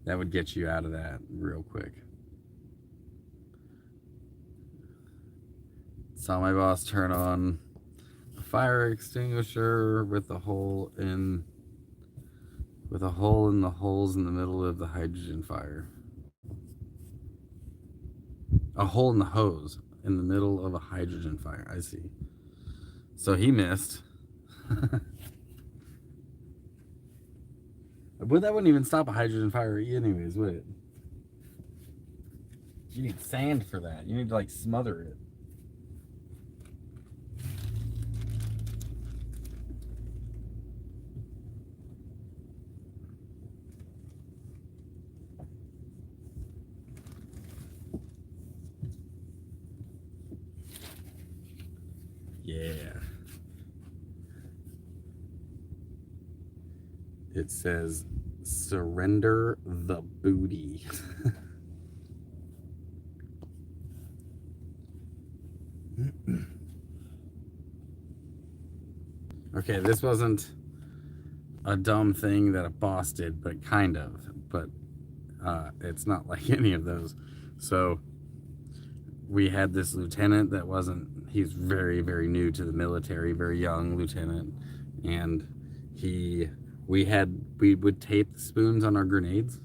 that would get you out of that real quick. Saw my boss turn on a fire extinguisher with a hole in the holes in the middle of the hydrogen fire. A hole in the hose in the middle of a hydrogen fire. I see. So he missed. But that wouldn't even stop a hydrogen fire anyways, would it? You need sand for that. You need to like smother it. Yeah. It says surrender the booty. Okay, this wasn't a dumb thing that a boss did, but kind of. But it's not like any of those. So we had this lieutenant that wasn't, he's very, very new to the military, very young lieutenant. And we would tape the spoons on our grenades,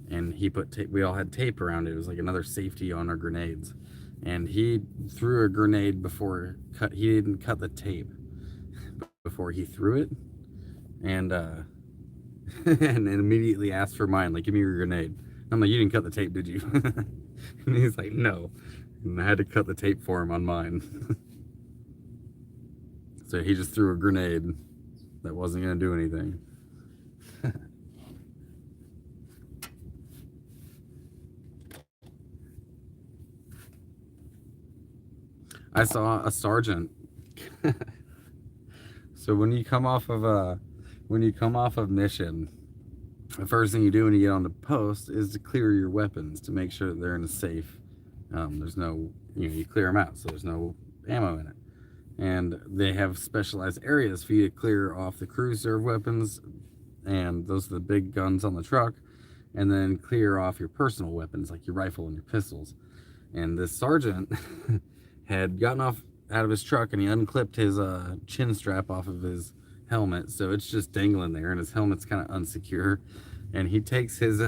and he put tape, we all had tape around it. It was like another safety on our grenades. And he threw a grenade he didn't cut the tape before he threw it. And and immediately asked for mine, like, give me your grenade. I'm like, you didn't cut the tape, did you? And he's like, no. And I had to cut the tape for him on mine. So he just threw a grenade that wasn't going to do anything. I saw a sergeant. So when you come off of mission, the first thing you do when you get on the post is to clear your weapons to make sure that they're in a safe. There's no, you clear them out so there's no ammo in it. And they have specialized areas for you to clear off the crew serve weapons, and those are the big guns on the truck, and then clear off your personal weapons like your rifle and your pistols. And this sergeant had gotten out of his truck, and he unclipped his chin strap off of his helmet, so it's just dangling there, and his helmet's kind of unsecure. And he takes his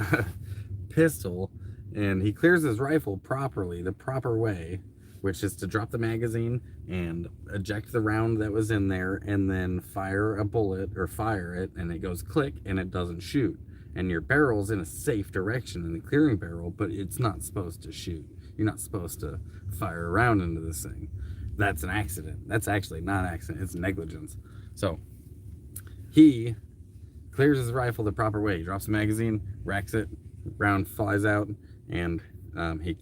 pistol and he clears his rifle properly, the proper way, which is to drop the magazine and eject the round that was in there, and then fire a bullet, or fire it, and it goes click and it doesn't shoot. And your barrel's in a safe direction in the clearing barrel, but it's not supposed to shoot. You're not supposed to fire a round into this thing. That's an accident. That's actually not an accident, it's negligence. So he clears his rifle the proper way. He drops the magazine, racks it, round flies out, and he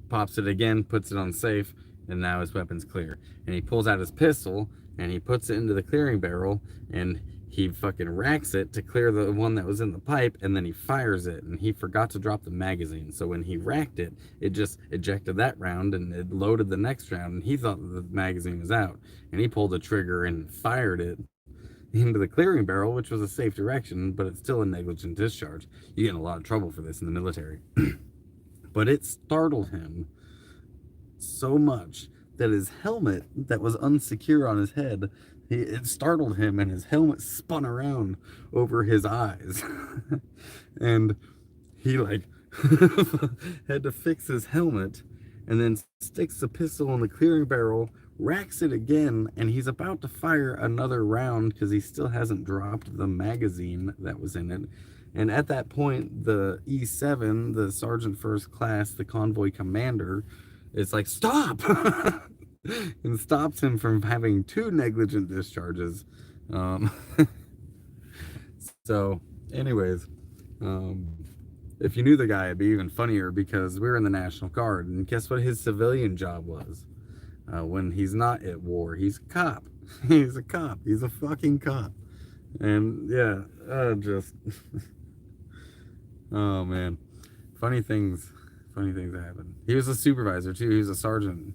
pops it again, puts it on safe, and now his weapon's clear. And he pulls out his pistol and he puts it into the clearing barrel, and he fucking racks it to clear the one that was in the pipe, and then he fires it, and he forgot to drop the magazine. So when he racked it, it just ejected that round and it loaded the next round, and he thought that the magazine was out, and he pulled the trigger and fired it into the clearing barrel, which was a safe direction, but it's still a negligent discharge. You get in a lot of trouble for this in the military. But it startled him so much that his helmet that was unsecure on his head, it startled him, and his helmet spun around over his eyes. And he like had to fix his helmet, and then sticks the pistol in the clearing barrel, racks it again, and he's about to fire another round because he still hasn't dropped the magazine that was in it. And at that point, the E7, the Sergeant First Class, the convoy commander, is like, stop! And stops him from having 2 negligent discharges. So, anyways, if you knew the guy, it'd be even funnier because we were in the National Guard, and guess what his civilian job was? When he's not at war, he's a cop. He's a cop. He's a fucking cop. And yeah, just oh man, funny things that happen. He was a supervisor too. He was a sergeant.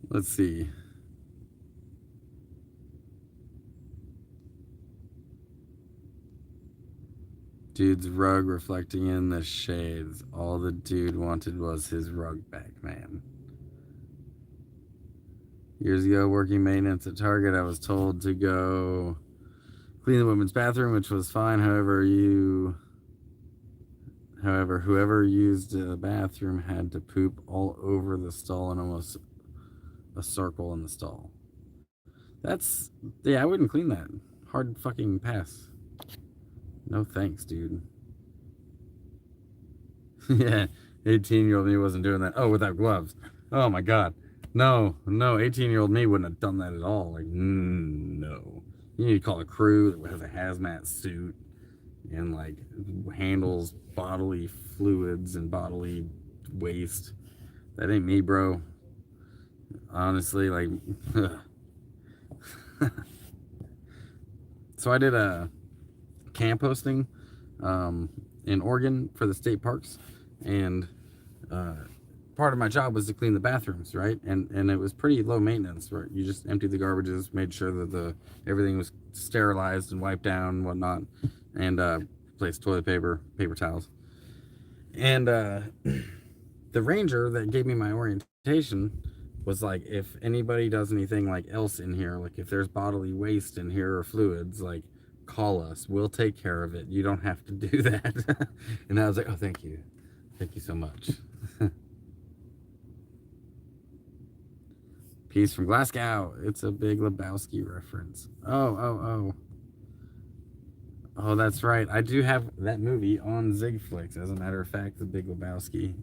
Let's see. Dude's rug reflecting in the shades. All the dude wanted was his rug back, man. Years ago, working maintenance at Target, I was told to go clean the women's bathroom, which was fine. However, whoever used the bathroom had to poop all over the stall and almost a circle in the stall. Yeah, I wouldn't clean that. Hard fucking pass. No thanks, dude. Yeah, 18-year-old me wasn't doing that. Oh, without gloves. Oh my god. No, 18-year-old me wouldn't have done that at all. Like, no. You need to call a crew that has a hazmat suit and like handles bodily fluids and bodily waste. That ain't me, bro. Honestly, like so I did a camp hosting in Oregon for the state parks, and part of my job was to clean the bathrooms, right? And it was pretty low maintenance, right? You just emptied the garbages, made sure that everything was sterilized and wiped down and whatnot, and placed toilet paper, paper towels. And the ranger that gave me my orientation was like, if anybody does anything like else in here, like if there's bodily waste in here or fluids, like call us, we'll take care of it, you don't have to do that. And I was like, oh, thank you so much. Peace from Glasgow. It's a Big Lebowski reference. Oh, that's right, I do have that movie on Zigflix, as a matter of fact, the Big Lebowski.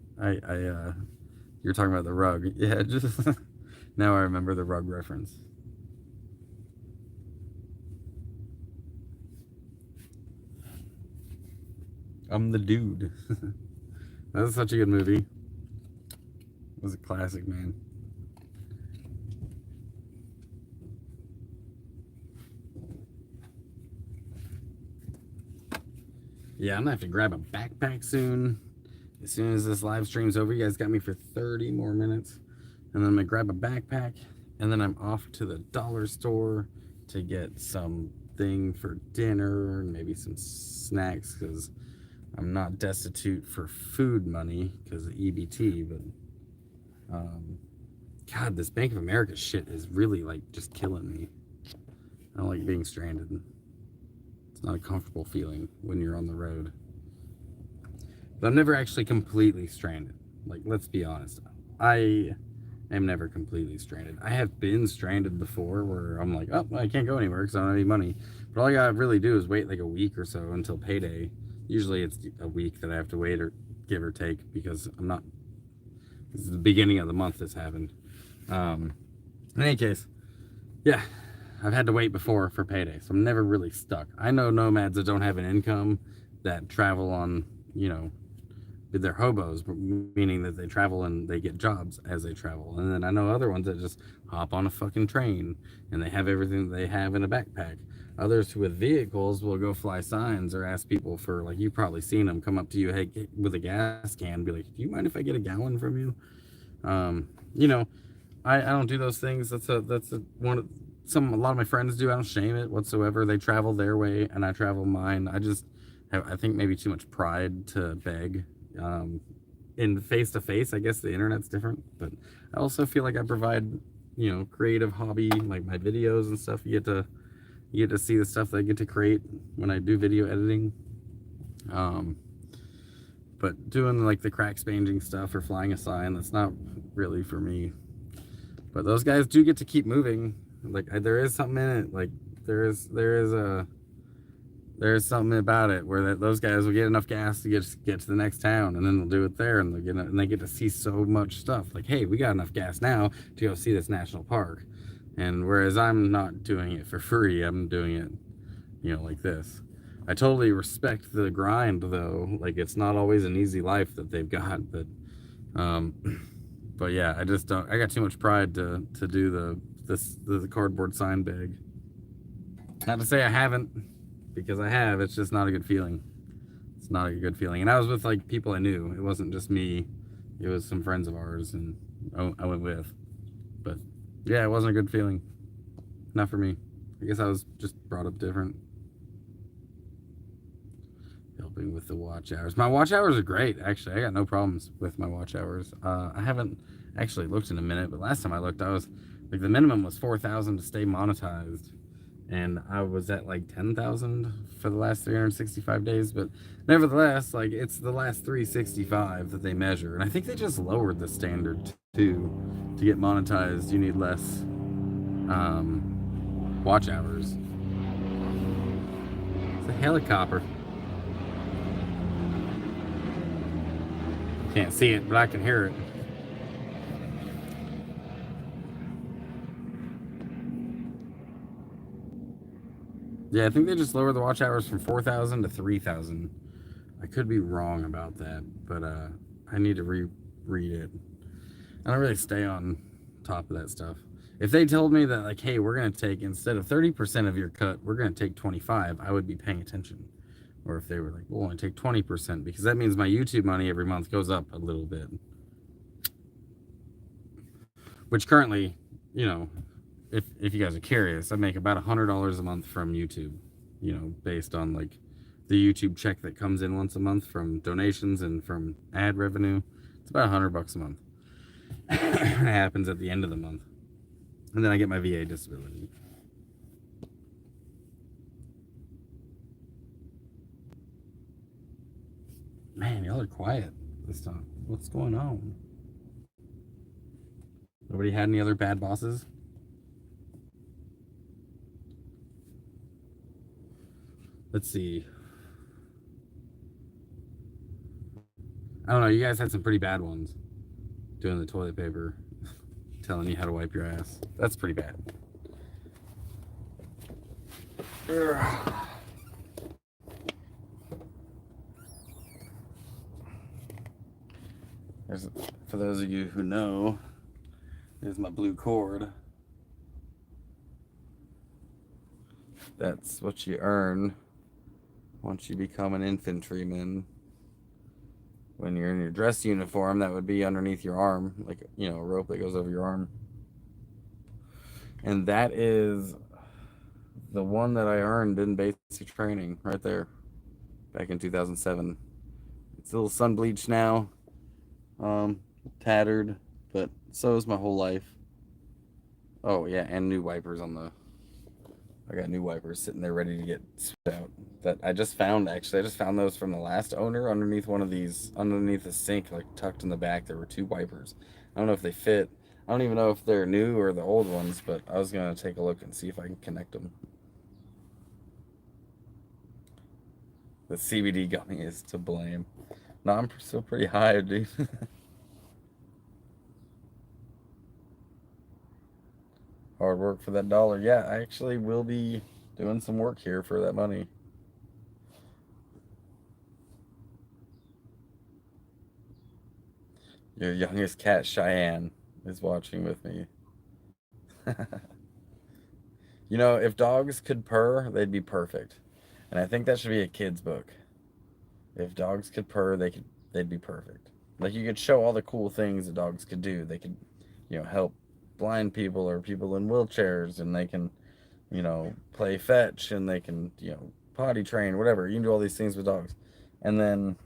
You're talking about the rug. Yeah, just now I remember the rug reference. I'm the dude. That was such a good movie. It was a classic, man. Yeah, I'm gonna have to grab a backpack soon. As soon as this live stream's over, you guys got me for 30 more minutes. And then I'm gonna grab a backpack, and then I'm off to the dollar store to get something for dinner and maybe some snacks, because I'm not destitute for food money because of EBT, but God, this Bank of America shit is really like just killing me. I don't like being stranded. It's not a comfortable feeling when you're on the road. But I'm never actually completely stranded. Like, let's be honest. I am never completely stranded. I have been stranded before where I'm like, oh, I can't go anywhere because I don't have any money. But all I gotta really do is wait like a week or so until payday. Usually it's a week that I have to wait, or give or take, because this is the beginning of the month this happened. In any case, yeah, I've had to wait before for payday, so I'm never really stuck. I know nomads that don't have an income that travel on, they're hobos, meaning that they travel and they get jobs as they travel. And then I know other ones that just hop on a fucking train and they have everything they have in a backpack. Others with vehicles will go fly signs or ask people for, like, you've probably seen them come up to you, hey, with a gas can, be like, do you mind if I get a gallon from you? I don't do those things. A lot of my friends do. I don't shame it whatsoever. They travel their way and I travel mine. I think maybe too much pride to beg. In face to face, I guess the internet's different, but I also feel like I provide, creative hobby, like my videos and stuff. You get to see the stuff that I get to create when I do video editing. But doing like the crack spanging stuff or flying a sign, that's not really for me. But those guys do get to keep moving. Like there is something in it. Like there's something about it where those guys will get enough gas to get to the next town, and then they'll do it there, and they get to see so much stuff. Like, hey, we got enough gas now to go see this national park. And whereas I'm not doing it for free, I'm doing it, like this. I totally respect the grind, though. Like, it's not always an easy life that they've got, but yeah, I just don't. I got too much pride to do the cardboard sign bag. Not to say I haven't, because I have. It's just not a good feeling. It's not a good feeling. And I was with like people I knew. It wasn't just me. It was some friends of ours, and I went with. But yeah, it wasn't a good feeling. Not for me. I guess I was just brought up different. Helping with the watch hours. My watch hours are great, actually. I got no problems with my watch hours. I haven't actually looked in a minute, but last time I looked, I was like, the minimum was 4,000 to stay monetized, and I was at like 10,000 for the last 365 days. But nevertheless, like, it's the last 365 that they measure, and I think they just lowered the standard too. To get monetized, you need less watch hours. It's a helicopter. Can't see it, but I can hear it. Yeah, I think they just lowered the watch hours from 4,000 to 3,000. I could be wrong about that, but I need to reread it. I don't really stay on top of that stuff. If they told me that, like, hey, we're going to take, instead of 30% of your cut, we're going to take 25, I would be paying attention. Or if they were like, we'll only take 20%, because that means my YouTube money every month goes up a little bit. Which currently, if you guys are curious, I make about $100 a month from YouTube, based on like the YouTube check that comes in once a month from donations and from ad revenue. It's about $100 a month. It happens at the end of the month. And then I get my VA disability. Man, y'all are quiet this time. What's going on? Nobody had any other bad bosses? Let's see. I don't know. You guys had some pretty bad ones. Doing the toilet paper, telling you how to wipe your ass. That's pretty bad. For those of you who know, there's my blue cord. That's what you earn once you become an infantryman. When you're in your dress uniform, that would be underneath your arm, like, a rope that goes over your arm. And that is the one that I earned in basic training right there back in 2007. It's a little sun bleached now, tattered, but so is my whole life. Oh yeah, and new wipers I got new wipers sitting there ready to get swapped out. That I just found, actually. I just found those from the last owner underneath one of these, underneath the sink, like tucked in the back. There were 2 wipers. I don't know if they fit. I don't even know if they're new or the old ones, but I was going to take a look and see if I can connect them. The CBD gummy is to blame. No, I'm still pretty high, dude. Hard work for that dollar. Yeah, I actually will be doing some work here for that money. Your youngest cat, Cheyenne, is watching with me. If dogs could purr, they'd be perfect. And I think that should be a kid's book. If dogs could purr, they'd be perfect. Like, you could show all the cool things that dogs could do. They could, help blind people or people in wheelchairs, and they can, play fetch, and they can, potty train, whatever. You can do all these things with dogs. And then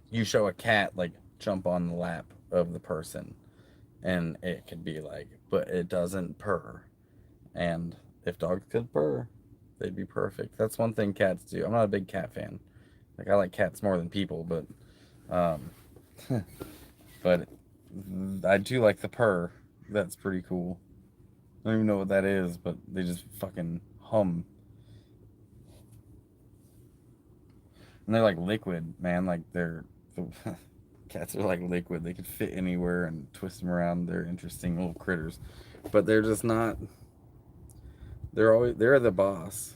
you show a cat, like, jump on the lap of the person, and it could be like, but it doesn't purr. And if dogs could purr, they'd be perfect. That's one thing cats do. I'm not a big cat fan. Like, I like cats more than people, but Um, but I do like the purr. That's pretty cool. I don't even know what that is, but they just fucking hum. And they're like liquid, man. Like the cats are like liquid. They could fit anywhere and twist them around. They're interesting little critters, but they're just not. They're the boss.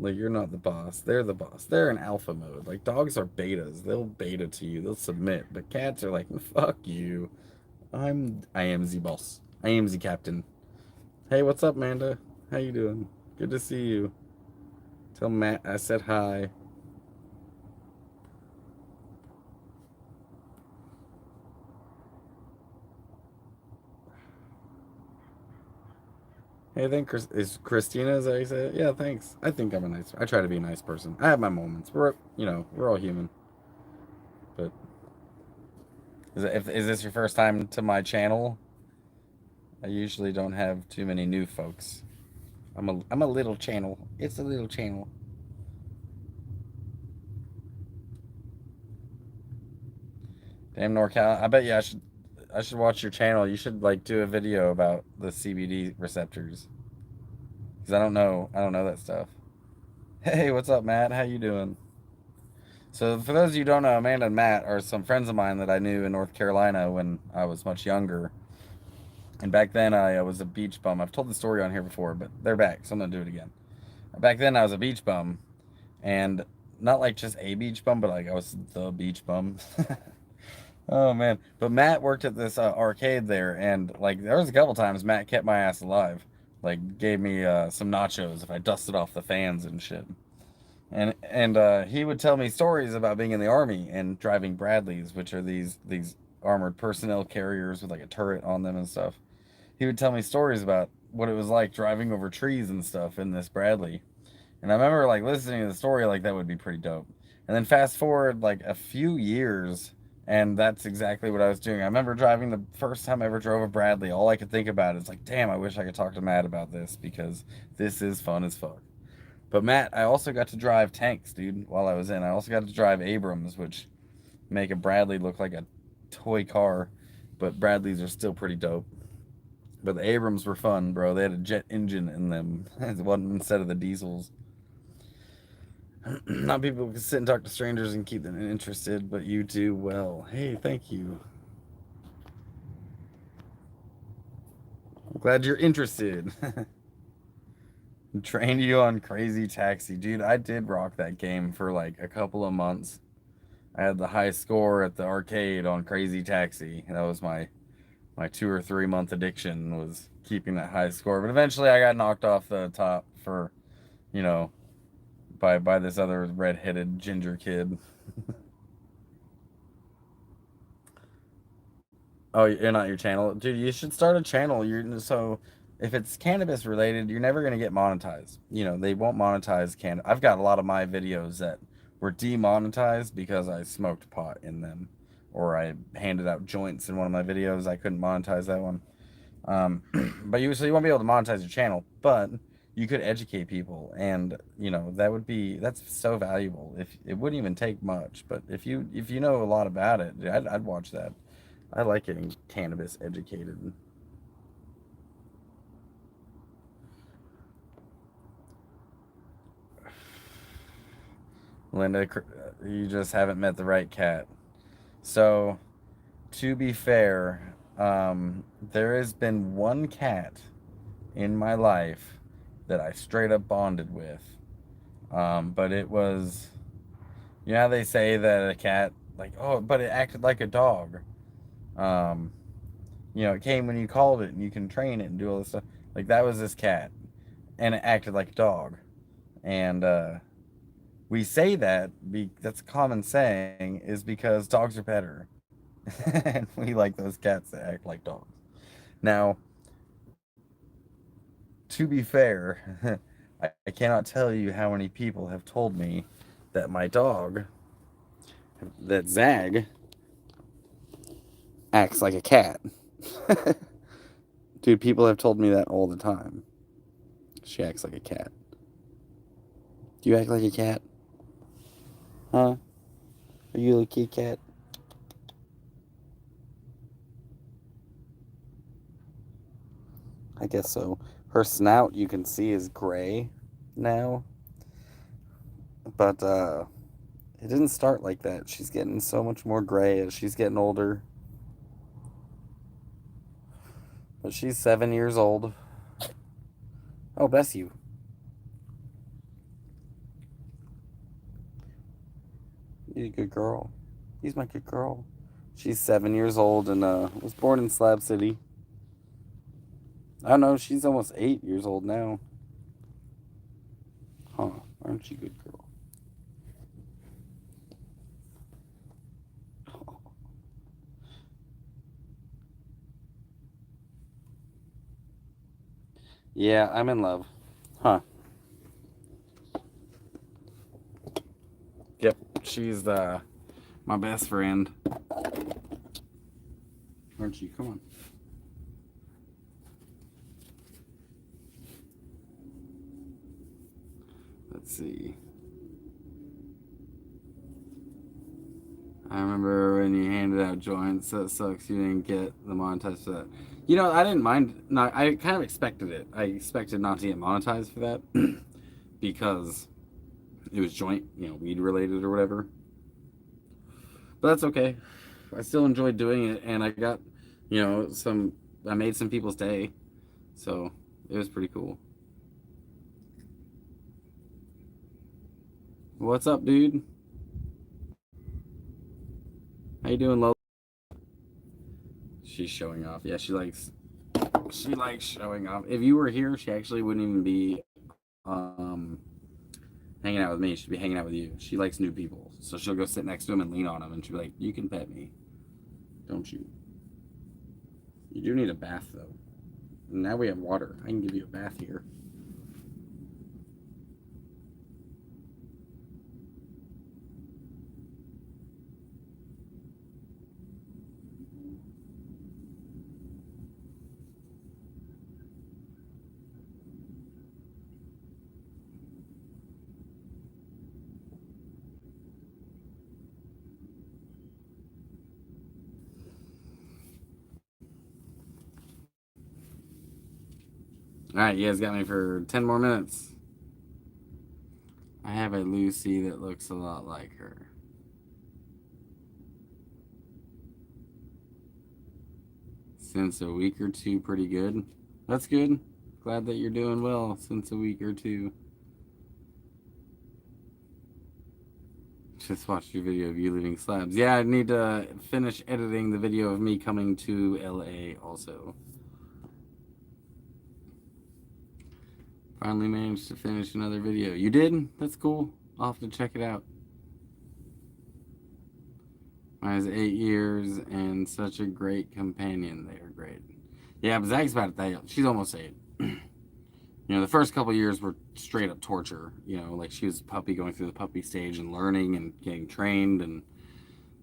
Like you're not the boss. They're the boss. They're in alpha mode. Like dogs are betas. They'll beta to you. They'll submit. But cats are like, fuck you. I am the boss. I am the captain. Hey, what's up, Amanda? How you doing? Good to see you. Tell Matt I said hi. Hey, I think is Christina, is that how you say it? Yeah, thanks. I think I try to be a nice person. I have my moments. We're all human. But is this your first time to my channel? I usually don't have too many new folks. I'm a little channel. It's a little channel. Damn NorCal. I bet you I should watch your channel. You should like do a video about the CBD receptors. Cause I don't know that stuff. Hey, what's up, Matt? How you doing? So for those of you who don't know, Amanda and Matt are some friends of mine that I knew in North Carolina when I was much younger. And back then I was a beach bum. I've told the story on here before, but they're back, so I'm gonna do it again. Back then I was a beach bum, and not like just a beach bum, but like I was the beach bum. Oh man! But Matt worked at this arcade there, and like there was a couple times Matt kept my ass alive. Like gave me some nachos if I dusted off the fans and shit. And he would tell me stories about being in the army and driving Bradleys, which are these armored personnel carriers with like a turret on them and stuff. He would tell me stories about what it was like driving over trees and stuff in this Bradley. And I remember like listening to the story like that would be pretty dope. And then fast forward like a few years, and that's exactly what I was doing. I remember driving the first time I ever drove a Bradley. All I could think about is like, damn, I wish I could talk to Matt about this because this is fun as fuck. But Matt, I also got to drive tanks, dude, while I was in. I also got to drive Abrams, which make a Bradley look like a toy car, but Bradleys are still pretty dope. But the Abrams were fun, bro. They had a jet engine in them, one instead of the diesels. Not people who can sit and talk to strangers and keep them interested, but you do well. Hey, thank you. I'm glad you're interested. Trained you on Crazy Taxi, dude. I did rock that game for like a couple of months. I had the high score at the arcade on Crazy Taxi. That was my 2 or 3 month addiction was keeping that high score. But eventually, I got knocked off the top for, you know, by this other red-headed ginger kid. Oh, you're not your channel, dude. You should start a channel. You're so if it's cannabis related, you're never gonna get monetized. They won't monetize can. I've got a lot of my videos that were demonetized because I smoked pot in them, or I handed out joints in one of my videos. I couldn't monetize that one. Um, but you won't be able to monetize your channel, but you could educate people, and that's so valuable. If it wouldn't even take much, but if you know a lot about it, I'd watch that. I like getting cannabis educated. Linda, you just haven't met the right cat. So, to be fair, there has been one cat in my life that I straight up bonded with. But it was, how they say that a cat, like, oh, but it acted like a dog. Um, it came when you called it and you can train it and do all this stuff. Like, that was this cat. And it acted like a dog. And we say that's a common saying, is because dogs are better. And we like those cats that act like dogs. Now, to be fair, I cannot tell you how many people have told me that my dog, that Zag, acts like a cat. Dude, people have told me that all the time. She acts like a cat. Do you act like a cat? Huh? Are you a little kitty cat? I guess so. Her snout, you can see, is gray now. But it didn't start like that. She's getting so much more gray as she's getting older. But she's 7 years old. Oh, bless you. You're a good girl. He's my good girl. She's 7 years old and was born in Slab City. I don't know, she's almost 8 years old now. Huh, aren't you a good girl? Yeah, I'm in love. Huh. Yep, she's my best friend. Aren't you? Come on. Let's see. I remember when you handed out joints. That sucks. You didn't get the monetized for that. You know, I didn't mind. Not. I kind of expected it. I expected not to get monetized for that because it was joint, weed related or whatever. But that's okay. I still enjoyed doing it, and I got, I made some people's day, so it was pretty cool. What's up, dude? How you doing, Lola? She's showing off. Yeah, she likes showing off. If you were here, she actually wouldn't even be hanging out with me. She'd be hanging out with you. She likes new people, so she'll go sit next to him and lean on him, and she'll be like, "You can pet me, don't you?" You do need a bath though. Now we have water. I can give you a bath here. All right, you guys got me for 10 more minutes. I have a Lucy that looks a lot like her. Since a week or two, pretty good. That's good. Glad that you're doing well since a week or two. Just watched your video of you leaving Slabs. Yeah, I need to finish editing the video of me coming to LA also. Finally managed to finish another video. You did? That's cool. I'll have to check it out. Mine is 8 years and such a great companion. They are great. Yeah, but Zag's about that. She's almost 8. The first couple years were straight up torture. Like she was a puppy going through the puppy stage and learning and getting trained, and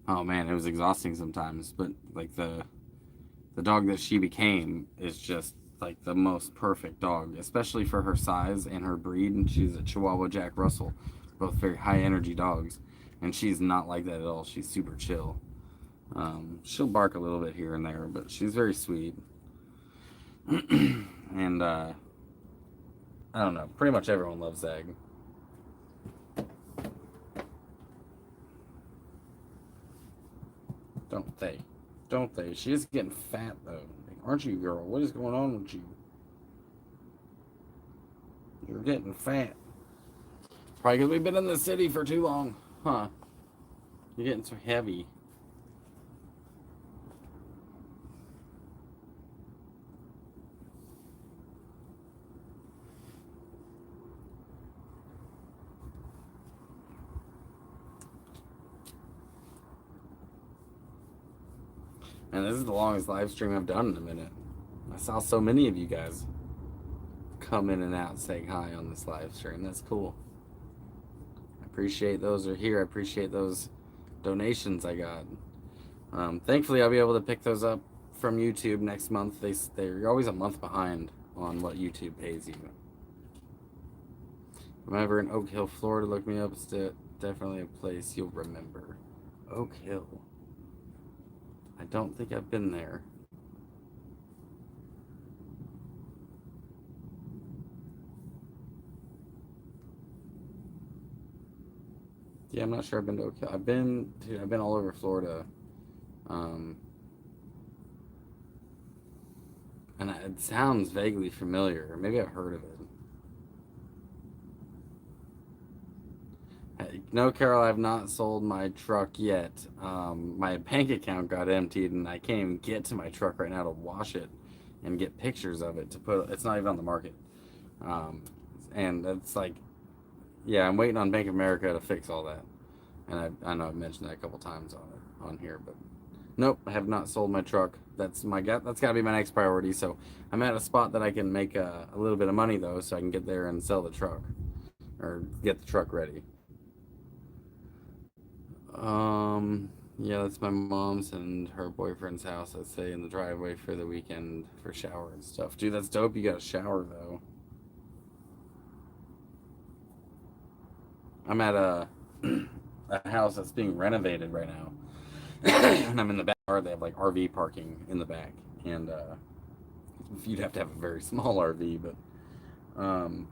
oh man, it was exhausting sometimes. But like the dog that she became is just like the most perfect dog, especially for her size and her breed. And she's a Chihuahua Jack Russell, both very high energy dogs, and she's not like that at all. She's super chill. She'll bark a little bit here and there, but she's very sweet. And I don't know, pretty much everyone loves Zag. Don't they? Don't they? She is getting fat though. Aren't you, girl? What is going on with you? You're getting fat. Probably because we've been in the city for too long. Huh. You're getting so heavy. And this is the longest live stream I've done in a minute. I saw so many of you guys come in and out saying hi on this live stream. That's cool. I appreciate those who are here. I appreciate those donations I got. Thankfully, I'll be able to pick those up from YouTube next month. They're always a month behind on what YouTube pays you. If I'm ever in Oak Hill, Florida, look me up. It's definitely a place you'll remember. Oak Hill. I don't think I've been there. Yeah, I'm not sure I've been to Ocala. I've been all over Florida. Um, and it sounds vaguely familiar. Maybe I've heard of it. No, Carol, I've not sold my truck yet. My bank account got emptied, and I can't even get to my truck right now to wash it and get pictures of it to put. It's not even on the market. Um, and it's like, yeah, I'm waiting on Bank of America to fix all that. And I know I've mentioned that a couple times on here, but nope, I have not sold my truck. That's got to be my next priority. So I'm at a spot that I can make a little bit of money though, so I can get there and sell the truck or get the truck ready. Yeah, that's my mom's and her boyfriend's house. I'd say in the driveway for the weekend for shower and stuff. Dude, that's dope. You got a shower though. I'm at a house that's being renovated right now, and I'm in the backyard. They have like RV parking in the back, and you'd have to have a very small RV, but um,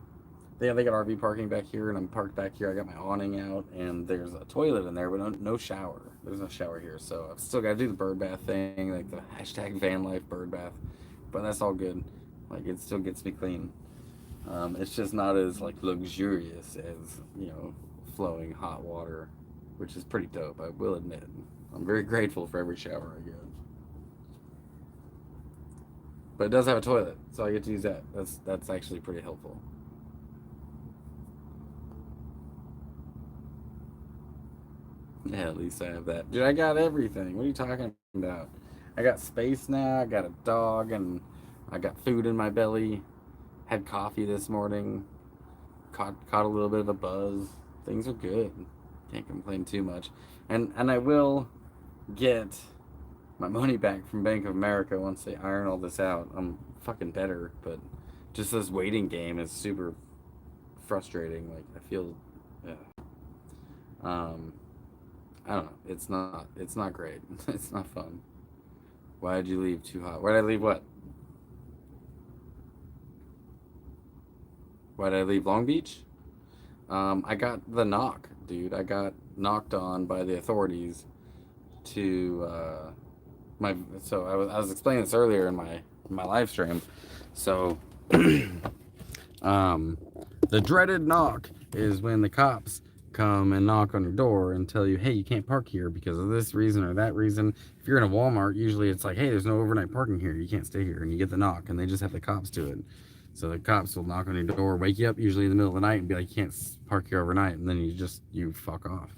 they got RV parking back here, and I'm parked back here. I got my awning out, and there's a toilet in there, but no shower. There's no shower here, so I've still got to do the bird bath thing, like the hashtag van life bird bath, but that's all good. Like it still gets me clean. It's just not as like luxurious as flowing hot water, which is pretty dope. I will admit. I'm very grateful for every shower I get. But it does have a toilet, so I get to use that. That's actually pretty helpful. Yeah, at least I have that. Dude, I got everything. What are you talking about? I got space now. I got a dog, and I got food in my belly. Had coffee this morning. Caught a little bit of a buzz. Things are good. Can't complain too much. And I will get my money back from Bank of America once they iron all this out. I'm fucking better, but just this waiting game is super frustrating. Like I feel, yeah. um, I don't know. It's not great. It's not fun. Why did you leave too hot? Why did I leave what? Why did I leave Long Beach? I got the knock, dude. I got knocked on by the authorities to my. So I was explaining this earlier in my live stream. So, um, the dreaded knock is when the cops come and knock on your door and tell you, hey, you can't park here because of this reason or that reason. If you're in a Walmart, usually it's like, hey, there's no overnight parking here. You can't stay here. And you get the knock, and they just have the cops do it. So the cops will knock on your door, wake you up usually in the middle of the night and be like, you can't park here overnight. And then you fuck off.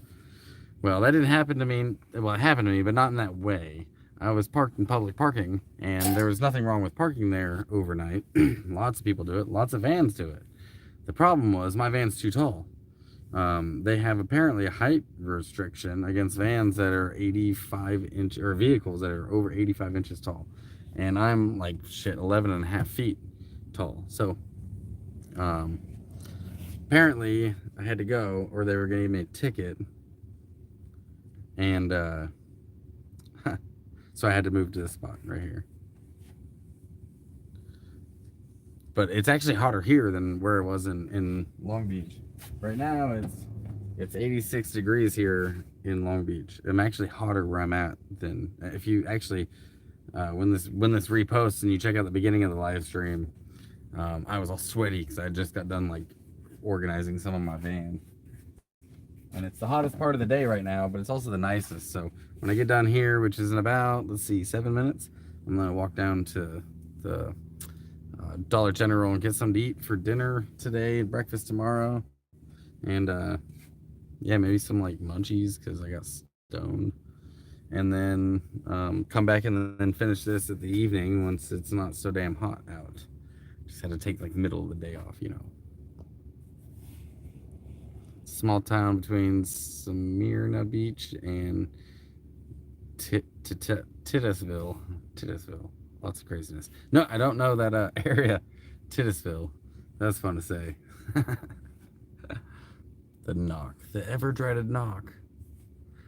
Well, that didn't happen to me. Well, it happened to me, but not in that way. I was parked in public parking, and there was nothing wrong with parking there overnight. Lots of people do it. Lots of vans do it. The problem was my van's too tall. They have apparently a height restriction against vans that are 85 inch or vehicles that are over 85 inches tall. And I'm like, shit, 11 and a half feet tall. So, apparently I had to go or they were going to give me a ticket. And, so I had to move to this spot right here. But it's actually hotter here than where it was in Long Beach. Right now it's 86 degrees here in Long Beach. I'm actually hotter where I'm at than if you actually when this reposts and you check out the beginning of the live stream. I was all sweaty because I just got done like organizing some of my van. And it's the hottest part of the day right now, but it's also the nicest. So when I get down here, which is in about, let's see, 7 minutes, I'm gonna walk down to the Dollar General and get something to eat for dinner today, breakfast tomorrow, and yeah, maybe some like munchies because I got stoned, and then come back and then finish this at the evening once it's not so damn hot out. Just had to take like middle of the day off, Small town between Smyrna Beach and Titusville. Lots of craziness. No, I don't know that area. Titusville. That's fun to say. The knock. The ever dreaded knock.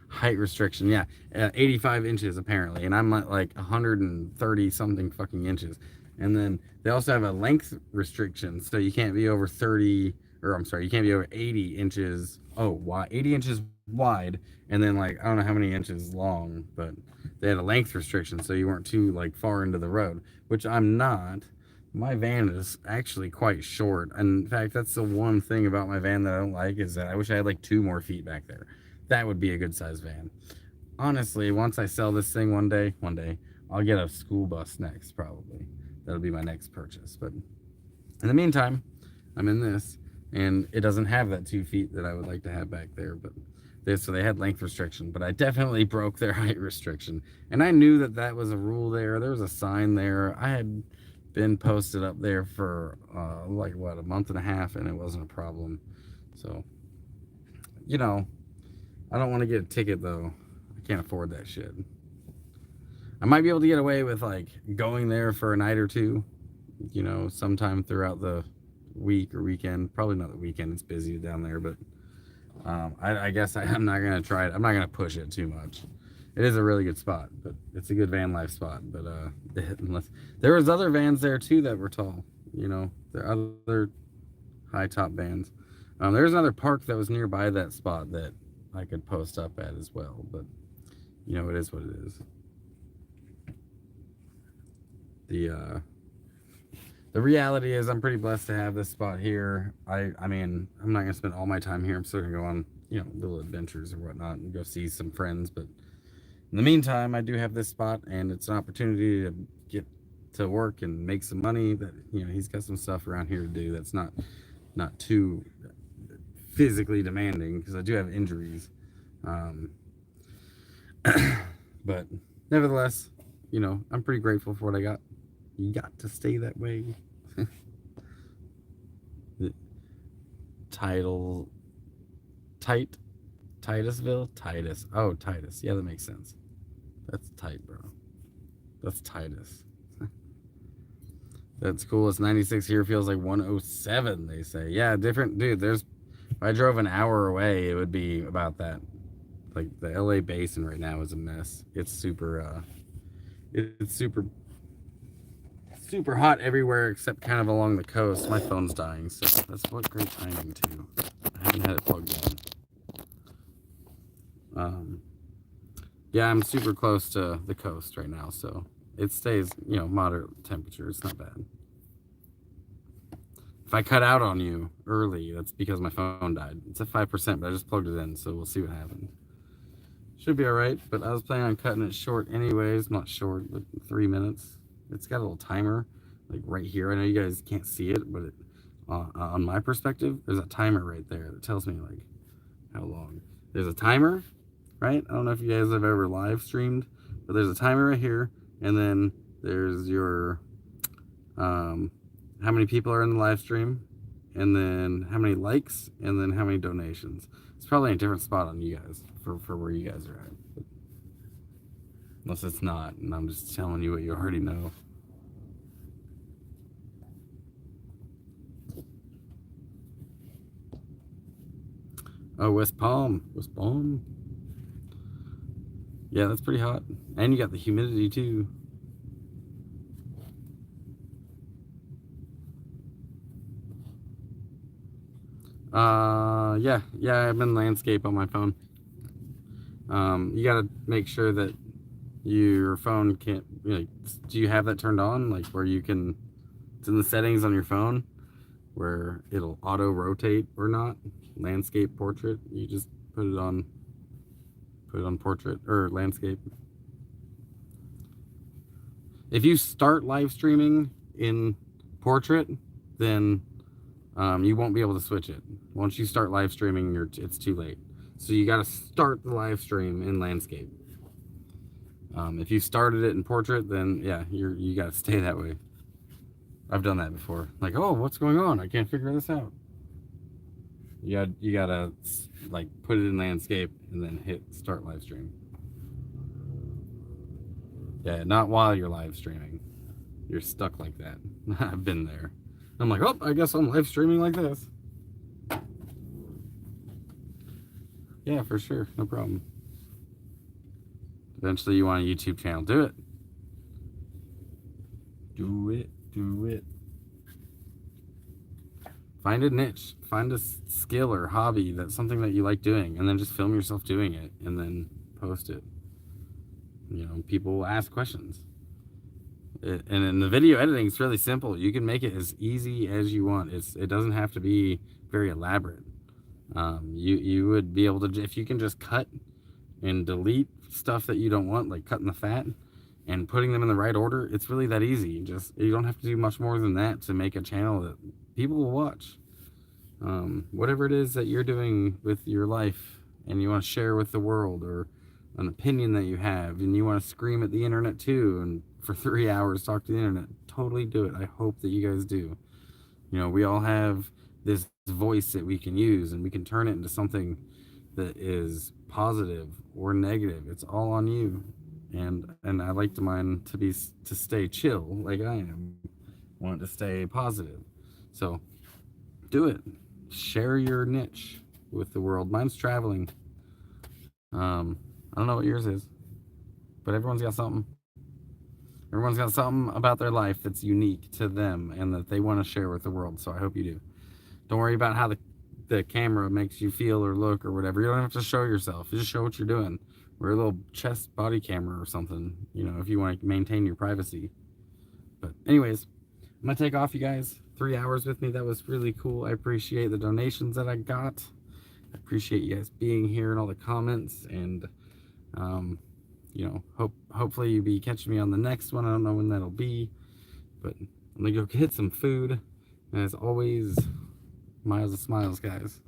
Height restriction. Yeah. 85 inches apparently. And I'm at like 130 something fucking inches. And then they also have a length restriction. So you can't be over 30 or I'm sorry, you can't be over 80 inches, 80 inches wide, and then like, I don't know how many inches long, but they had a length restriction, so you weren't too like far into the road, which I'm not. My van is actually quite short. And in fact, that's the one thing about my van that I don't like, is that I wish I had like 2 more feet back there. That would be a good size van. Honestly, once I sell this thing one day, I'll get a school bus next, probably. That'll be my next purchase. But in the meantime, I'm in this, and it doesn't have that 2 feet that I would like to have back there. But so they had length restriction, but I definitely broke their height restriction. And I knew that that was a rule there. There was a sign there. I had been posted up there for like what, a month and a half, and it wasn't a problem. So, you know, I don't want to get a ticket though. I can't afford that shit. I might be able to get away with like going there for a night or two, you know, sometime throughout the week or weekend. Probably not the weekend, it's busy down there, but I guess I'm not gonna try it. I'm not gonna push it too much. It is a really good spot, but it's a good van life spot. But unless there was other vans there too that were tall, you know, there are other high top vans. There's another park that was nearby that spot that I could post up at as well, but you know, it is what it is. The reality is I'm pretty blessed to have this spot here. I mean, I'm not gonna spend all my time here. I'm still gonna go on, you know, little adventures or whatnot and go see some friends, but in the meantime, I do have this spot, and it's an opportunity to get to work and make some money. That, you know, he's got some stuff around here to do that's not too physically demanding, because I do have injuries. But nevertheless, you know, I'm pretty grateful for what I got. You got to stay that way. The Titusville? Titus. Oh, Titus. Yeah, that makes sense. That's tight, bro. That's Titus. That's cool. It's 96 here. Feels like 107, they say. Yeah, different. Dude, if I drove an hour away, it would be about that. Like, the LA basin right now is a mess. It's super, it's super hot everywhere except kind of along the coast. My phone's dying, so that's what great timing too. I haven't had it plugged in. Yeah, I'm super close to the coast right now, so it stays, you know, moderate temperature. It's not bad. If I cut out on you early, that's because my phone died. It's at 5%, but I just plugged it in, so we'll see what happens. Should be all right, but I was planning on cutting it short anyways. Not short, but 3 minutes. It's got a little timer, like right here. I know you guys can't see it, but on my perspective, there's a timer right there that tells me like how long. There's a timer, right? I don't know if you guys have ever live streamed, but there's a timer right here, and then there's your how many people are in the live stream, and then how many likes, and then how many donations. It's probably a different spot on you guys for where you guys are at. But unless it's not, and I'm just telling you what you already know. Oh, West Palm. West Palm. Yeah, that's pretty hot. And you got the humidity too. Yeah, I'm in landscape on my phone. You gotta make sure that your phone can't, you know, do you have that turned on? Like where you can, it's in the settings on your phone where it'll auto rotate or not. Landscape portrait, you just put it on portrait or landscape. If you start live streaming in portrait, then you won't be able to switch it. Once you start live streaming, it's too late. So you got to start the live stream in landscape. If you started it in portrait, then yeah, you got to stay that way. I've done that before. Like, oh, what's going on? I can't figure this out. You gotta like put it in landscape and then hit start live stream. Yeah, not while you're live streaming. You're stuck like that. I've been there. I'm like, oh, I guess I'm live streaming like this. Yeah, for sure, no problem. Eventually you want a YouTube channel. Do it. Do it. Find a niche, find a skill or hobby that's something that you like doing, and then just film yourself doing it and then post it. You know, people will ask questions. And in the video editing, it's really simple. You can make it as easy as you want. It doesn't have to be very elaborate. You would be able to, if you can just cut and delete stuff that you don't want, like cutting the fat and putting them in the right order, it's really that easy. You don't have to do much more than that to make a channel that people will watch. Whatever it is that you're doing with your life and you want to share with the world, or an opinion that you have and you want to scream at the internet too, and for 3 hours talk to the internet, totally do it. I hope that you guys do. You know, we all have this voice that we can use, and we can turn it into something that is positive or negative. It's all on you. And I like mine to stay chill, like I am. I want it to stay positive. So do it. Share your niche with the world. Mine's traveling. I don't know what yours is, but everyone's got something. Everyone's got something about their life that's unique to them and that they want to share with the world. So I hope you do. Don't worry about how the camera makes you feel or look or whatever. You don't have to show yourself. You just show what you're doing. Wear a little chest body camera or something, you know, if you want to maintain your privacy. But anyways, I'm going to take off, you guys. 3 hours with me. That was really cool. I appreciate the donations that I got. I appreciate you guys being here and all the comments. And, you know, hopefully you'll be catching me on the next one. I don't know when that'll be. But I'm going to go get some food. And as always, miles of smiles, guys.